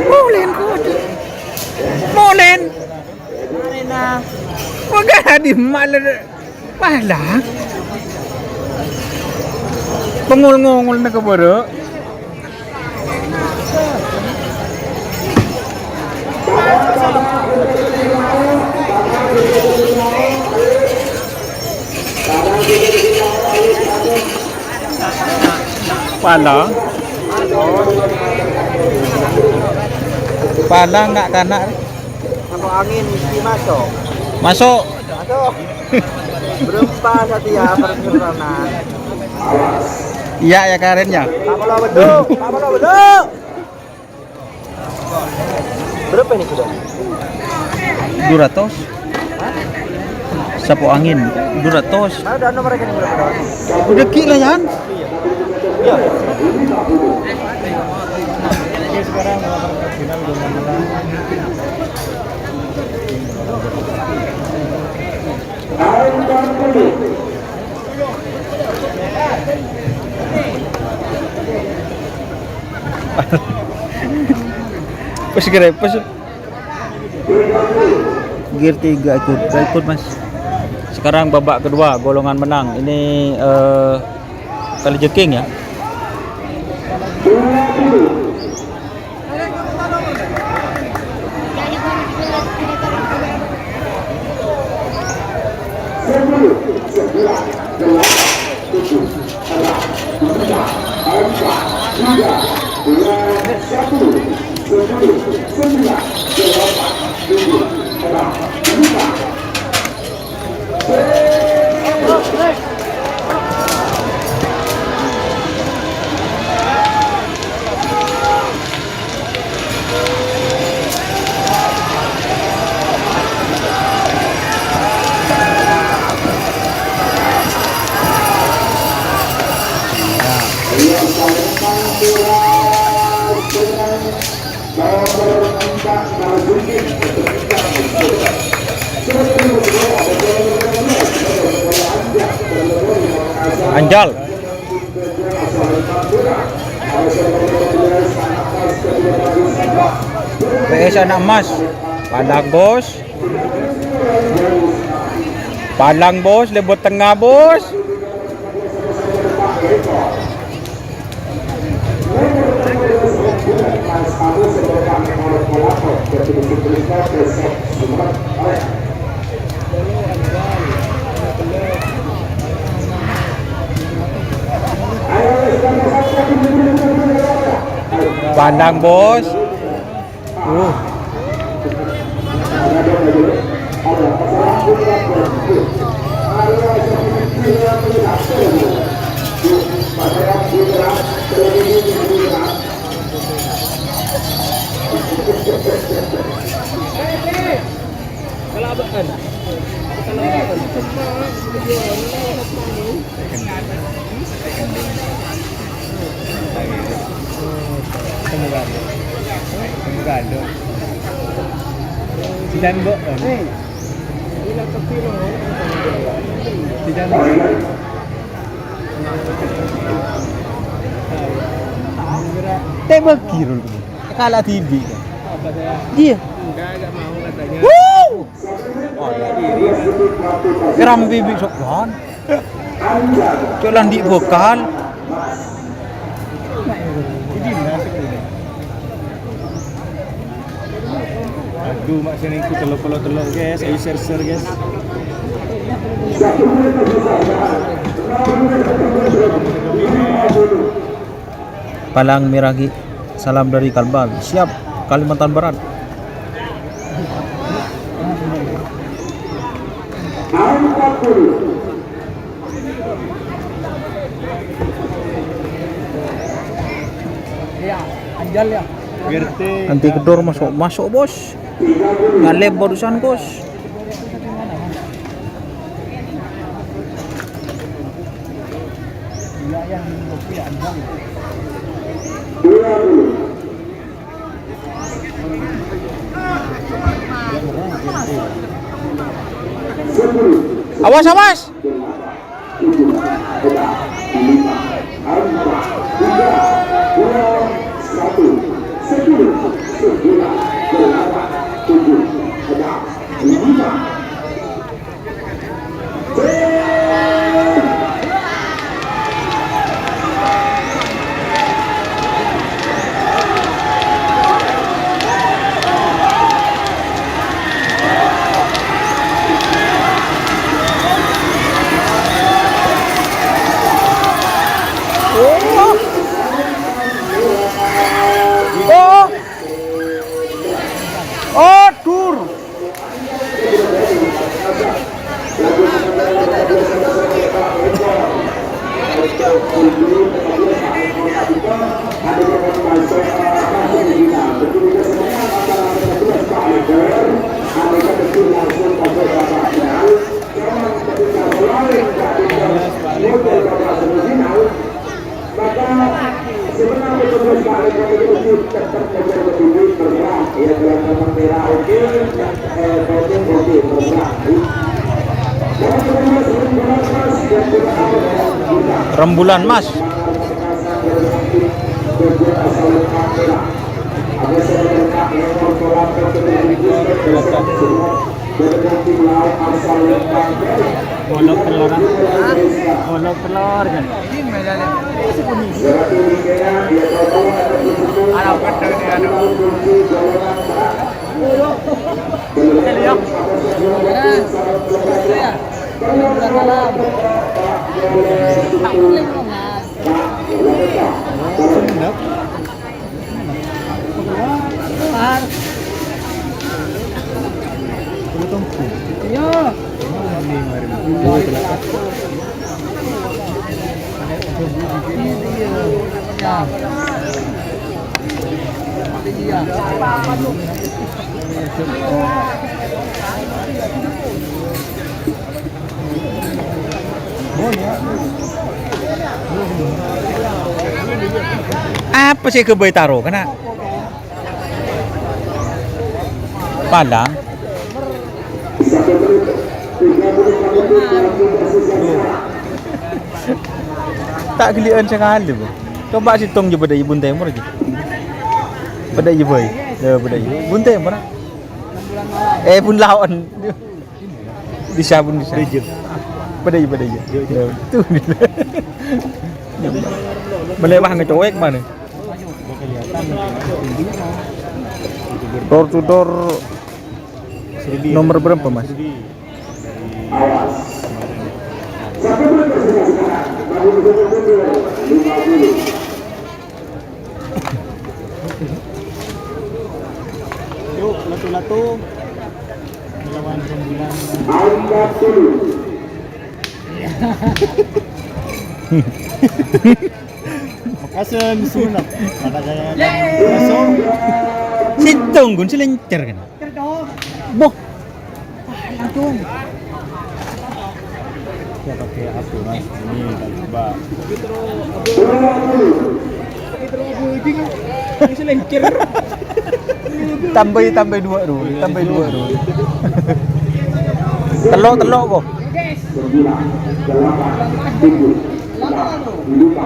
Molen kok. Molen. Wagah di mal. Palang. Pengul-ngungul na kabaro. Palang. Palang nak kanak. Apa angin di masuk? Masuk. Masuk. Berempa Satya perjalanan. Iya ya karennya. Apa lo beduk? Apa lo beduk? Berapa ini sudah? 200. Sapu angin 200. Ada nomor rekening berapa? Udah gila Yan. Iya. Sekarang final udah menang. Pas kira pas gear 3 ikut Mas. Sekarang babak kedua golongan menang. Ini kali jeking ya. Anjal. PS anak emas. Padang bos. Padang bos, lebot tengah bos. Pandang bos. Gado. Si Danbo. Si Danbo. Tembak kiri. Kalah TV. Apa saya? Iya. Enggak mau katanya. Woo! Keram bibi sokon. Colan di vokal. Ini masuk ini. Aduh, mak sini ku telur guys, ayo share guys. Palang Miragi. Salam dari Kalbar. Siap Kalimantan Barat. Iya, Anjal ya. Gerti. Nanti kedor masuk bos. Ngalep barusan bos. Awas awas. Rembulan Mas. Molok telur. Molok telur kan. Apa sih kebay taro kena? Padang. Tak gelian sekali bu. Coba hitung je pada Ibun Timur je. Pada Ibu. Ya pada Ibu. Bun Timur. Bun lawan. Di sabun di sana. Pada Ibu pada Ibu. Tu. Melewah ngecoek mana? Door to door nomor berapa Mas? Yuk, latu-latu. Melawan rembulan. Makasan sunat. Ada gaya langsung. Situng gun selencer kan. Boh. Langsung. Kita pakai apa Mas? Ini dan coba. Tambah dua dulu. Telok kok. 9, 8, 7, 2, 1.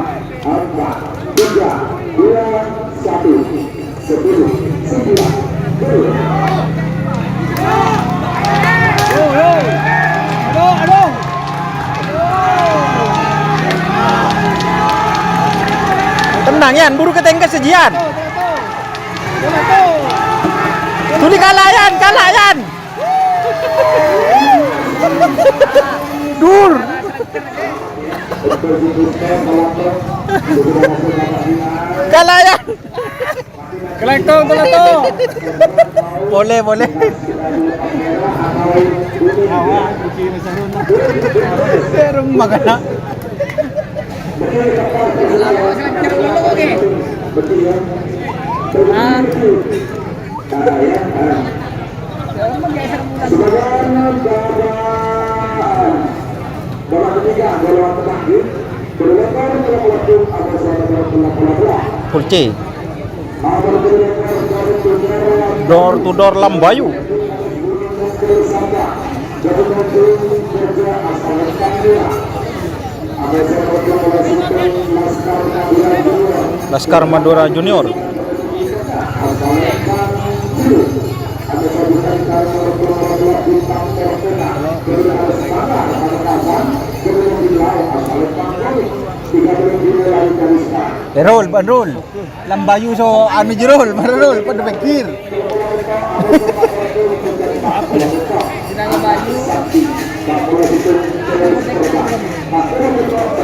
Tenang Yan, buru ketengket sejian. Tuli kalah Yan. Dur. Kalah Yan. Kelentong telatu. Boleh. Awak bikin sarung. Serem makanya. Pulci. Door to door Lambayu. Laskar Madura Junior. Bandrol. Lambayu so anu jerol, marol pada pikir.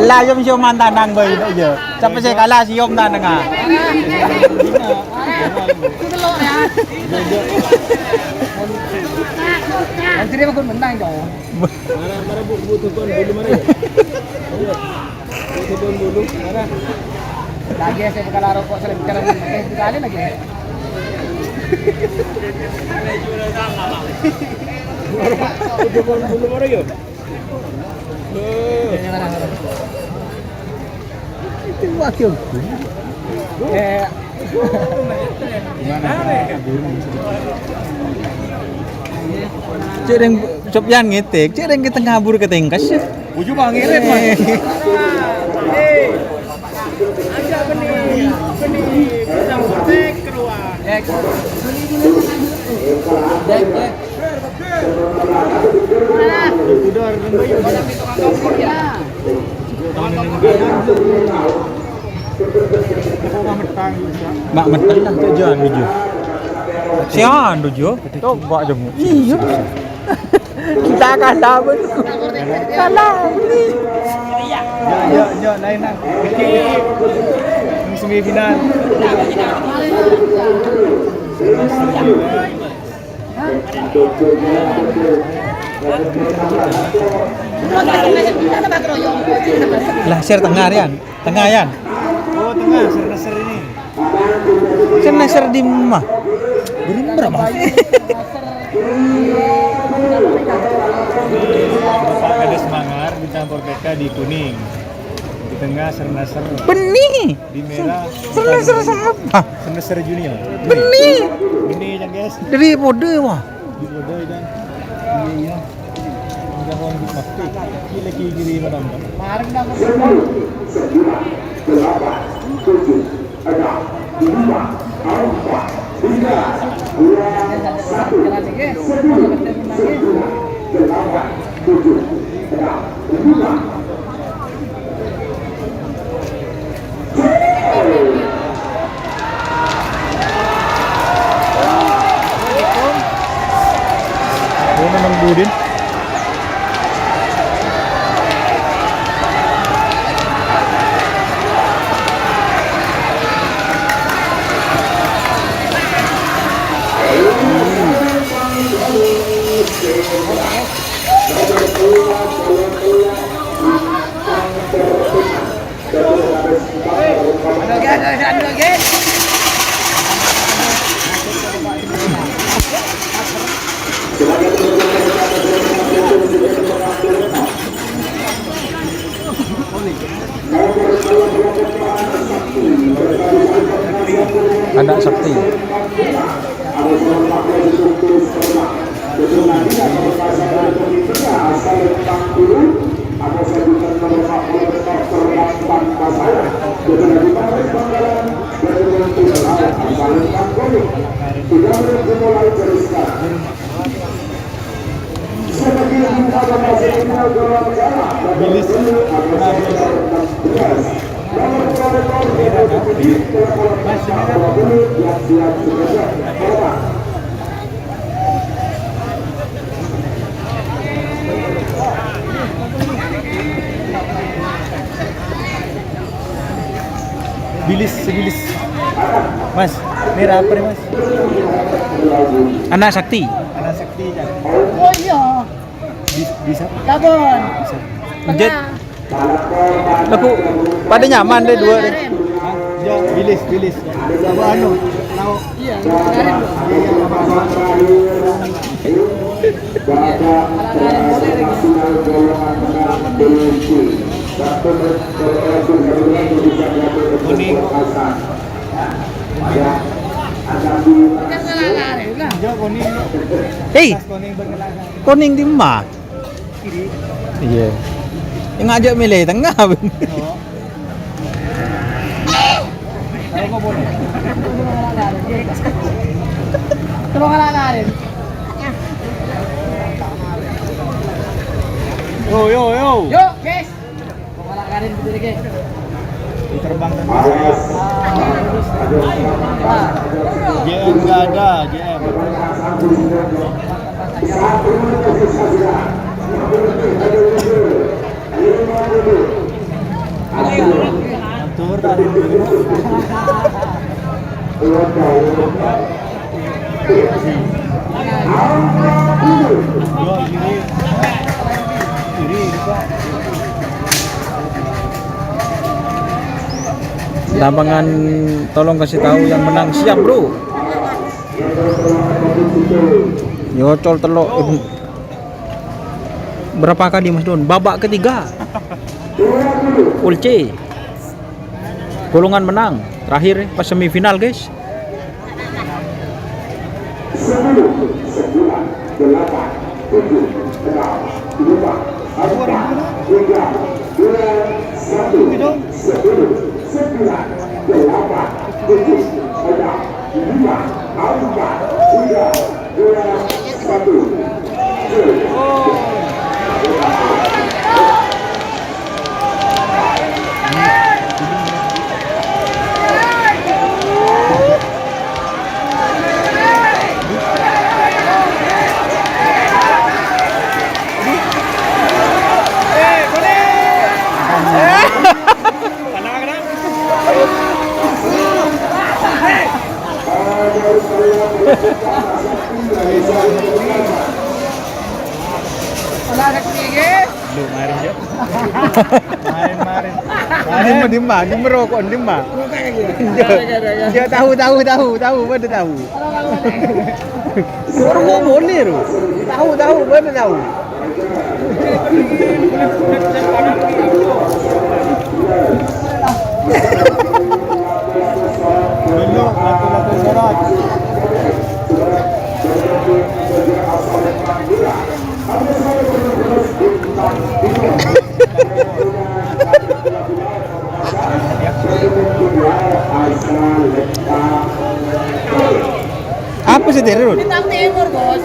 Lah yom siom mantanang bayi aja. Sampai saya kalah siom tanang ah. Nanti dia bakal menang dong. Marah bu tukun bulu marah. Kebun bulu mana? Lagi saya pagkalaro ko sa bicara sekali lagi. Kebun bulu mana yun? Itu wakil. Cek yang Sopyan ngetek, cek yang kita ngabur ke tengkas ya. Uju bang ngirit mas. Ada benih pisang goreng keluar. Udah Mak meteng lah tujuan tujuh. Sian tujuh. Coba aja mu. Iya. Kita kalah betul. Kalah ini. Ya, lain lah. Ini semifinal. Lah share tengah Rian. Tengah Yan. Oh tengah, ser ini. Share nasir di rumah. Beri berapa? Bapak Kades Mangar dicampur PK di kuning. Di tengah Sernaser. Benih. Di merah. Ser siapa? Sernaser Junior. Benih. Ini yang guys. Dari mode wah. Di bodoh dan iya. Jangan dipasti. Kira kiri mana? Kemarin dah mau 9, 8, 7, 6, 5, 4, 3, 2, 1. jalan lagi. 8, 7, 6, 5. Memang Budin. Anak sakti. Sebilis. Mas, merah apa nih mas? Anak sakti. Anak sakti kan? Oh iya. Bisa? Tabon. Jet. Aku pada nyaman deh dua deh. Ya, bilis. Apa anu? Tahu? Iya, kemarin. Kuning. Ya, kuning. Hei, Kuning berkelana. kuning di mana? Kiri. Iya. Yang ngajak milih tengah. Kalau kau boleh. Tulungan lang natin. Yo. Yo, guys! Tulungan lang natin dito lagi. Diterbangkan. Ah, JM nggak ada, JM. Atur dari dulu. Yo, kiri. Kiri, Pak. Lapangan tolong kasih tahu yang menang siap bro. Yocol telok. Berapa kali Mas Don? Babak ketiga. Pool C. Golongan menang. Terakhir pas semifinal guys. Marin di merokok di mah. Dia tahu pada tahu. Baru boleh lu. Tahu pada tahu. Belum lato sorot. Apa sih terus? Bintang Timur, Bos.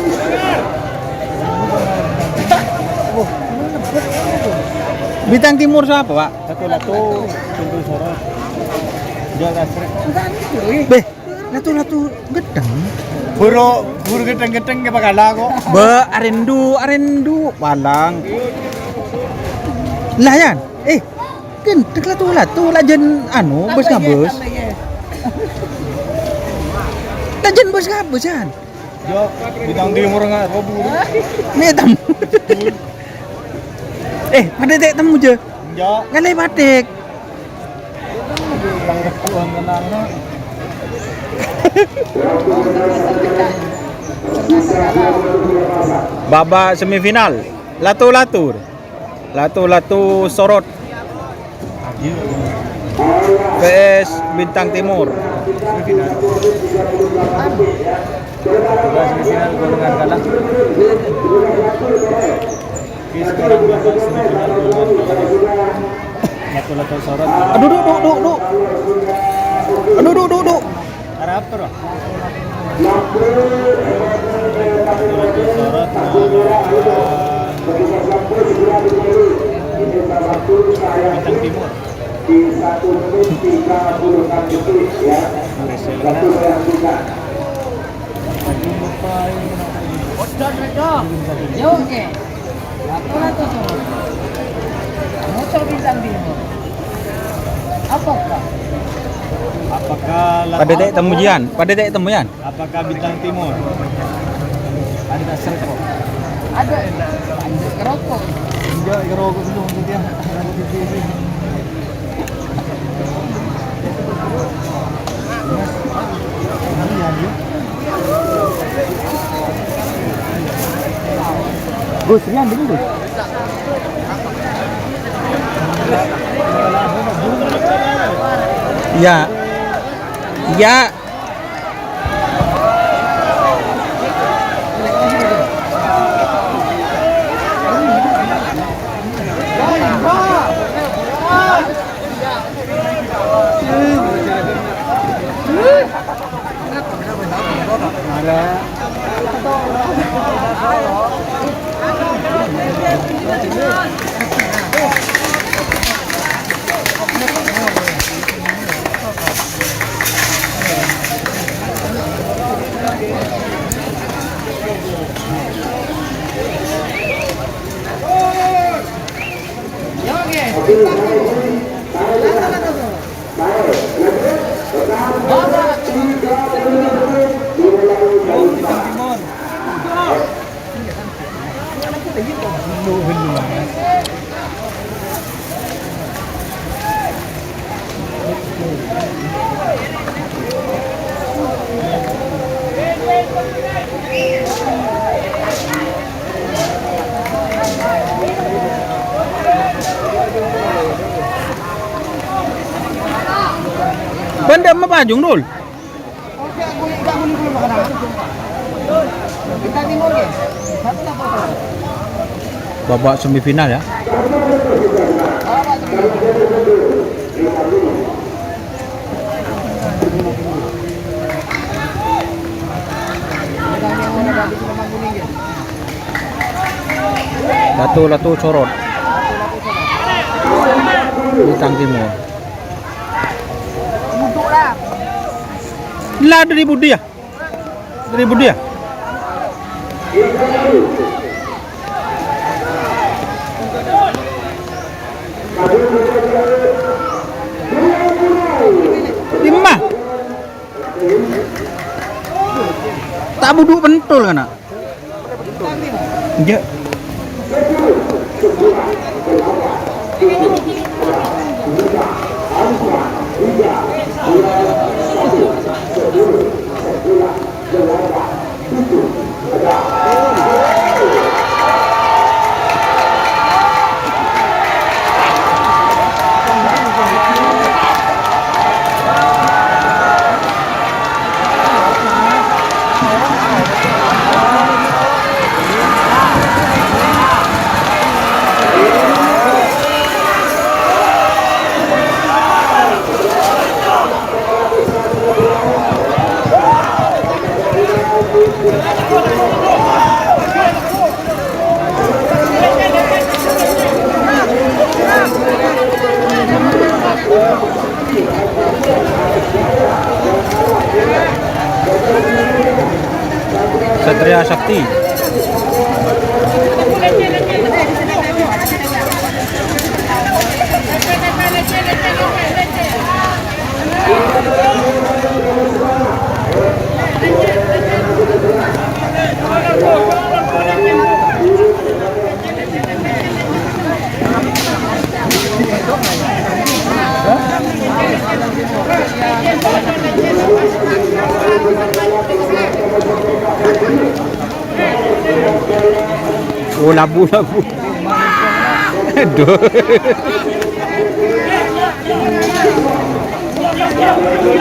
Bintang Timur siapa Pak? Lato pintu sorot. Jaga srek. Beh, latu gedang. Buru geteng-geteng ke pakala kok. Be, arendu palang. Lah yan. Kentek latu lajen anu bus ngabus. Lajen bus ngabus yan. Jo, bintang timur enggak robu. Nih tamu. Pada dek temu je. Jo, Ngalai batik. bintang repuan kenangnya. Babak semifinal. Latu sorot. PS Bintang Timur. Semifinal golongan kalah. Sekarang babak semifinal golongan lato sorot. Aduh, duk. Arab terus. Lato sorot Bintang Timur. Yo, oke. Lato semua. Motor Bintang Timur. Apakah? Apakah Pada dek temu yan. Apakah Bintang Timur? Ada dasar kok. Ada lanjut kerokok. Enggak, ngerokok dulu untuk dia. Ada di sini. Gus, rian dulu Gus. Ya. Benda apa pajung dul? Babak semifinal ya. Latu Corot Bintang Timur. Lah dari Budi ya? Dari Budi ya? Lima. Tak buduk bentul kan nak? Ya. Satria Sakti. Oh, labu. Aduh.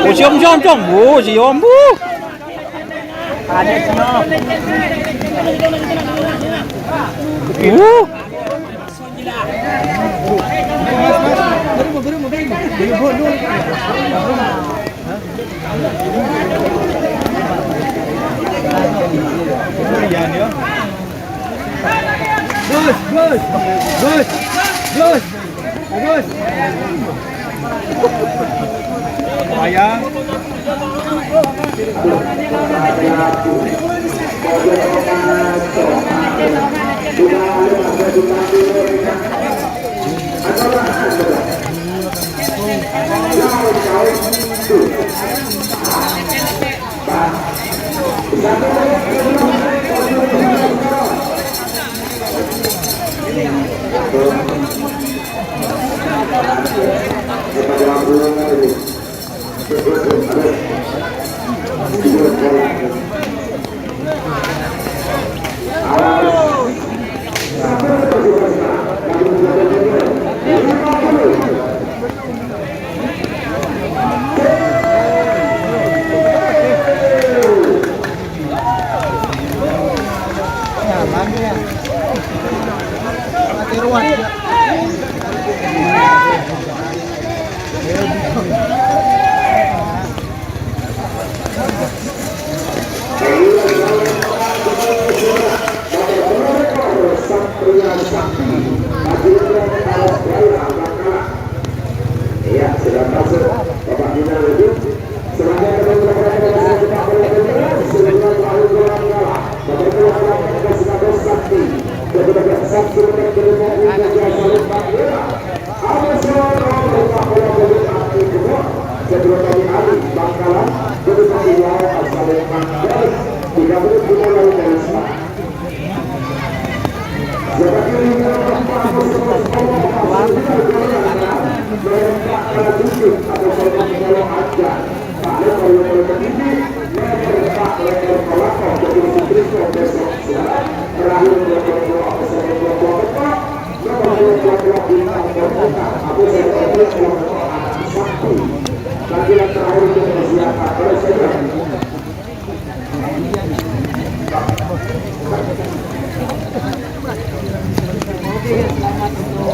Oh, siom. Oh, siom bu. Ada siom. Gus. Bayang. Atau Panggilan terakhir untuk persiapan oleh saja. Selamat untuk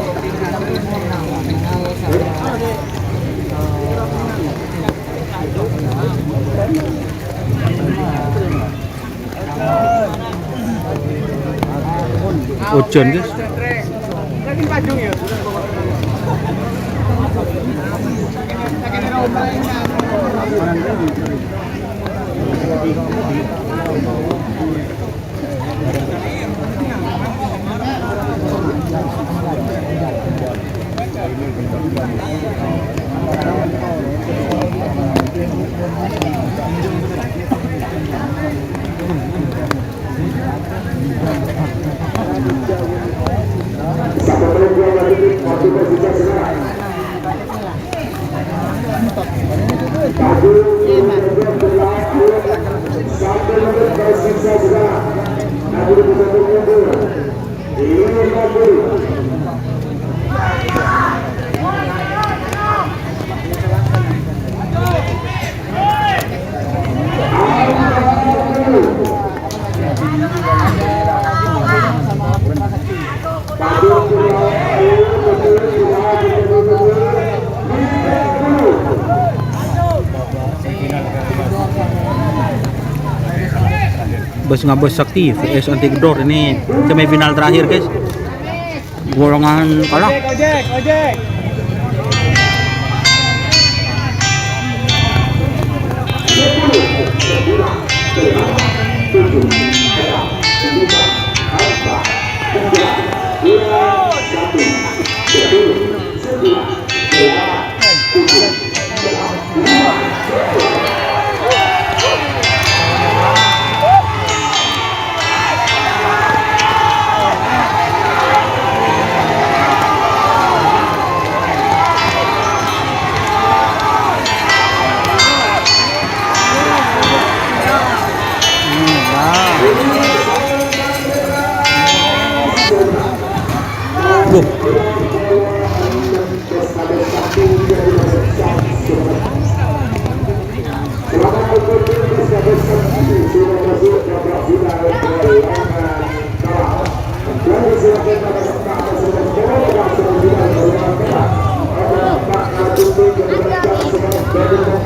Hujan guys. Bus ngabus sakti VS anti gedor ini semifinal terakhir guys, golongan kalah. Ojek.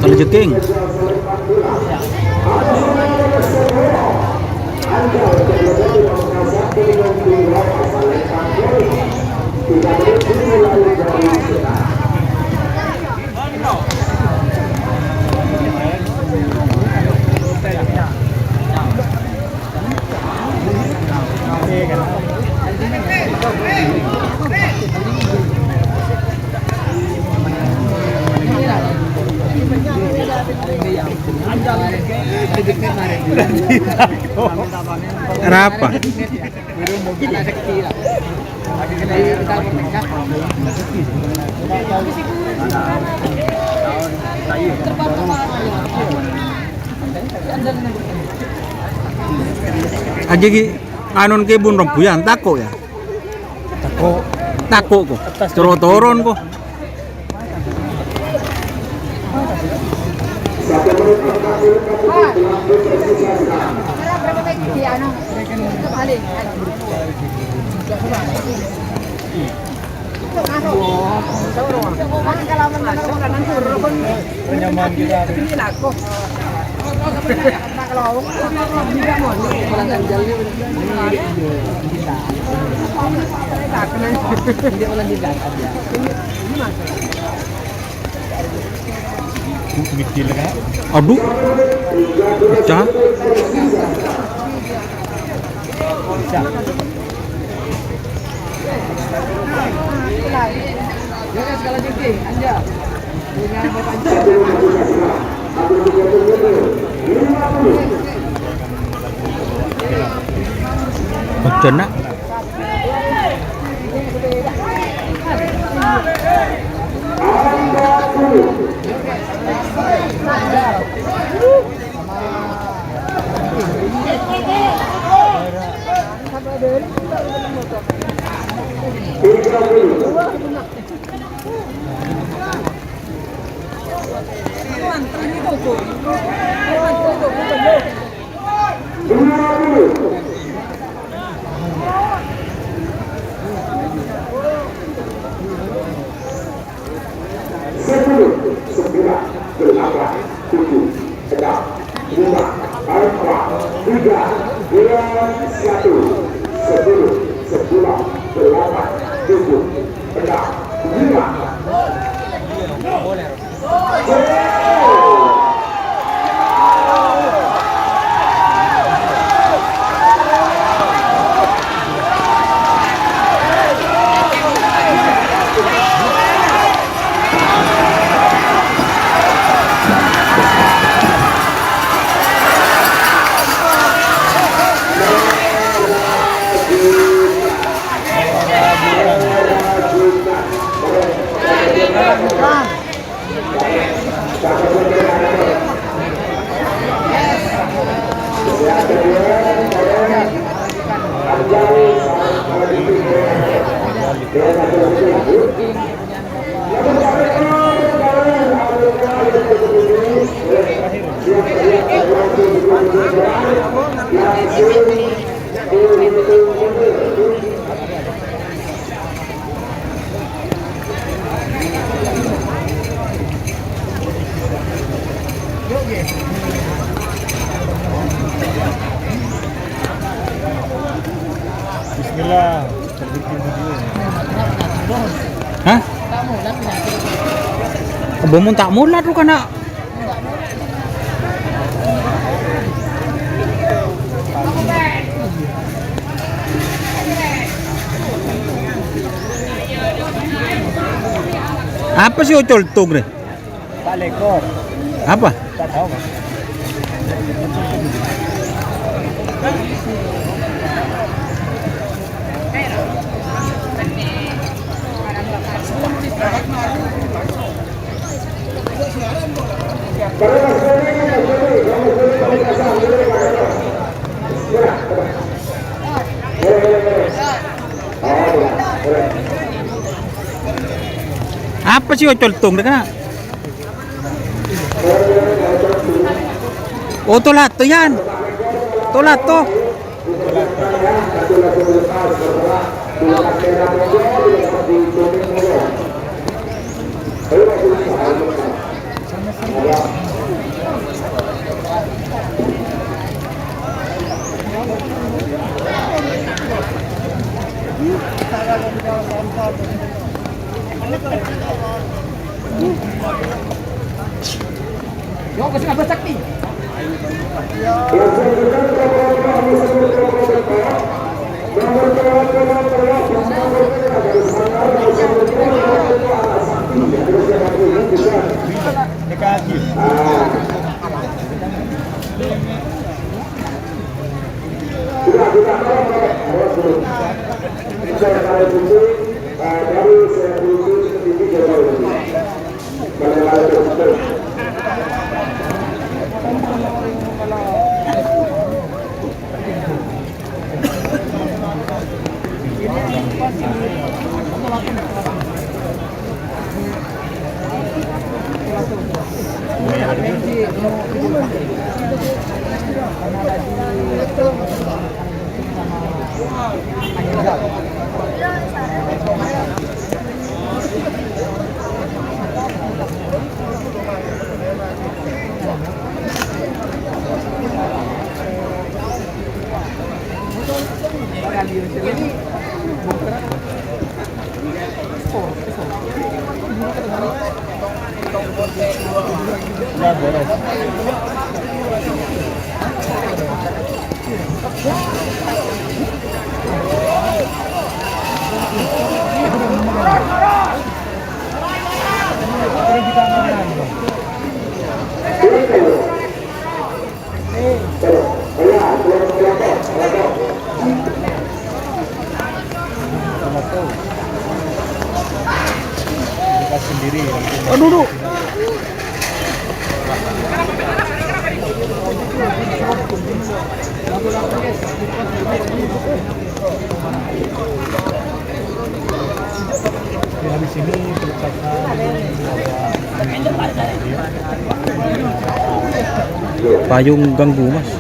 Kali jeking. Kenapa? Aja ki anon ke bun rembuyan tako ya. Tako kok. Corotoron kok. Penyaman kita. Aduh. Pecah. Hujan nak. Bismillah. Terbitin video. Hah? Abang tak mulat tu kana. Apa sih ocol tung ni? Tak lekor. Apa? Tak tahu kan. Apa sih ocol tung ni kana? Oh tolat tu yan. Tolat tu. Yo, kasi apa sakti? Negatif. Ya beres. Sendiri. Oh duduk. Habis ini selesai. Payung ganggu mas.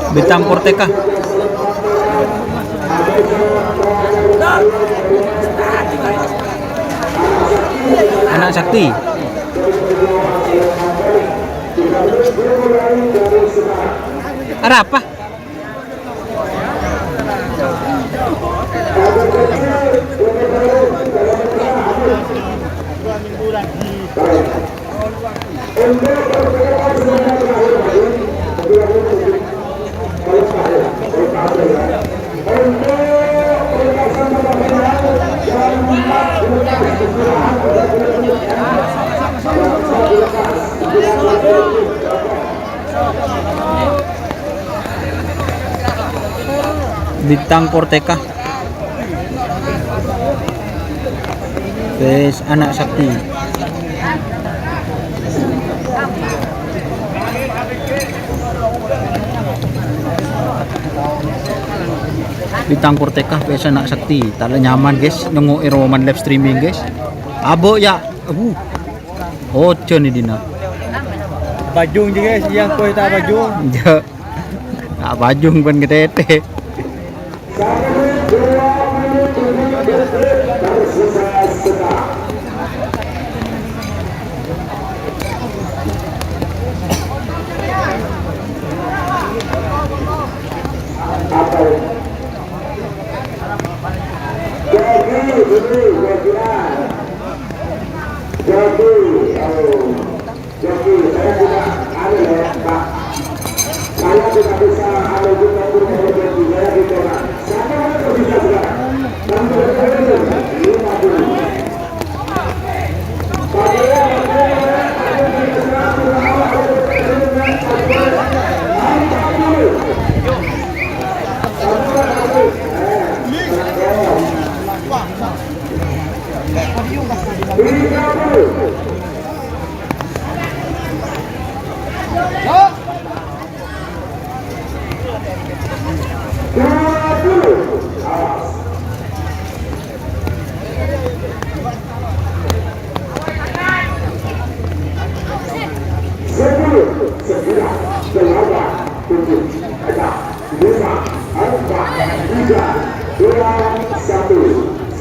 Bintang Porteka. Anak Sakti. Ada apa? Bintang Porteka. Guys, Anak Sakti. Bintang Porteka guys, Anak Sakti. Tak nyaman guys nunggu Iroman live streaming guys. Abo ya. Ojo nih Dina. Bajung juga guys, yang kau tak bajung. Ya. Tak bajung pun gede.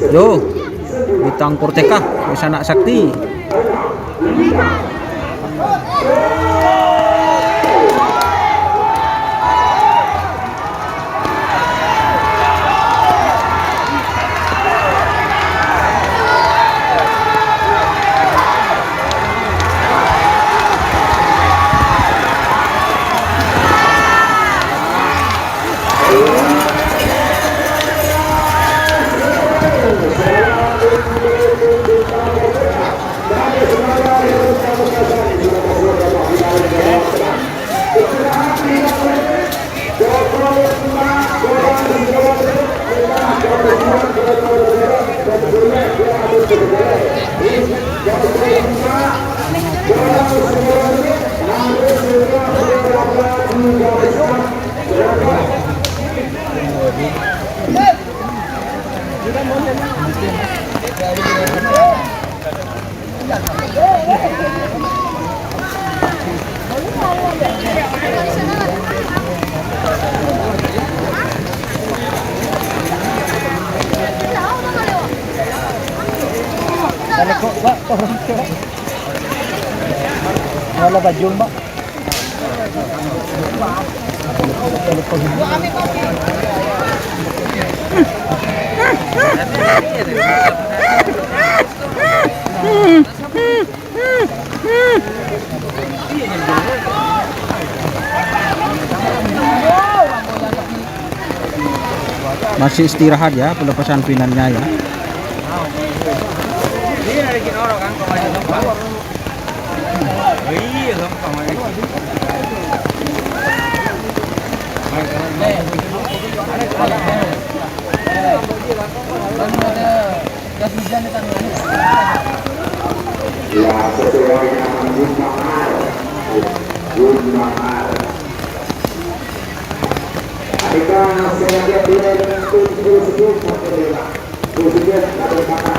Yo, Bintang Porteka, guys, Anak Sakti. Wala bajung ba? Masih istirahat ya pelepasan pinannya ya. Ini ada bikin orang kan kalau ada tempat. Iya, gampang aja. Gas hujan di tangan. Ya sesuai nama Gunmar. Adakah saya lihat dia dengan tujuh motornya. Tujuh ada kata.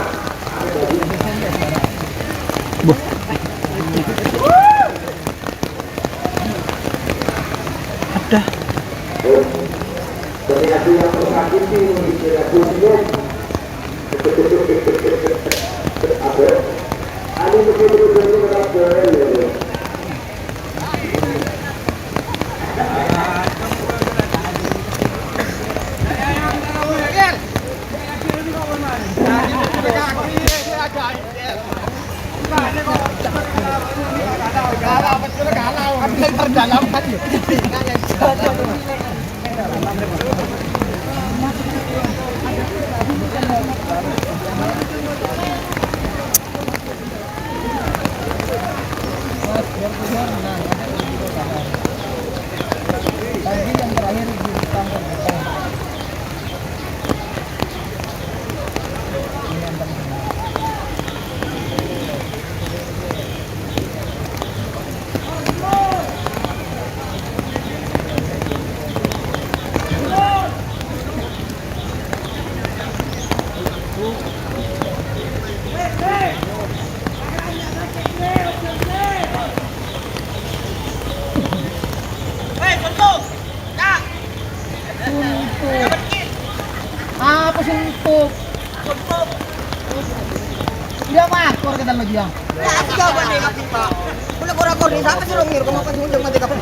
Ada. Ternyata yang tersakiti tidak tujuh. Apa? Ada betul-betul berapa? Tadi yang terakhir di kantor. Apa suntuk? Dia makor kita lagi yang. Ya, aku coba nih Kak Pipa. Boleh korakor nih, sampai suruh ngir, kau kasih undang mati kapan?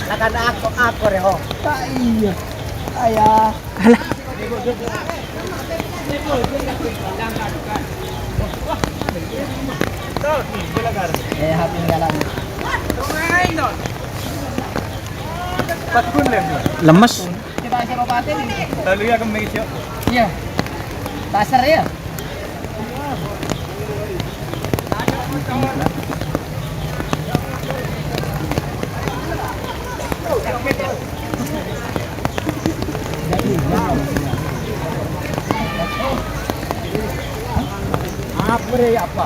Nak ada akor ya, oh. Tak iya. Ayah. Hati jalan. Lemes. Kita asyik obatin ini. Lalu ya kami siap. Iya. Pasar ya. Apa?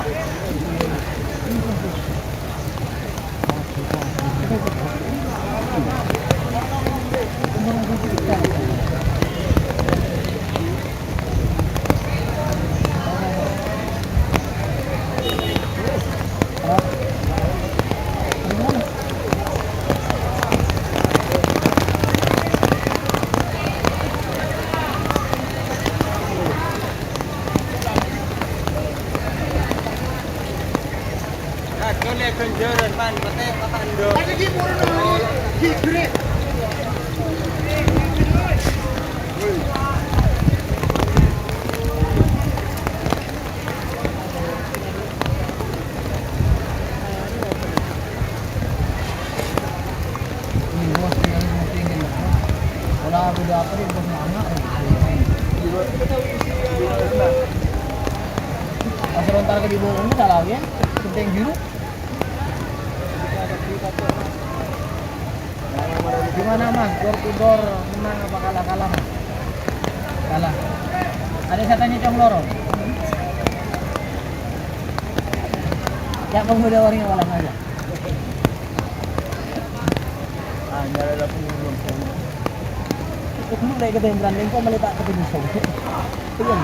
Wala beda apa rin bos anak. Asal lontar ke di bawah ini salah ya. Penting biru. Gimana Mas? Door to door menang apa kalah Mas? Kalah. Ada saya tanya Cong Lorong. Ya pemuda warnya walang aja. Ada pengulung. Dulu naik ke branding kok meletak ke sini sob. Iya.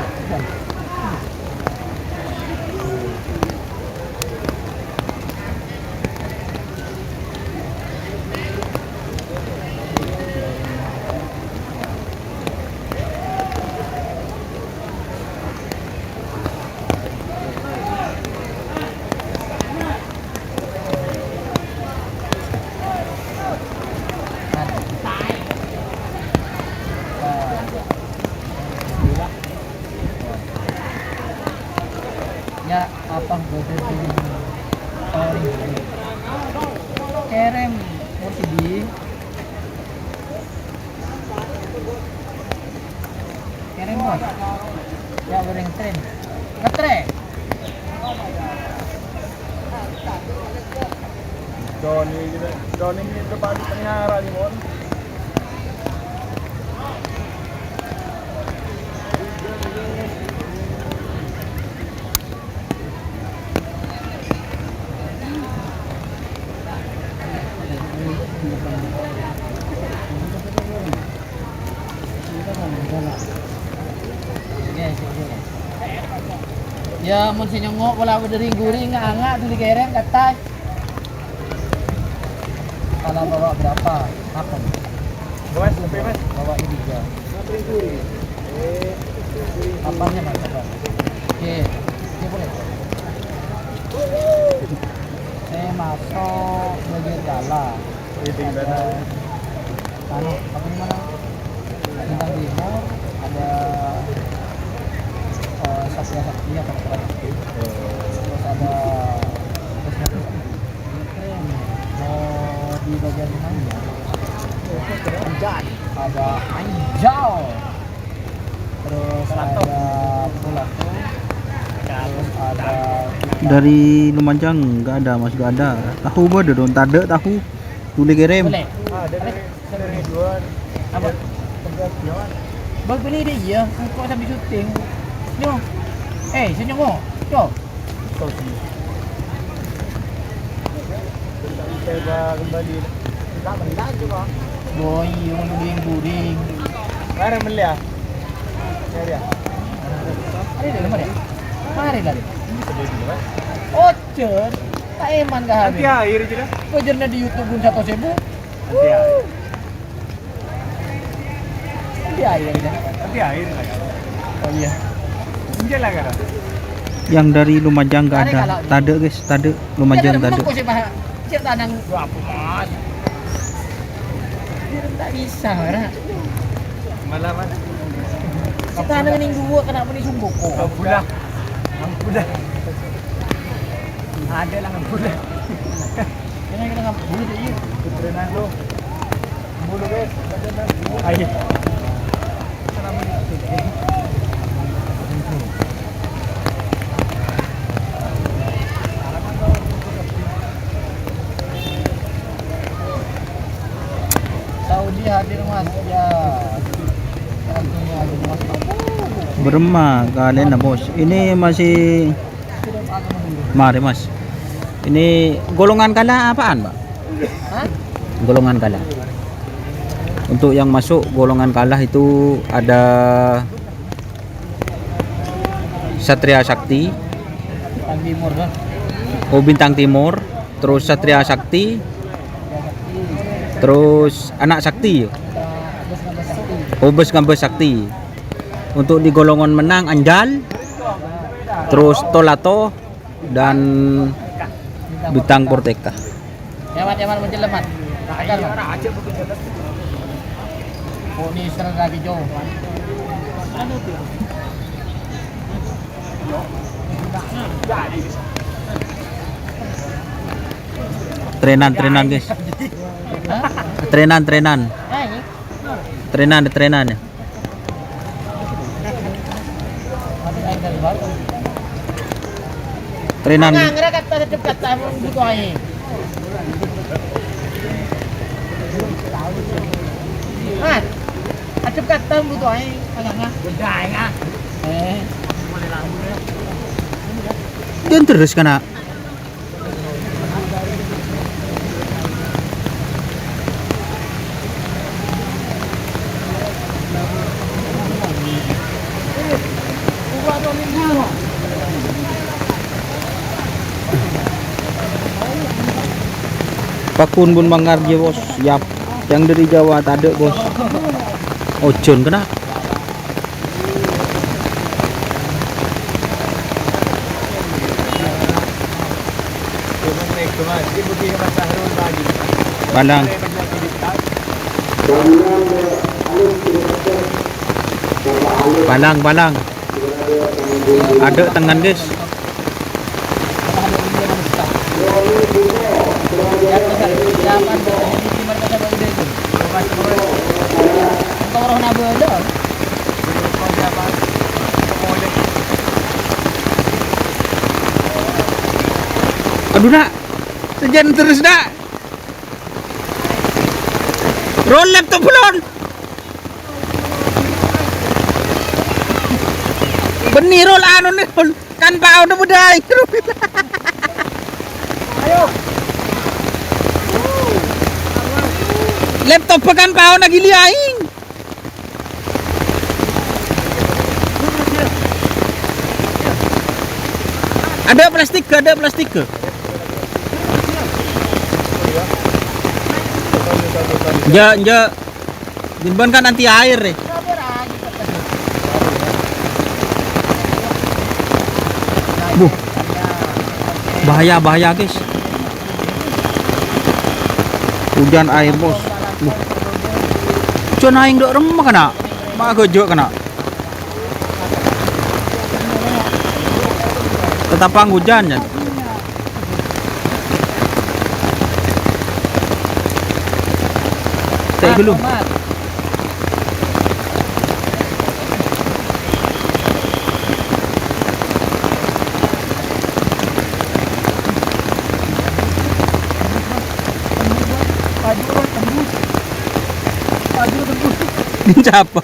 Ya apa bodoh ini? Kerem mau sedih. Kirim bos. Ya goreng tren. Ngetre. Johnny gitu. Johnny ini depan pengarah nih, Mon. Ya mun sinyongok wala berdering guring angak tuh dikerem kata. Kalau bawa berapa? Apa? Mas, lebih Mas. Bawa ini ya. Apanya Mas? Oke. Ini boleh. Saya masuk bagian gala. Ini mana? Anu, apa ini mana? Bintang Timur ada Satria Sakti apa terus ada mau di bagian mana? Ada Anjau, terus ada Pulaku, terus ada Dari Lumajang nggak ada, Mas, nggak ada. Tahu ada dong, tade tahu. Tuli kirim. boleh. Dari dua. Apa? Bang beli dia, kok sambil syuting. Nyo. Saya nyongok. Yo. Kita kembali. Kita menang juga. Boy, yung guring-guring. Mana beli ya? Ya. Mari dah, mari. Mari lah. Ocer, tak eman kah habis. Nanti air aja dah. Kau jernih di YouTube pun 1.000. Nanti air. Nanti air dah. Nanti air lah ya. Oh iya. Enggak lah kan. Yang dari Lumajang nggak ada. Tade guys, tade Lumajang tade. Kau sih mah cek tanang apa mas? Dia tak bisa lah. Malah Mas. Si tanang ini dua kenapa ni sungguh kok? Ampulah. Ampulah. Ada lah ampulah. Jangan kita ngap bulu je. Keterangan lu. Bulu guys. Ayo. Saudi hadir mas ya. Saudi hadir mas. Berema kalian nah, bos. Ini masih mari Mas. Ini golongan kalah apaan, Pak? Hah? Golongan kalah. Untuk yang masuk golongan kalah itu ada Satria Sakti, Bintang Timur kan? Bintang Timur, terus Satria Sakti, terus Anak Sakti, Bes Ngambes Sakti. Untuk di golongan menang Anjal, terus Tolato dan Bintang Porteka. Yaman menjeleman. Agar oh ni serang lagi jauh. Trenan guys. Trenan. Trenan. Trenan. Ngira kata cepat tak butuh air. Kan? Cepat kata butuh air. Agak gede ngah. Dan terus kena. Pakun Bun Bangarja bos, siap. Yang dari Jawa tak ada bos. Ojon kena. Balang. Ada tangan guys. Zaman di mereka baru deh. Kau orang nabu ada. Aduh nak, sejen terus nak. Roll laptop pulon. Benih roll anu nih roll. Kan pau na budai. Ayo. Laptop pa kan pau na gili aing. Ada plastik ke? Ada plastik ke? Ja, Dimban kan anti air deh. Buh, bahaya guys. Hujan air bos. Buh. Cuman aing dok remah kena. Mak gojok kena. Tetapang hujan ya. Saya dulu. Siapa?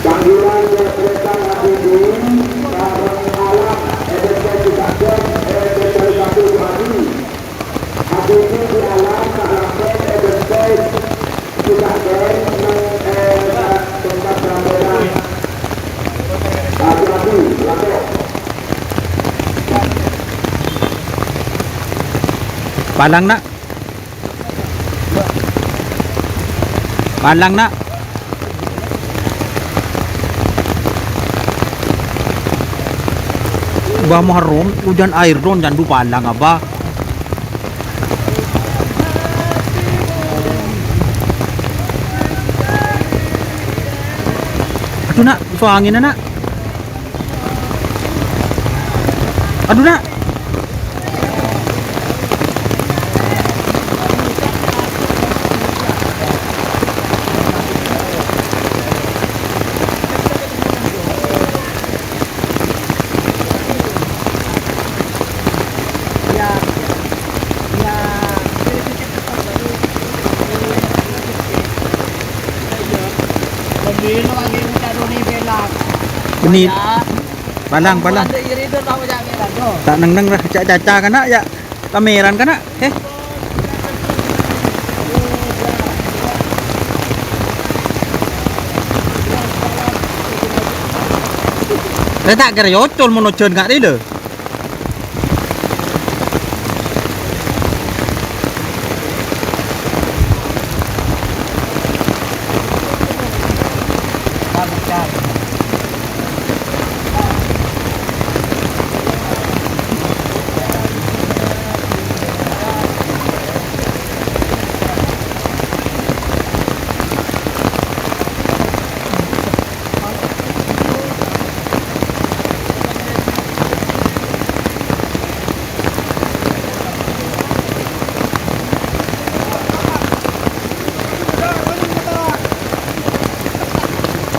Panggilan kereta Hadirin Barang Alam Edeka Cikagen Edeka Satu Pagi Hadirin di alam Karampen Edeka Cikagen tempat rambutan hati-hati lapor Palang nak. Palang nak. Bah Muharram hujan air don jangan lupa palang apa. Aduh nak, so angin nak. Aduh nak. Pembino lagi mencari ni belak. Benih. Palang. Ada iri tu tahu jangan tu. Tak neng lah caca kana ya. Kameran kana. Tak kira yocol monocon gak dia.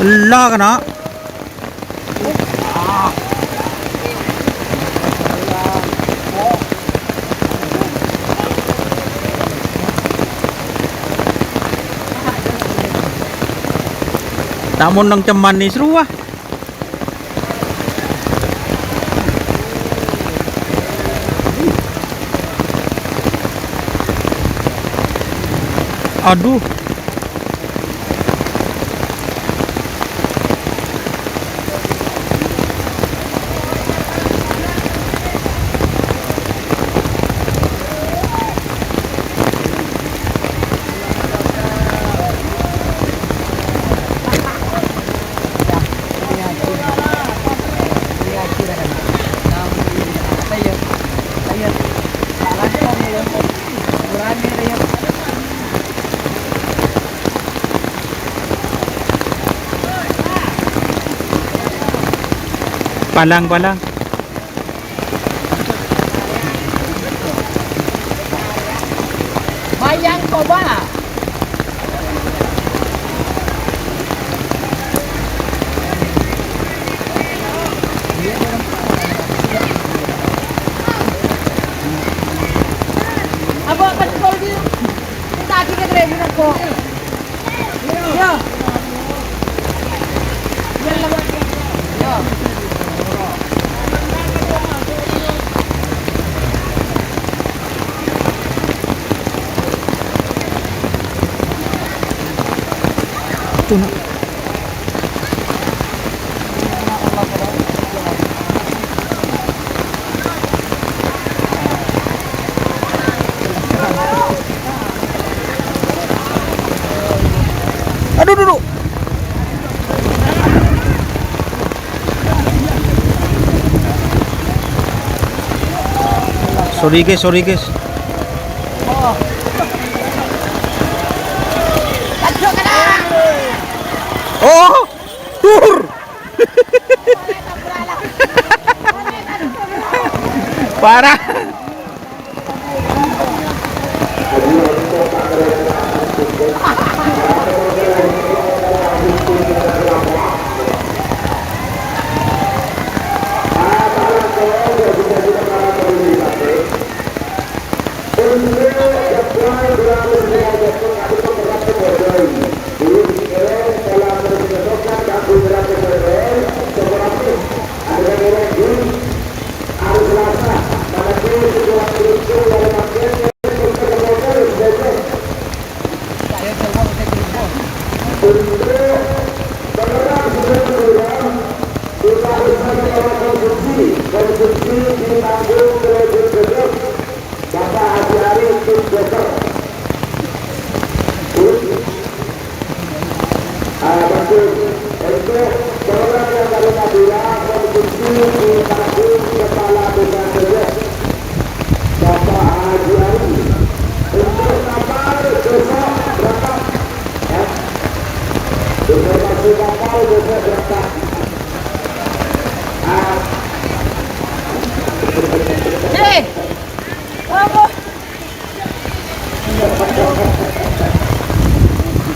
Lah kana. Tak mau nang ceman ni seru ah. Aduh. Palang. Bayang coba. Itu nak. Aduh, duduk. Sorry guys. Oh, tur. Parah.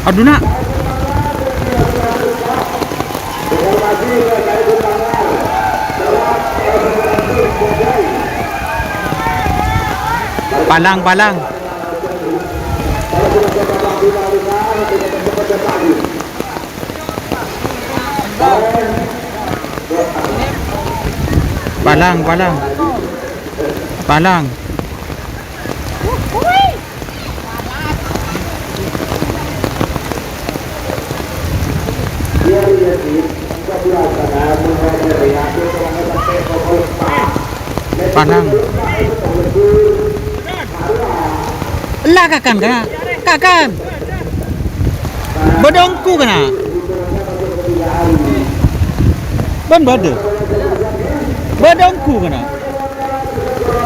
Aduh nak. Palang. Palang. Panang. Lah kakan. Bodongku kena. Ben bade. Bodongku kena.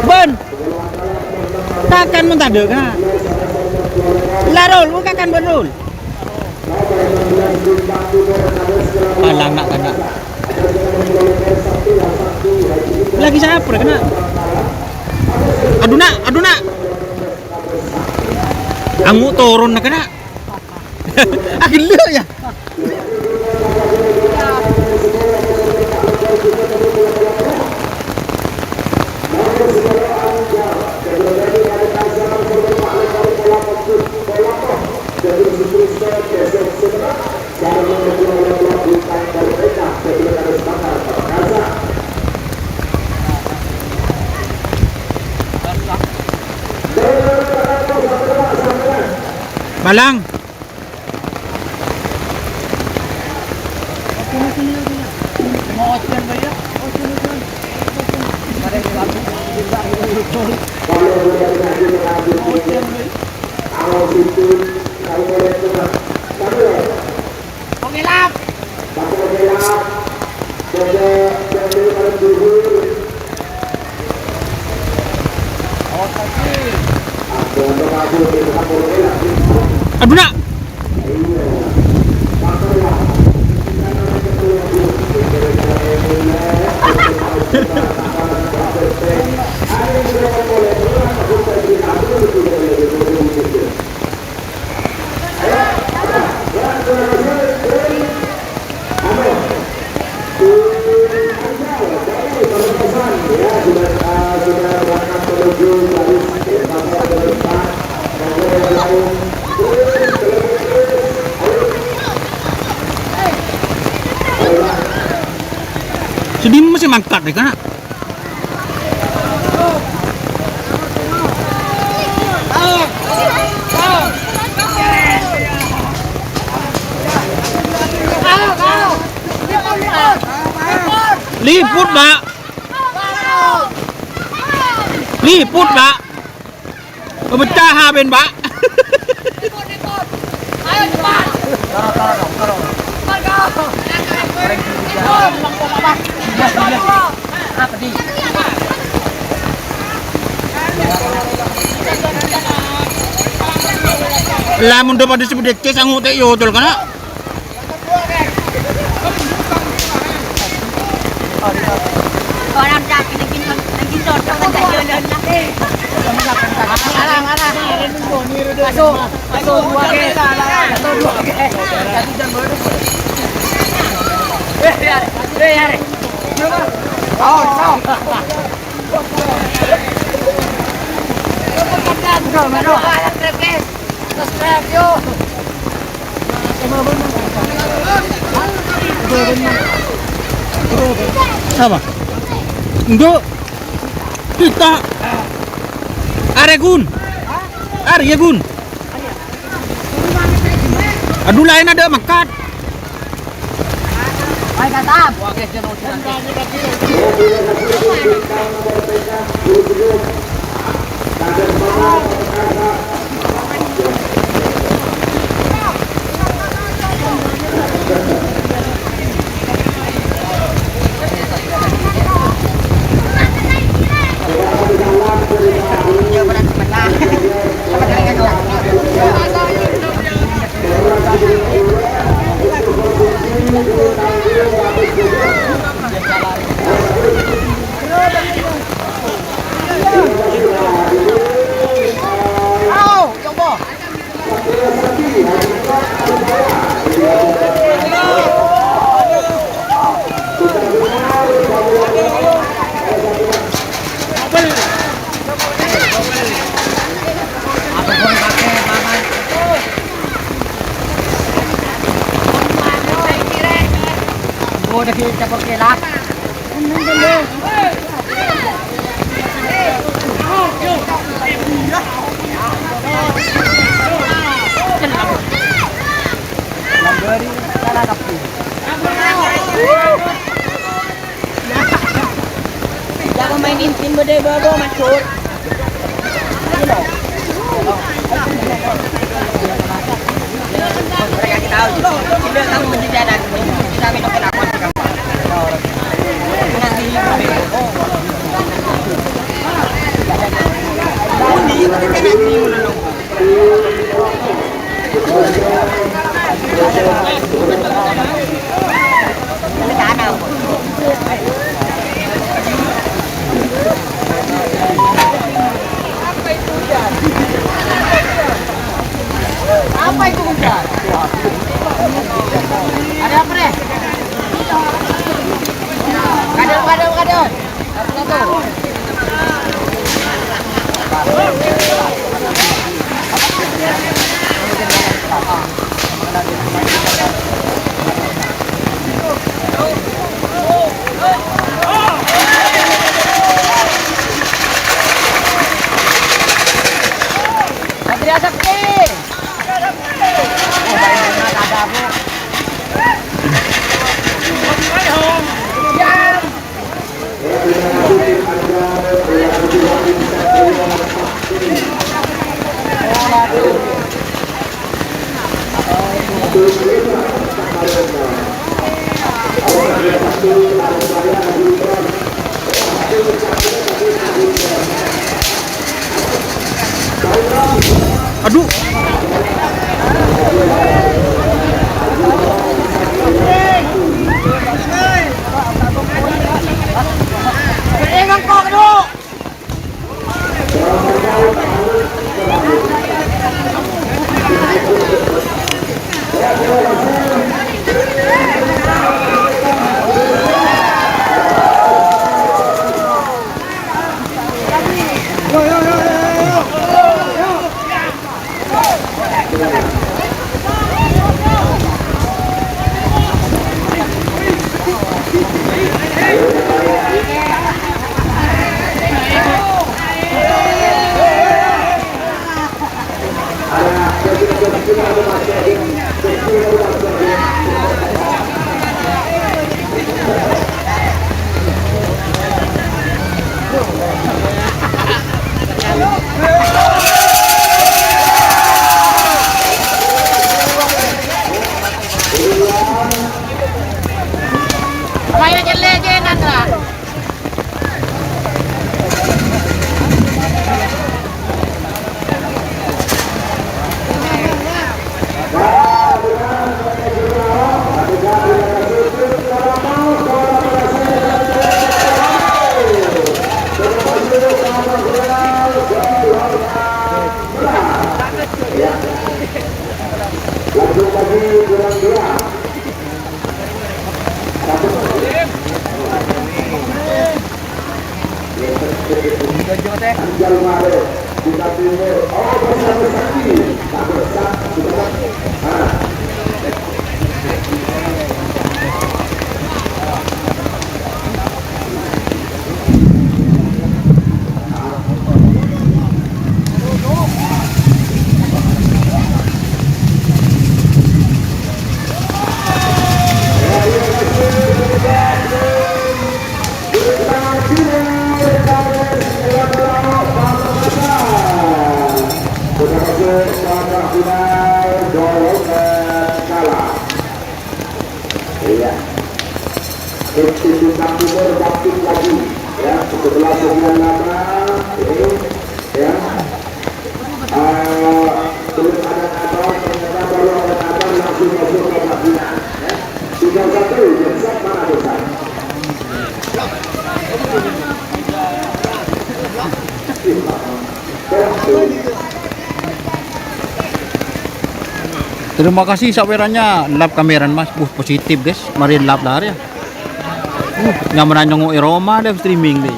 Ben. Kakan mun tak ada kena. Larol, mun kakan berul. Palang nak kena. Lagi siapa kena? Aduh nak. Angu turun nak kena. Gila ya. Balang. Aduh nak. Sedih masih mangkat deh kan? Liput, Pak. Liput, Pak. Pecah habis, Pak. Ayo cepat. Apa di? Lamun dapat disebut dekes anggo teh yo tol kana. Orang sakit lagi sot kan tak jalan lagi. Alang. Masuk dua ke. Masuk dua ke. Jadi jangan baru. Ya. Oh. Bro. Subscribe yo. Apa? Enggak. Kita Aregun. Aryegun. Aduh lain ada makat. Ay katap. Udah kita pakai lah. Jangan mainin tim bede bawa masuk. Mereka tahu. Tidak tahu kejadian. Kita minum kenapa? Apa itu hujan? Ada apa deh? Kadal. Satu. Adria Sakti. Aduh. lagi kurang dua. Tinggal Maret kita timur. Oh, bersama Sakti. Tak besar sudah. Bintang Timur bangkit lagi ya setelah sekian lama ini ya belum ada kabar ternyata baru ada kabar langsung masuk ke final ya 3-1 besar mana besar Terima kasih sawerannya lap kameran mas, positif guys, mari lap lah ya. Nggak menanyong Roma live streaming deh.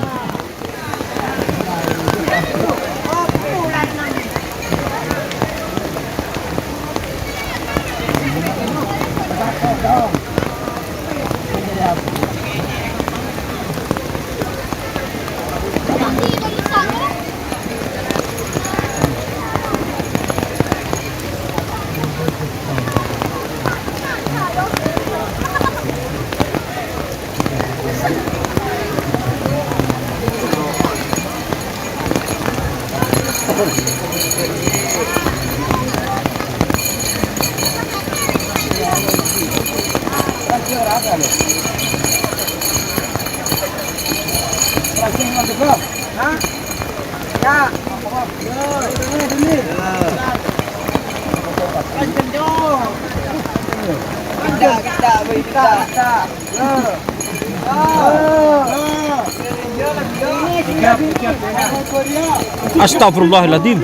Astagfirullahaladzim.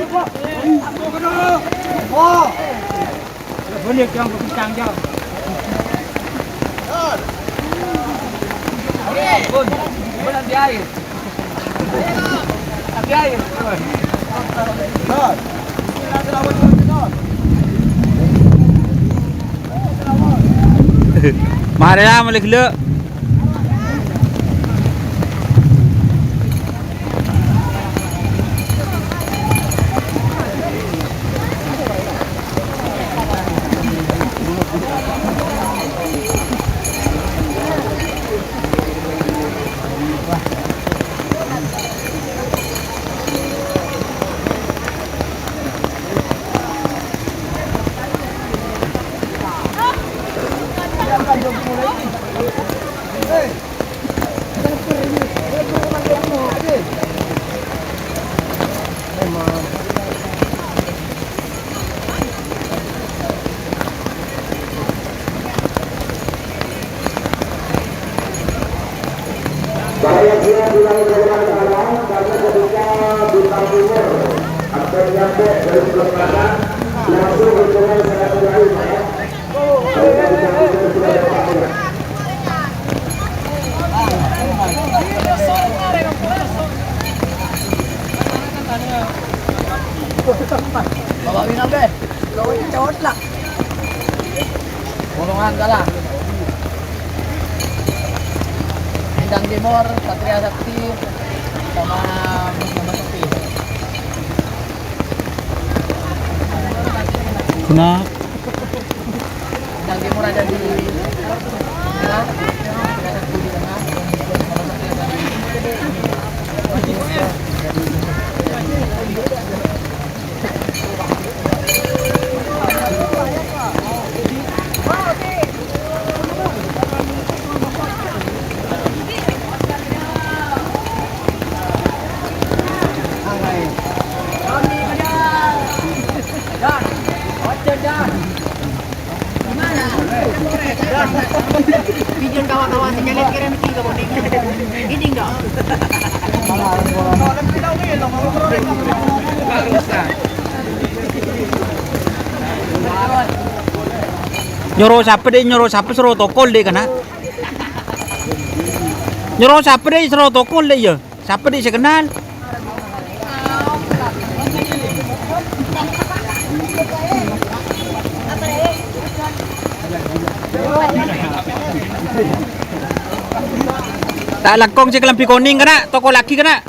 Boleh yang berbincang jauh. Bun, ambil air. Ambil air. Mari lah balik dulu. Bahaya dia mulai berjalan kalah karena ketika Bintang Timur akan nyampe dari sebelah kanan langsung berjalan sangat baik ya. Kalau Bintang Timur sudah dapat Bawa minum deh. Lawan cawat lah. Golongan kalah. Bintang Timur, Satria Sakti sama Musma Sakti. Kenapa? Bintang Timur ada di tengah, Satria Sakti di tengah, sama Satria Sakti. Pigeon kawan-kawan sekalian kirim tiga bonding. Ini enggak. Nyuruh siapa suruh tokol deh kana. Nyuruh siapa deh suruh tokol deh ya. Siapa deh saya kenal. Tak lakong si kelampi kuning kana, toko laki kana.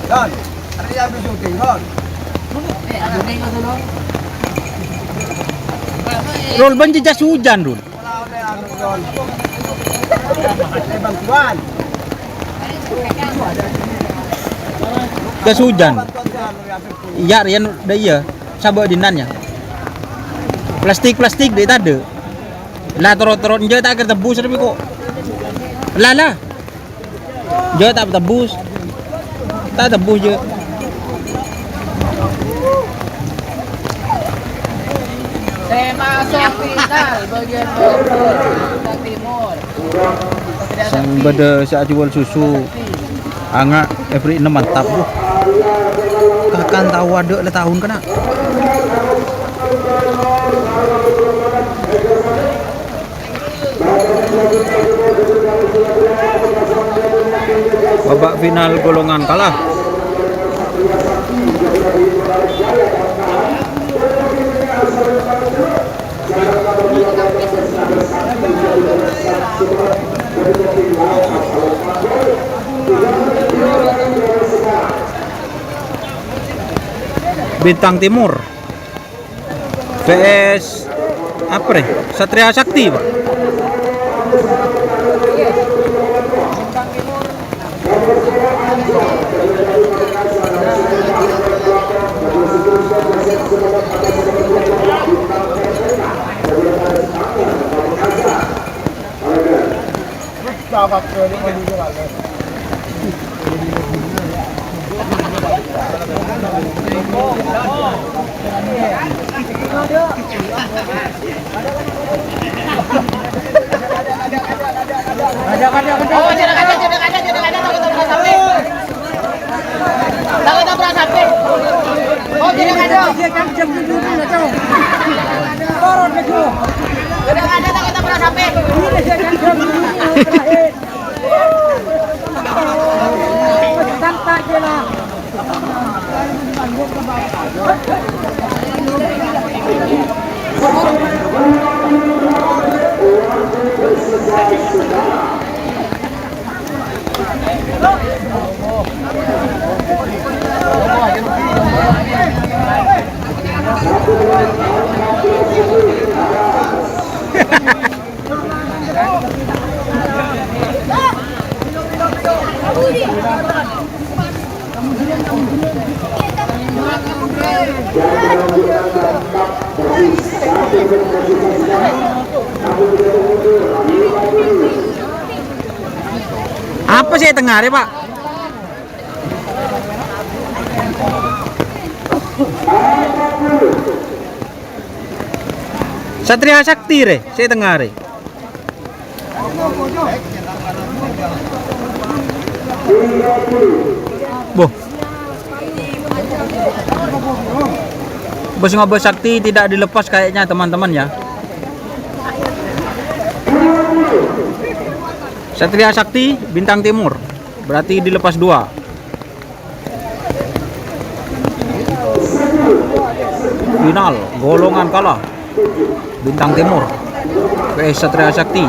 Don, ano yung habis shooting, Don? Rol ban jas hujan Rol. Wala ko na ano, Don. May bangkuan. Jas hujan. Bangkuan ka, ano yung habis shooting. Iya rian dah iya. Sabak dinannya. Plastik dia tak ada. Lah terot je tak kena tebus tapi kok. Lah. Je tak tebus. Tak tebus je. Saya masuk final bagian bintang timur. Sang beda sak jual susu. Angak every 6 mantap bu. Kakan tahu ada le tahun kena. Babak final golongan kalah. Bintang Timur vs apa nih? Satria Sakti Pak. Oh, jangan ada takut tabrak sampai. Takut tabrak sampai. Oh, jangan ada. Jangan ada takut tabrak sampai. Apa sih tengah Pak? Satria Sakti re, saya tengah re. Boh. Bos ngobrol Sakti tidak dilepas kayaknya teman-teman ya. Satria Sakti Bintang Timur berarti dilepas 2. Final golongan kalah Bintang Timur vs Satria Sakti.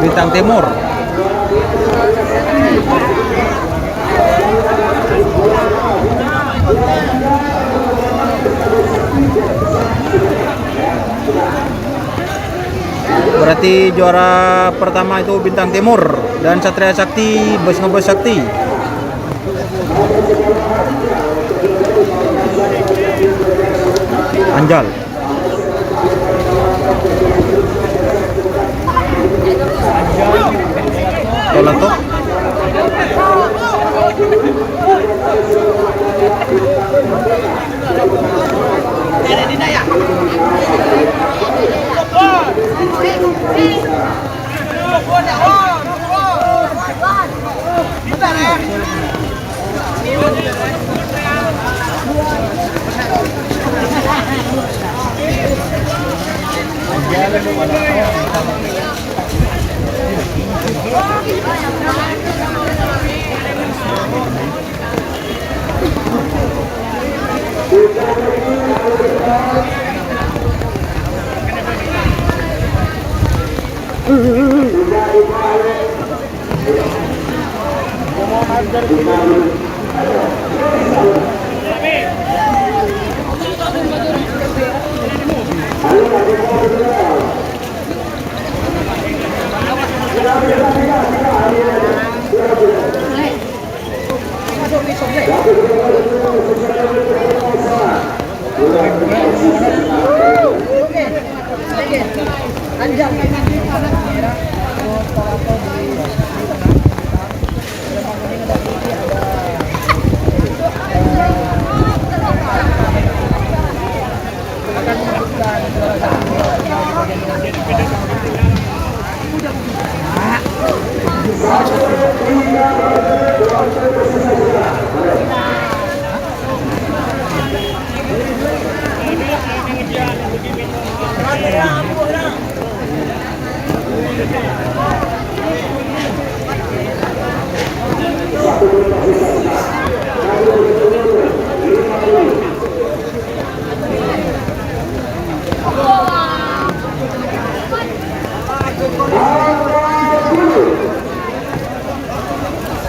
Bintang Timur Berarti juara pertama itu Bintang Timur dan Satria Sakti Bus Ngebus Sakti. Anjal. Tolato.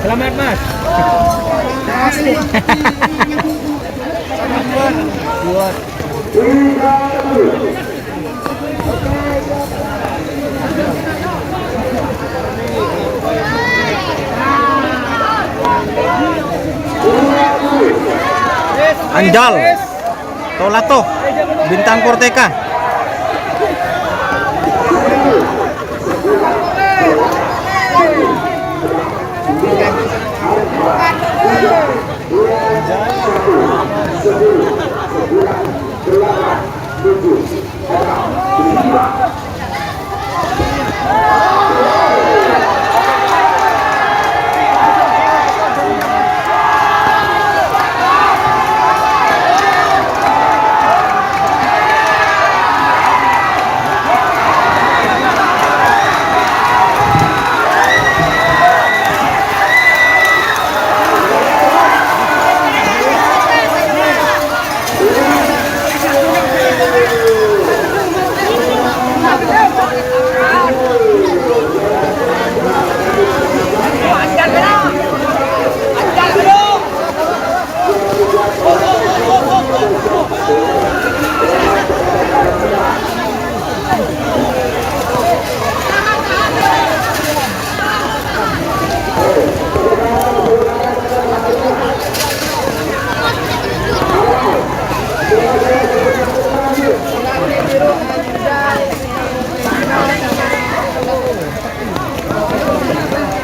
Selamat Mas. Anjal. Tolato. Bintang Korteka.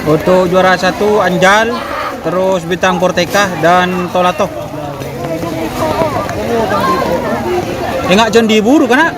Untuk juara 1 Anjal, terus Bintang Korteka dan Tolato. Enggak John diburu kan?